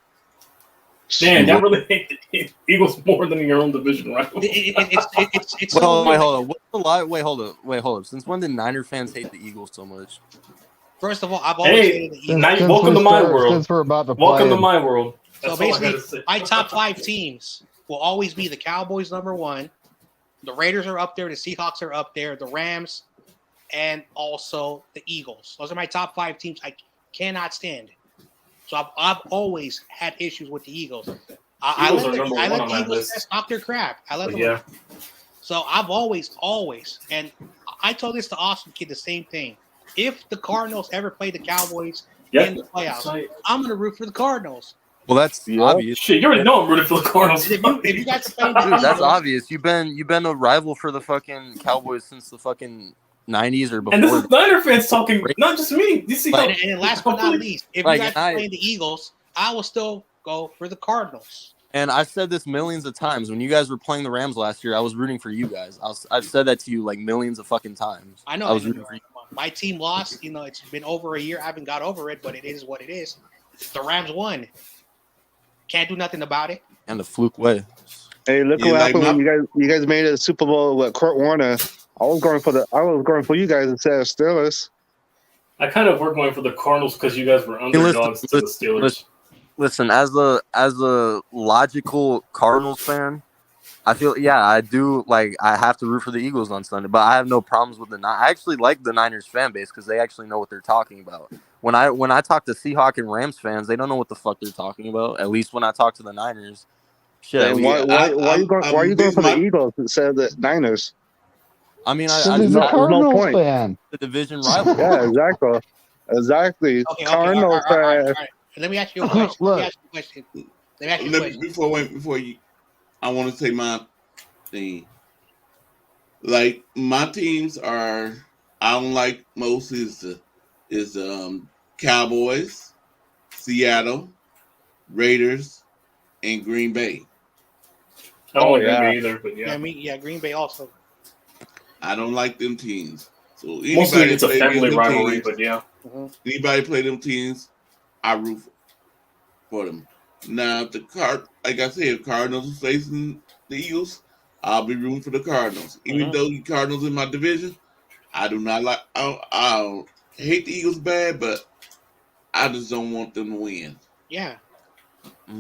Man, y'all really hate the Eagles more than your own division rival. It's Wait, so weird. hold on. What's the lie? Wait, hold up. Since when did Niner fans hate the Eagles so much? First of all, I've always hated the Eagles. Now welcome to my world. Since we're about to Welcome play to my world. So That's all I gotta basically, say. my top 5 teams will always be the Cowboys #1. The Raiders are up there. The Seahawks are up there. The Rams, and also the Eagles. Those are my top 5 teams I cannot stand. So I've always had issues with the Eagles. I Eagles let are number the one on my Eagles list. just talk their crap. I let them. Yeah. So I've always, and I told this to Austin Kid the same thing. If the Cardinals ever play the Cowboys in the playoffs, I'm going to root for the Cardinals. Well, that's obvious. Shit, you already know I'm rooting for the Cardinals. If you guys play the Dude, that's Eagles, obvious. You've been a rival for the fucking Cowboys since the fucking 90s or before. And this is Niner fans talking, not just me. You see how, and last but not least, if Like, you guys are playing the Eagles, I will still go for the Cardinals. And I've said this millions of times. When you guys were playing the Rams last year, I was rooting for you guys. I've said that to you like millions of fucking times. I know. I was rooting for you. My team lost. It's been over a year. I haven't got over it, but it is what it is. The Rams won. Can't do nothing about it. And the fluke way. Hey, look what happened when you guys made it a Super Bowl with Kurt Warner. I was going for you guys instead of Steelers. I kind of were going for the Cardinals because you guys were underdogs to the Steelers. Listen, as a logical Cardinals fan, I feel I do I have to root for the Eagles on Sunday, but I have no problems with I actually like the Niners fan base because they actually know what they're talking about. When I talk to Seahawks and Rams fans, they don't know what the fuck they're talking about. At least when I talk to the Niners, shit. Why are you going for the Eagles instead of the Niners? I mean, he's a Cardinals fan. The division rival. Yeah, exactly. Okay, Cardinals all right. Let me ask you a question. Before you, I want to say my thing. Like my teams are, I don't like most is Cowboys, Seattle, Raiders, and Green Bay. I don't like yeah. Green Bay either, but Yeah, Green Bay also. I don't like them teams. So mostly anybody it's a play family them rivalry. teams, But yeah, anybody play them teams, I root for them. Now, if like I said, if Cardinals are facing the Eagles, I'll be rooting for the Cardinals. Even though the Cardinals in my division, I do not like. I don't hate the Eagles bad, but I just don't want them to win. Yeah.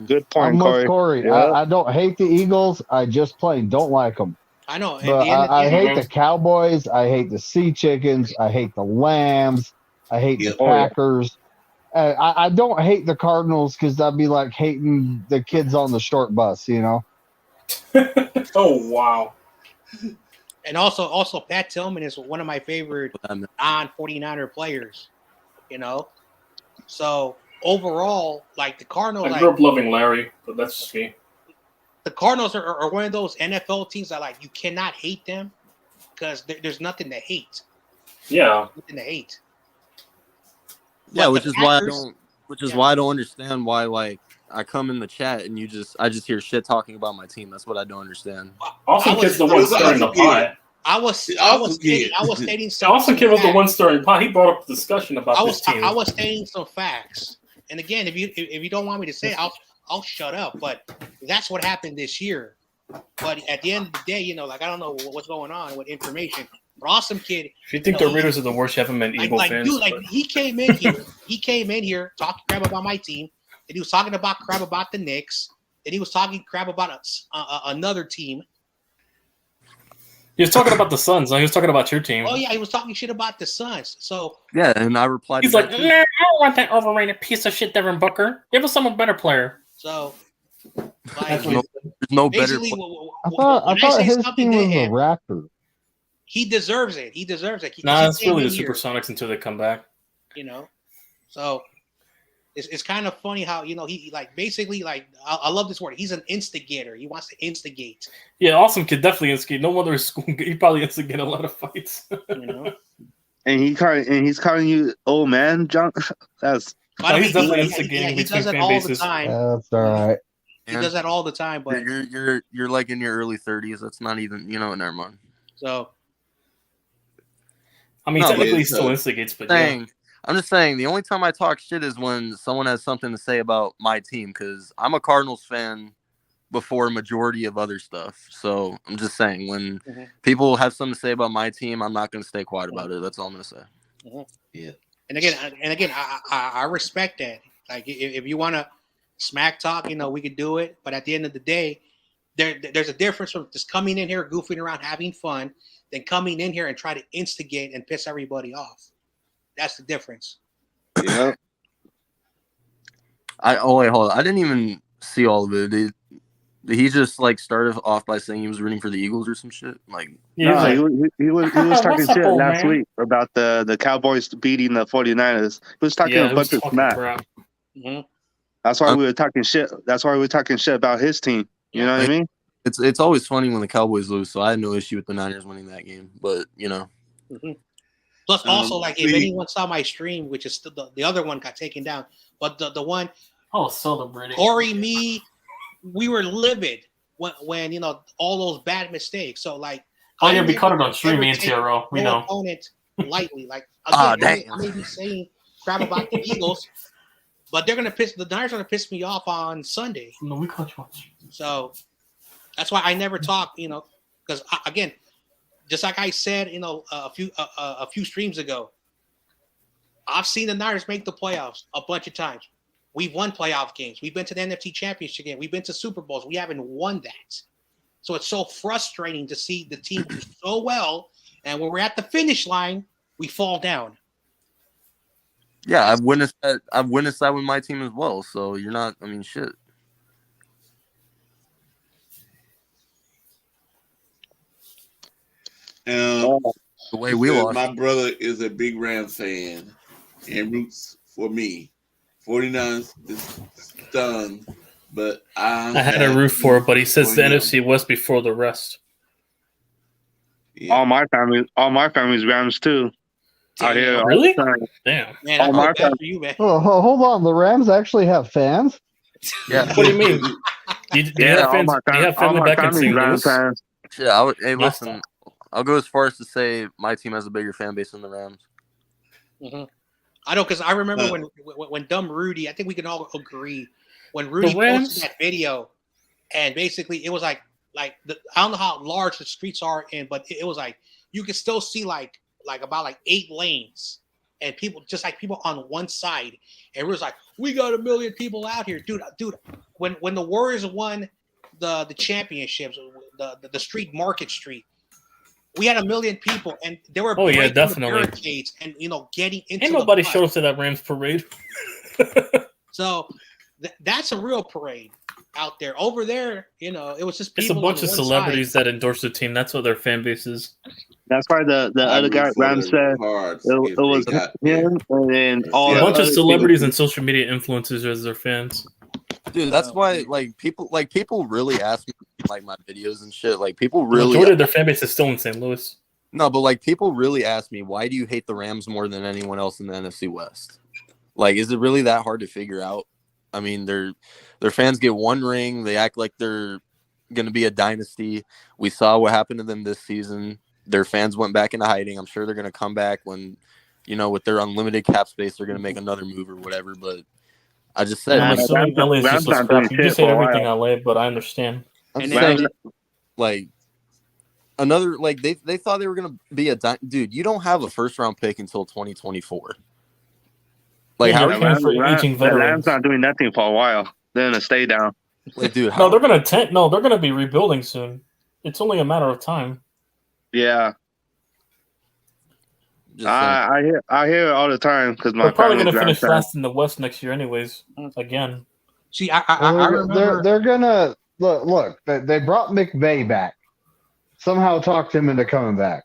Good point, I'm with Corey. Corey. Yeah. I don't hate the Eagles. I just plain don't like them. I know. At But the end of the I day, hate the Cowboys. I hate the Sea Chickens. I hate the Lambs. I hate the Yep. Oh, yeah. Packers. I don't hate the Cardinals because that'd be like hating the kids on the short bus, you know? oh wow. and also Pat Tillman is one of my favorite non-49er players. You know, so overall, like the Cardinals, I grew up loving Larry, but that's just me. The Cardinals are one of those NFL teams that like you cannot hate them because there's nothing to hate. Yeah, Nothing to hate. Yeah, But which the is why I Packers- don't. Which is why I don't understand why like I come in the chat and I just hear shit talking about my team. That's what I don't understand. Awesome I Kid's the was- one I was stirring the Awesome Kid. pot. I was stating some. Awesome Kid was the facts. one stirring the pot. He brought up the discussion about this team. I was stating some facts, and again, if you don't want me to say it, I'll shut up. But that's what happened this year. But at the end of the day, you know, like I don't know what's going on with information. But Awesome Kid. If you think the Raiders are the worst, you haven't met Eagle fans. Dude, but- he came in here. He came in here talking crap about my team. And he was talking about crap about the Knicks. And he was talking crap about another team. He was talking about the Suns. He was talking about your team. Oh yeah, he was talking shit about the Suns. So Yeah, and I replied. He's to like, that, nah, too. I don't want that overrated piece of shit, Devin Booker. Give us someone better player. like That's There's no better. basically, I thought his something team to was the him, Raptors. he deserves it. He deserves it. Nah, He it's came really in the here, Supersonics until they come back. you know. So it's kind of funny how, you know, he like basically like I love this word. He's an instigator. He wants to instigate. Yeah, Awesome Kid definitely instigate. No wonder his school. He probably instigated a lot of fights. You know. And he's calling you old man, John. That's But I he's mean, definitely he instigating does between that fan all bases. the time. That's all right. He does that all the time. But You're like in your early 30s. That's not even never mind. so I mean, No, technically he it's, still instigates, but yeah. Saying, I'm just saying the only time I talk shit is when someone has something to say about my team because I'm a Cardinals fan before a majority of other stuff. So I'm just saying when people have something to say about my team, I'm not going to stay quiet about it. That's all I'm going to say. Yeah. and again, I respect that. Like if you want to smack talk, you know, we could do it. But at the end of the day, there's a difference from just coming in here, goofing around, having fun, than coming in here and try to instigate and piss everybody off. That's the difference. yeah. Wait, hold on. I didn't even see all of it. Did he just like started off by saying he was rooting for the Eagles or some shit? Like, Yeah, No, he was talking What's up, shit old last man? week about the Cowboys beating the 49ers. He was talking yeah, a it was bunch of fucking smack. crap. That's why we were talking shit. That's why we were talking shit about his team. You know what I mean? it's always funny when the Cowboys lose, so I had no issue with the Niners winning that game. But Plus, also, like if see- anyone saw my stream, which is still the other one got taken down, but the one Oh, celebrating. Corey, me, we were livid when you know all those bad mistakes. So like, Oh, I yeah, we never- caught it on stream, never me and take TRO. We no know. opponent lightly. Like Ah, again, damn. I may be saying crap about the Eagles, but the Niners are gonna piss me off on Sunday. No, we caught you on stream. So that's why I never talk, you know, because again, just like I said, you know, a few streams ago, I've seen the Niners make the playoffs a bunch of times. We've won playoff games. We've been to the NFC Championship game. We've been to Super Bowls. We haven't won that. So it's so frustrating to see the team do so well, and when we're at the finish line, we fall down. yeah, I've witnessed that. I've witnessed that with my team as well. So you're not. I mean, shit. The way we lost. My brother is a big Rams fan and roots for me. 49ers is stunned, but I had a root for it, but he says the NFC West before the rest. Yeah. All my family's Rams too. Out here, all Really? the time. Damn. Man, I Oh, feel my bad God. for you, man. Oh, hold on. The Rams actually have fans? Yeah. What do you mean? Do you have fans? Do you have family back in St. Louis? Fans. Yeah, listen, I'll go as far as to say my team has a bigger fan base than the Rams. Mm-hmm. I know, because I remember when Dumb Rudy, I think we can all agree, when Rudy posted that video, and basically it was like I don't know how large the streets are, but it was like you could still see like about 8 lanes, and people on one side, and it was like, we got 1 million people out here, dude. When the Warriors won the championships, the street, Market Street, we had 1 million people, and they were breaking the barricades and getting into. Ain't nobody showed up to that Rams parade. So that's a real parade out there. Over there, it was just people. It's a bunch of celebrities that endorse the team. That's what their fan base is. That's why the other guy Rams said it was him, and then all a bunch of celebrities and social media influencers as their fans. Dude, that's why people really ask me my videos and shit. Like people really. The majority of their fan base is still in St. Louis. No, but people really ask me, why do you hate the Rams more than anyone else in the NFC West? Like, is it really that hard to figure out? I mean, their fans get 1 ring. They act like they're going to be a dynasty. We saw what happened to them this season. Their fans went back into hiding. I'm sure they're going to come back when, with their unlimited cap space, they're going to make another move or whatever. But I just said, I'm assuming LA is just a scrap. You just hate everything LA, but I understand. I'm saying, another, they thought they were going to be dude, you don't have a first-round pick until 2024. How are you for aging veterans? The Rams not doing nothing for a while. They're gonna stay down. Dude, no, they're gonna be rebuilding soon. It's only a matter of time. Yeah, I hear it all the time because they're probably gonna finish last in the West next year, anyways. Again, see, I remember they're gonna look. They brought McVay back. Somehow talked him into coming back,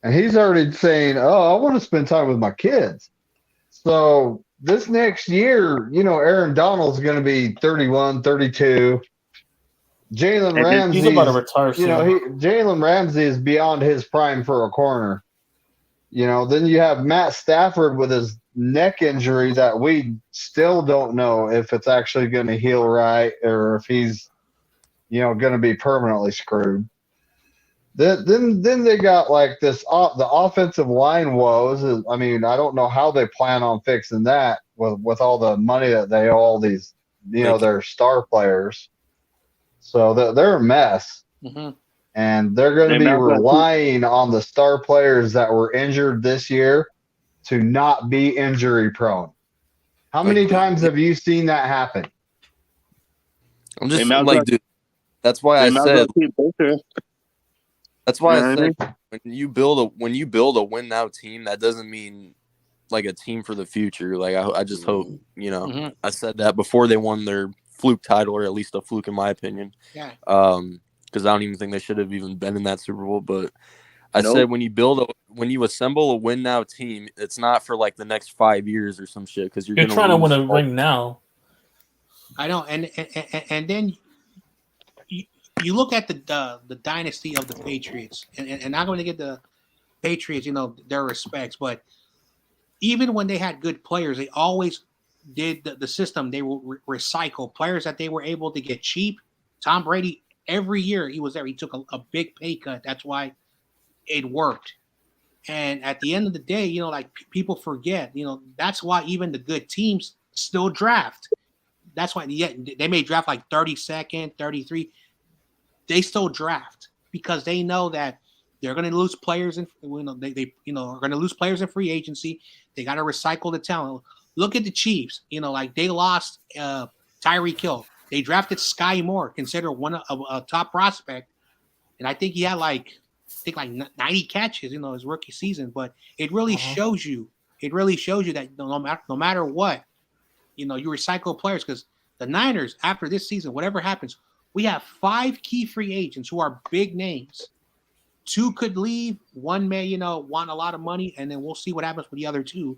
and he's already saying, "Oh, I want to spend time with my kids." So this next year, Aaron Donald's going to be 31, 32. Jalen Ramsey, he's about to retire soon. Jalen Ramsey is beyond his prime for a corner. Then you have Matt Stafford with his neck injury that we still don't know if it's actually going to heal right or if he's, going to be permanently screwed. Then they got the offensive line woes. I mean, I don't know how they plan on fixing that with all the money that they owe all these, their star players. So they're a mess, and they're going to be relying on the star players that were injured this year to not be injury prone. How many times have you seen that happen? I'm just dude. That's why I said. That's why I said when you build a win now team, that doesn't mean a team for the future. I just hope I said that before they won their fluke title, or at least a fluke in my opinion. Yeah. Because I don't even think they should have even been in that Super Bowl. But I said when you assemble a win now team, it's not for the next 5 years or some shit. Because you're trying to win a ring now. I know, and then. You look at the dynasty of the Patriots, and I'm going to give the Patriots, their respects. But even when they had good players, they always did the system. They will recycle players that they were able to get cheap. Tom Brady, every year he was there. He took a big pay cut. That's why it worked. And at the end of the day, people forget, that's why even the good teams still draft. That's why they may draft 32nd, 33. They still draft because they know that they're going to lose players and they are going to lose players in free agency. They got to recycle the talent. Look at the Chiefs. They lost Tyreek Hill. They drafted Sky Moore, considered a top prospect, and I think he had 90 catches, his rookie season. But it really shows you. It really shows you that no matter what, you recycle players because the Niners after this season, whatever happens. We have 5 key free agents who are big names. 2 could leave. 1 may, want a lot of money, and then we'll see what happens with the other 2.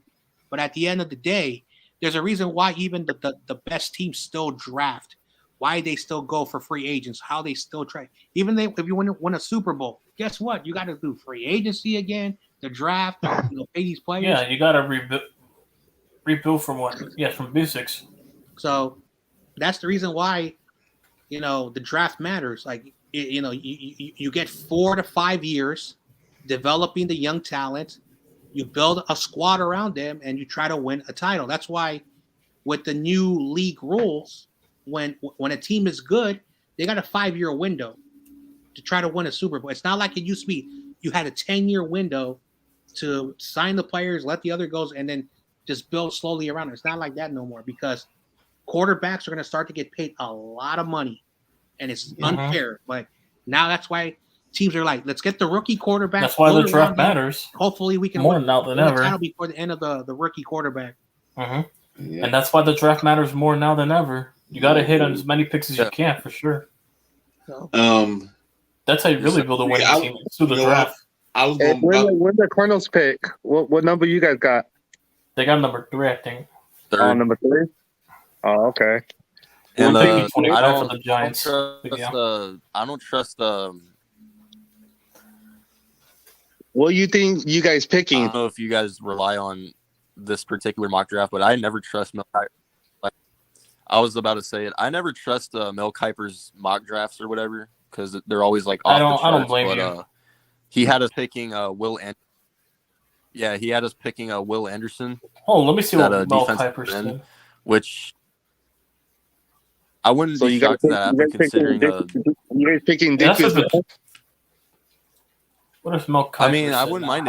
But at the end of the day, there's a reason why even the best teams still draft, why they still go for free agents, how they still try. Even if you win a Super Bowl, guess what? You got to do free agency again, the draft, pay these players. Yeah, you got to rebuild from what? Yeah, from basics. So that's the reason why the draft matters. Like, you get 4 to 5 years developing the young talent. You build a squad around them, and you try to win a title. That's why with the new league rules, when a team is good, they got a 5-year window to try to win a Super Bowl. It's not like it used to be. You had a 10-year window to sign the players, let the other goes, and then just build slowly around it. It's not like that no more because quarterbacks are going to start to get paid a lot of money, and it's unfair. But now that's why teams are like, let's get the rookie quarterback. That's why the draft matters. Hopefully, we can more win now than ever title before the end of the rookie quarterback. Yeah. And that's why the draft matters more now than ever. You got to hit on as many picks as you can for sure. So, that's how you really build a winning team through the draft. I was going when the Cardinals pick, what number you guys got? They got number 3, I think. Oh, number 3. Oh, okay. And I don't for the Giants. I don't trust. What do you think you guys picking? I don't know if you guys rely on this particular mock draft, but I never trust Mel Kiper. Like, I was about to say it. I never trust Mel Kiper's mock drafts or whatever because they're always like off the charts. I don't blame you. He had us picking Will. Yeah, he had us picking Will Anderson. Oh, let me see what Mel Kiper said. Which I wouldn't be shocked at that after considering. You guys picking defense? What if Mel Kiper? I mean, I wouldn't mind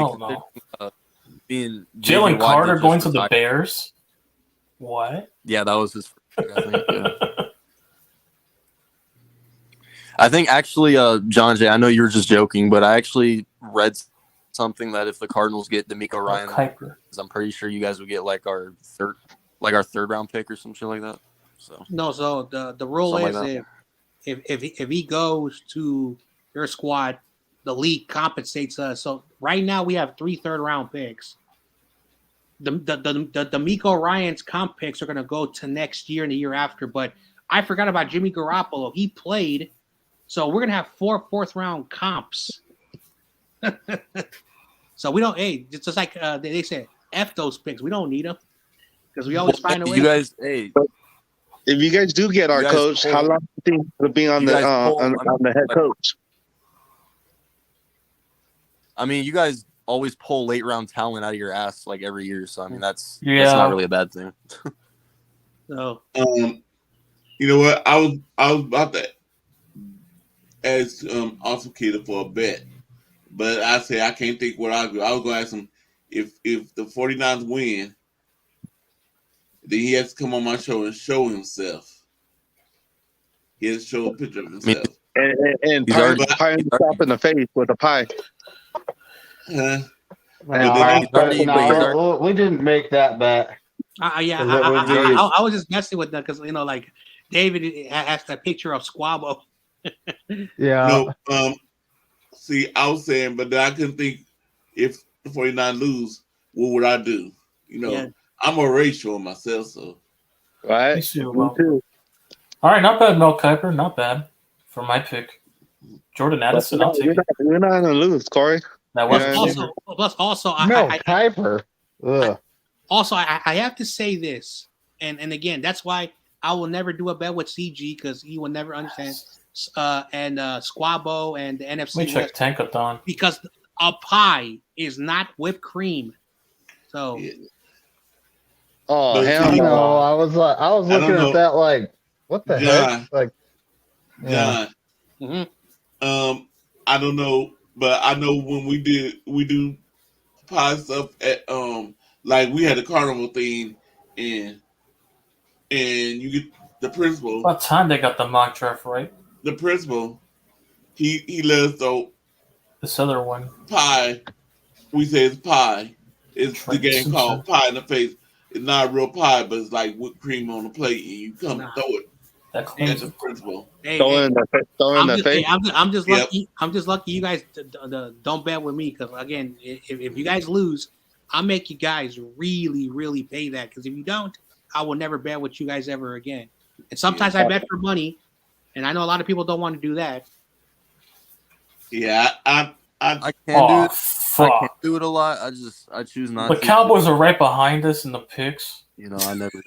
being Jalen Carter going to the Bears. What? Yeah, that was his. I think. Yeah. I think actually, John Jay, I know you were just joking, but I actually read something that if the Cardinals get D'Amico Ryan, I'm pretty sure you guys would get like our third round pick or some shit like that. So the rule is like if he goes to your squad, the league compensates us. So right now we have 3 third-round picks. The D'Amico Ryan's comp picks are going to go to next year and the year after. But I forgot about Jimmy Garoppolo. He played. So we're going to have 4 fourth-round comps. So we don't – hey, it's just like they said, F those picks. We don't need them because we always find a way. You guys – hey. If you guys do get our coach, how long do you think it'll be on the head coach? I mean, you guys always pull late-round talent out of your ass like every year. So, I mean, that's not really a bad thing. So, you know what? I was about to ask also Kita for a bet, but I say I can't think what I'll do. I was going to ask him if the 49ers win, then he has to come on my show and show himself. He has to show a picture of himself. And pie himself in the face with a pie. We didn't make that bet. I was just messing with that because like David has that picture of Squabble. Yeah. No, see, I was saying, but I couldn't think if the 49 lose, what would I do? I'm a racial myself, so. Right. Me too. All right, not bad, Mel Kiper. Not bad for my pick. Jordan Addison, I'll take it. We're not going to lose, Corey. That was also Mel Kiper. Also, I have to say this, and again, that's why I will never do a bet with CG because he will never understand. And Squabo and the NFC. Let me check Tankathon. Because a pie is not whipped cream. So. Oh hell no! I was looking at that like, what the heck? Like, John. I don't know, but I know when we do pie stuff at like we had a carnival thing and you get the principal. What time they got the mock draft, right? The principal, he let us know this other one. Pie. We say it's pie. It's the game called Pie in the Face. It's not a real pie, but it's like whipped cream on the plate, and you come throw it. That's the principle. Throw in the face. I'm just lucky. Yep. I'm just lucky you guys don't bet with me because again, if you guys lose, I'll make you guys really, really pay that. Because if you don't, I will never bet with you guys ever again. And sometimes I bet for money, and I know a lot of people don't want to do that. Yeah, I can't do it. I can't do it a lot. I choose not. The Cowboys are right behind us in the picks. I never.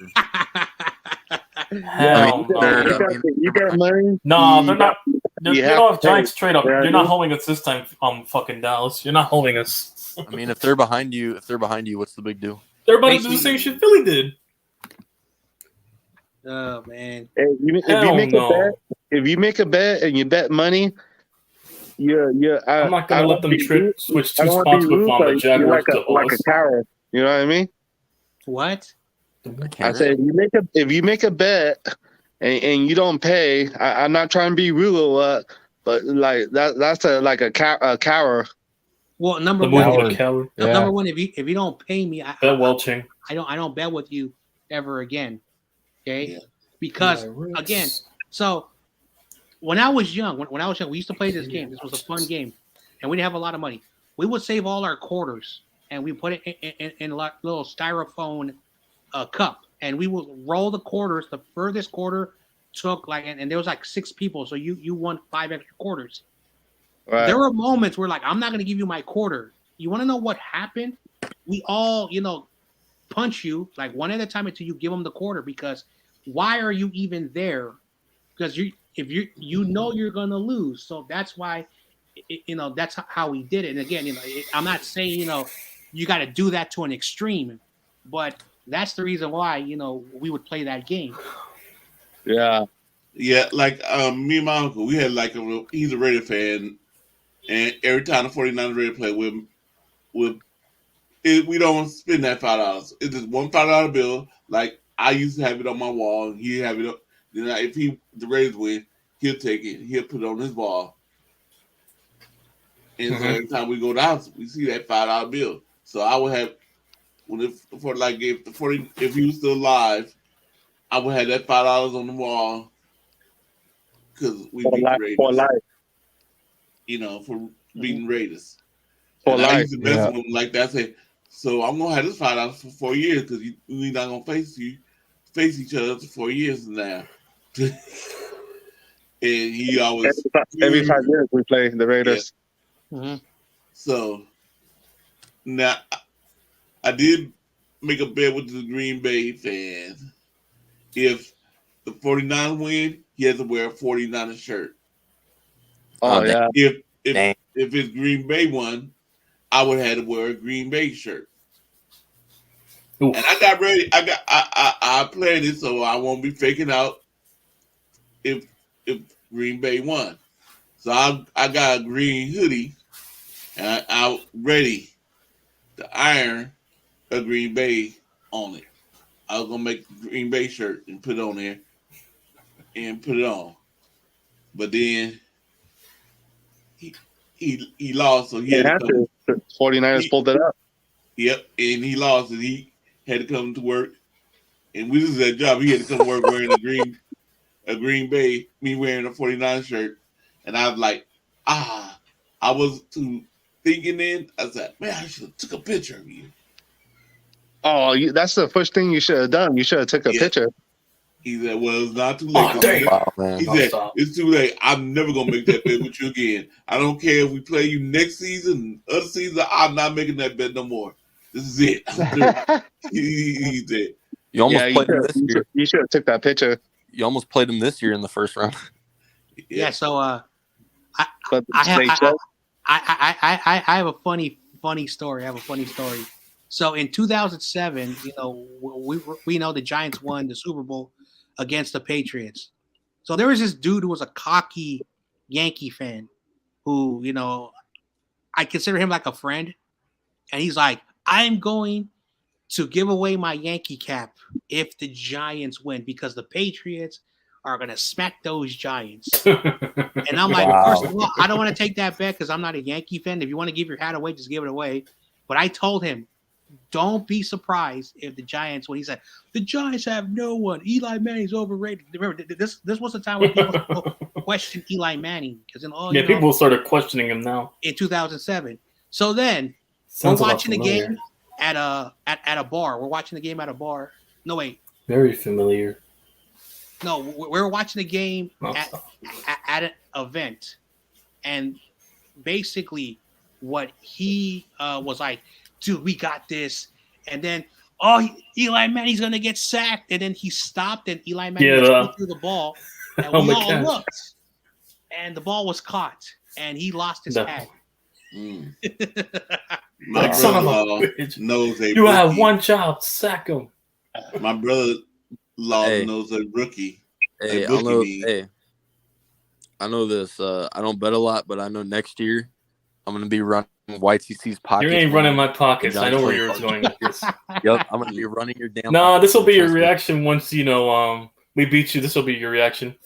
Hell no. You got money. No, they're not. you You have know, if to pay. Giants trade up, Yeah, you're I not do. holding us this time. Fucking Dallas, you're not holding us. I mean, if they're behind you, what's the big deal? They're about to do the same shit Philly did. Oh man. If you Hell make no. a bet, and you bet money, I'm not gonna let them switch I two don't want to spots be with rude, the but you're Jaguars to like a us. coward. You know what I mean? What? I said if you make a bet and you don't pay, I'm not trying to be rude or what, but like that's a coward. Well, number The move one, of a coward. number one, if you don't pay me, I don't bet with you ever again. Okay, Yeah. because again, so when I was young, we used to play this game. This was a fun game, and we didn't have a lot of money. We would save all our quarters and we put it in a little styrofoam cup, and we would roll the quarters. The furthest quarter took and there was like 6 people, so you won 5 extra quarters. Right. There were moments where I'm not going to give you my quarter. You want to know what happened? We all, punch you like one at a time until you give them the quarter, because why are you even there? Because if you're going to lose. So that's why, that's how we did it. And again, I'm not saying, you got to do that to an extreme, but that's the reason why, we would play that game. Yeah. Yeah, like me and my uncle, we had he's a Raider fan, and every time the 49ers Raider play, we don't spend that $5. It's just one $5 bill. Like I used to have it on my wall, and he have it up. Then if the Raiders win, he'll take it. He'll put it on his wall. And so every time we go to the house, we see that $5 bill. So I would have if he was still alive, I would have that $5 on the wall because we beat the Raiders. For life. For beating Raiders. For and life. I used to mess with him like that. I say, so I'm gonna have this $5 for 4 years because we're not gonna face each other for 4 years now. And he always every 5 years we play the Raiders. Yeah. Mm-hmm. So now I did make a bet with the Green Bay fans. If the 49ers win, he has to wear a 49ers shirt. Oh yeah. If it's Green Bay won, I would have to wear a Green Bay shirt. Oof. And I got ready. I planned it so I won't be faking out if Green Bay won. So I got a green hoodie and I ready to iron a Green Bay on it. I was gonna make a Green Bay shirt and put it on there and put it on. But then he lost, so he had to come. The 49ers pulled it up. Yep, and he lost, and he had to come to work. And we was at a job. He had to come to work wearing a Green Bay, me wearing a 49 shirt. And I was like, I was too thinking then. I said, man, I should have took a picture of you. Oh, that's the first thing you should have done. You should have took a picture. He said, well, it's not too late. He said, it's too late. I'm never going to make that bet with you again. I don't care if we play you next season, other season, I'm not making that bet no more. This is it. He said. You almost played him this year. You should have took that picture. You almost played him this year in the first round. Yeah, so I have a funny story. So in 2007, we know the Giants won the Super Bowl against the Patriots. So there was this dude who was a cocky Yankee fan who, I consider him like a friend. And he's like, I'm going to give away my Yankee cap if the Giants win because the Patriots are going to smack those Giants. And I'm like, first of all, I don't want to take that bet because I'm not a Yankee fan. If you want to give your hat away, just give it away. But I told him, don't be surprised if the Giants win. He said, the Giants have no one. Eli Manning's overrated. Remember, this was the time when people questioned Eli Manning. People started questioning him now. In 2007. So then, we're watching the game at a bar. We're watching the game at a bar. No, wait. Very familiar. No, we're watching the game at an event. And basically what he was like, dude, we got this. And then oh, Eli Manning's gonna get sacked, and then he stopped, and Eli Manning Yeah, just threw the ball, and we helmet all catch. looked, and the ball was caught, and he lost his No. hat. Mm. My Like, son of a brother-in-law bitch. knows a You have rookie. one job, sack him. My brother-in-law Hey. knows a rookie. Hey, A I know. rookie. Hey, I know this. I don't bet a lot, but I know next year I'm gonna be running YTC's pockets. You ain't when running my pockets. John I know where Jones you're calls going with this. Yep, I'm gonna be running your damn. Nah, pockets, this will be your trust me. reaction once we beat you. This will be your reaction.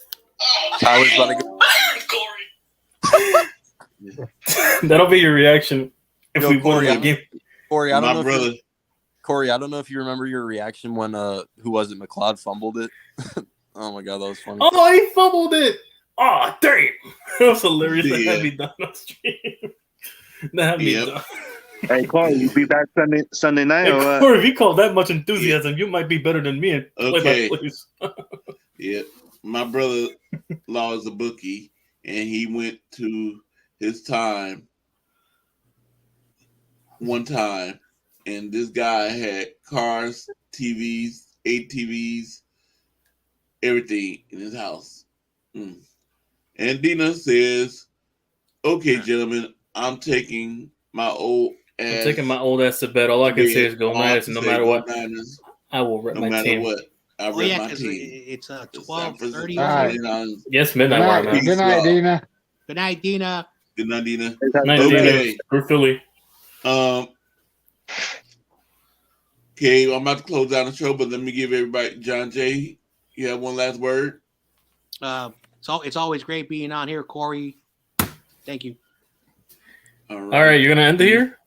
Tyler's about to go. That'll be your reaction if Yo, we win Corey, the game. Corey, I don't My know if brother. Corey, I don't know if you remember your reaction when who was it? McLeod fumbled it. Oh my god, that was funny. Oh, he fumbled it. Oh, damn. That was hilarious. That Yeah. had me done on stream. That had me Yep. done. Hey, Corey, you be back Sunday night Hey, or what? Corey, if you call that much enthusiasm, you might be better than me in Okay. play-by-plays. Yeah, my brother-in-law is a bookie, and he went to his time one time, and this guy had cars, TVs, ATVs, everything in his house. And Dina says, "Okay, gentlemen, I'm taking my old ass. I'm taking my old ass to bed. All I can say is go All I Niners, can no say, matter go what. Niners, I will rep no my matter team. what. I Oh rep yeah, my because team. it's The San 12:30 Francisco over Alright. here. 49ers. Yes, Good midnight where I'm night, at. good night, y'all. Dina. Good night, Dina. Good night, Dina. Night, Okay. Dina. We're Philly. Okay, I'm about to close down the show, but let me give everybody, John Jay, you have one last word? So it's always great being on here, Corey. Thank you. All All right, you're gonna end it here.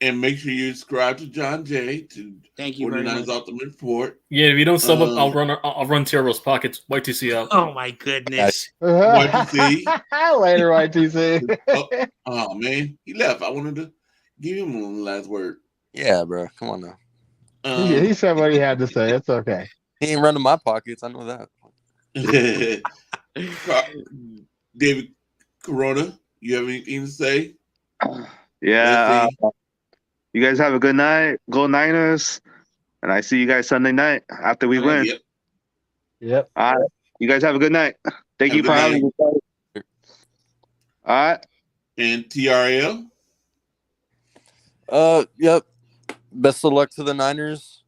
And make sure you subscribe to John Jay to Thank you very 49ers much. Ultimate Report. Yeah, if you don't sub up, I'll run Tierro's pockets. YTC out. Oh my goodness. YTC. Later, YTC. Oh, man, he left. I wanted to give him one last word. Yeah, bro. Come on now. He said what he had to say. It's okay. He ain't running my pockets. I know that. David Corona, you have anything to say? Yeah. You guys have a good night. Go Niners. And I see you guys Sunday night after we win. Yep. Yep. All right. You guys have a good night. Thank Have you a for good having me. All right. And TRL? Yep. Best of luck to the Niners,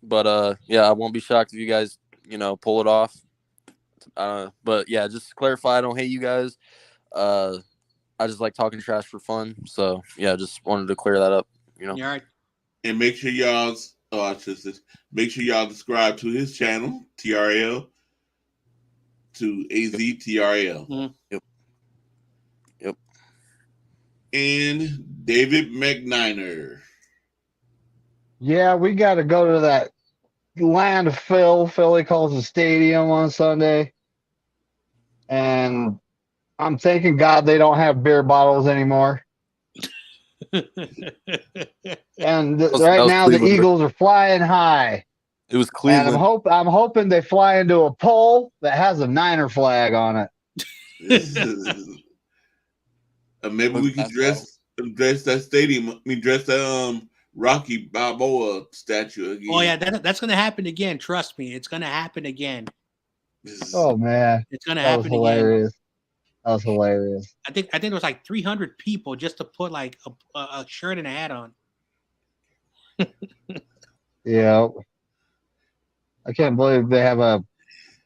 But yeah, I won't be shocked if you guys, pull it off. But yeah, just to clarify, I don't hate you guys. I just like talking trash for fun. So yeah, just wanted to clear that up. All right. And make sure y'all make sure y'all subscribe to his channel, TRL, to AZTRL. Mm-hmm. Yep. And David McNiner. Yeah, we got to go to that land of Philly calls the stadium on Sunday. And I'm thanking God they don't have beer bottles anymore. And right now the Cleveland. Eagles are flying high. It was Cleveland. And I'm hoping they fly into a pole that has a Niner flag on it. Maybe we could dress that stadium. I mean, dress the Rocky Balboa statue again. Oh yeah, that's gonna happen again. Trust me, it's gonna happen again. Oh man, it's gonna that was happen hilarious. again. That was hilarious. I think there was like 300 people just to put like a shirt and a hat on. Yeah, I can't believe they have a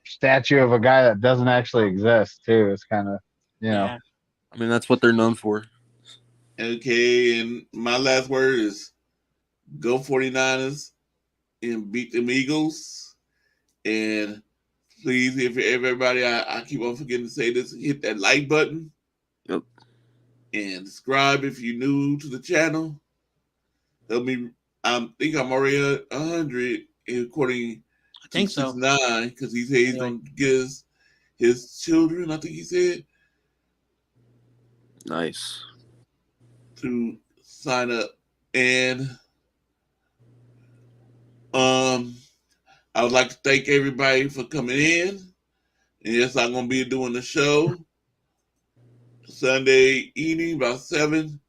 statue of a guy that doesn't actually exist too. It's kind of, Yeah. I mean, that's what they're known for. Okay, and my last word is go 49ers and beat them Eagles. And please, if everybody, I keep on forgetting to say this, hit that like button. Yep. And subscribe if you're new to the channel. Help me. I think I'm already at 100, according I think so. 9, because he said he's going to give his children, I think he said, Nice. to sign up. And I would like to thank everybody for coming in. And yes, I'm going to be doing the show Sunday evening about 7.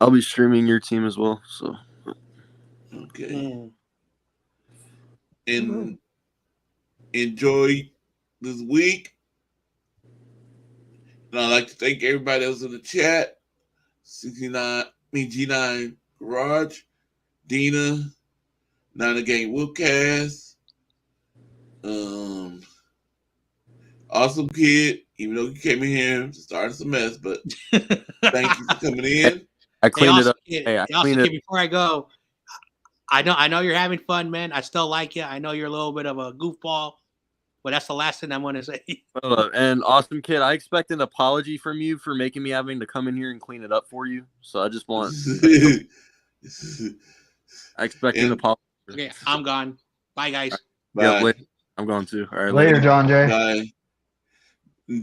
I'll be streaming your team as well. So Okay. Mm. And enjoy this week. And I'd like to thank everybody that was in the chat. 69, G9 Garage, Dina, Nine Gang Woodcast, Awesome Kid, even though you came in here to start us a mess, but thank you for coming in. I cleaned it up. Kid, Hey, I also, cleaned kid, it. before I go, I know you're having fun, man. I still like you. I know you're a little bit of a goofball, but that's the last thing I'm going to say. And Awesome Kid, I expect an apology from you for making me having to come in here and clean it up for you. So I just want. I expect an apology. Okay, I'm gone. Bye, guys. Bye. Yep, I'm going to. All right, Later, John Jay. Bye.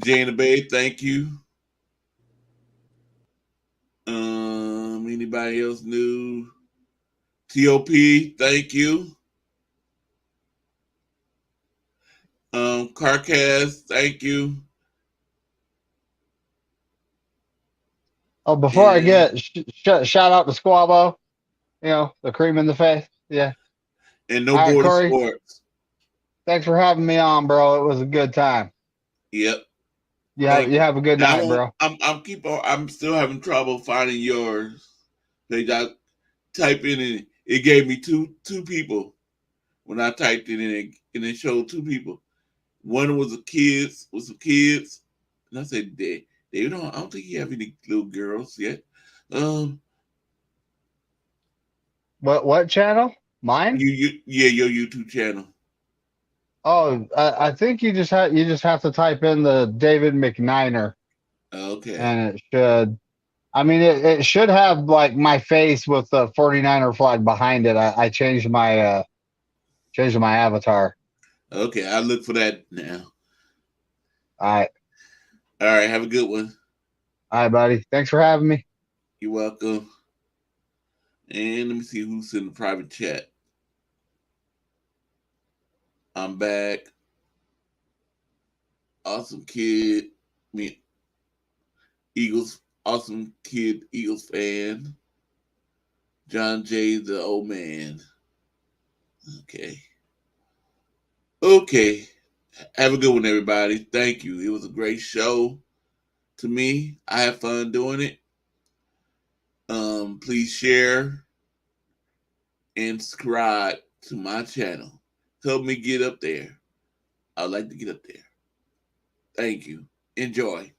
Jana Bay, thank you. Anybody else new? TOP, thank you. Carcast, thank you. Oh, before I get shout out to Squabbo, the cream in the face. Yeah. And No All right, Border Corey. Sports. Thanks for having me on, bro. It was a good time. Yep. You have a good night, bro. I'm still having trouble finding yours. I type in and it gave me two people. When I typed it in, and it showed two people. One was some kids, and I said, David, I don't think you have any little girls yet. What channel? Mine? Your YouTube channel. Oh, I think you just have to type in the David McNiner, Okay. and it should. I mean, it should have like my face with the 49er flag behind it. I changed my avatar. Okay, I'll look for that now. All right. All right, have a good one. All right, buddy. Thanks for having me. You're welcome. And let me see who's in the private chat. I'm back. Awesome Kid. Eagles. Awesome Kid, Eagles fan. John Jay, the old man. Okay. Have a good one, everybody. Thank you. It was a great show to me. I had fun doing it. Please share and subscribe to my channel. Help me get up there. I'd like to get up there. Thank you. Enjoy.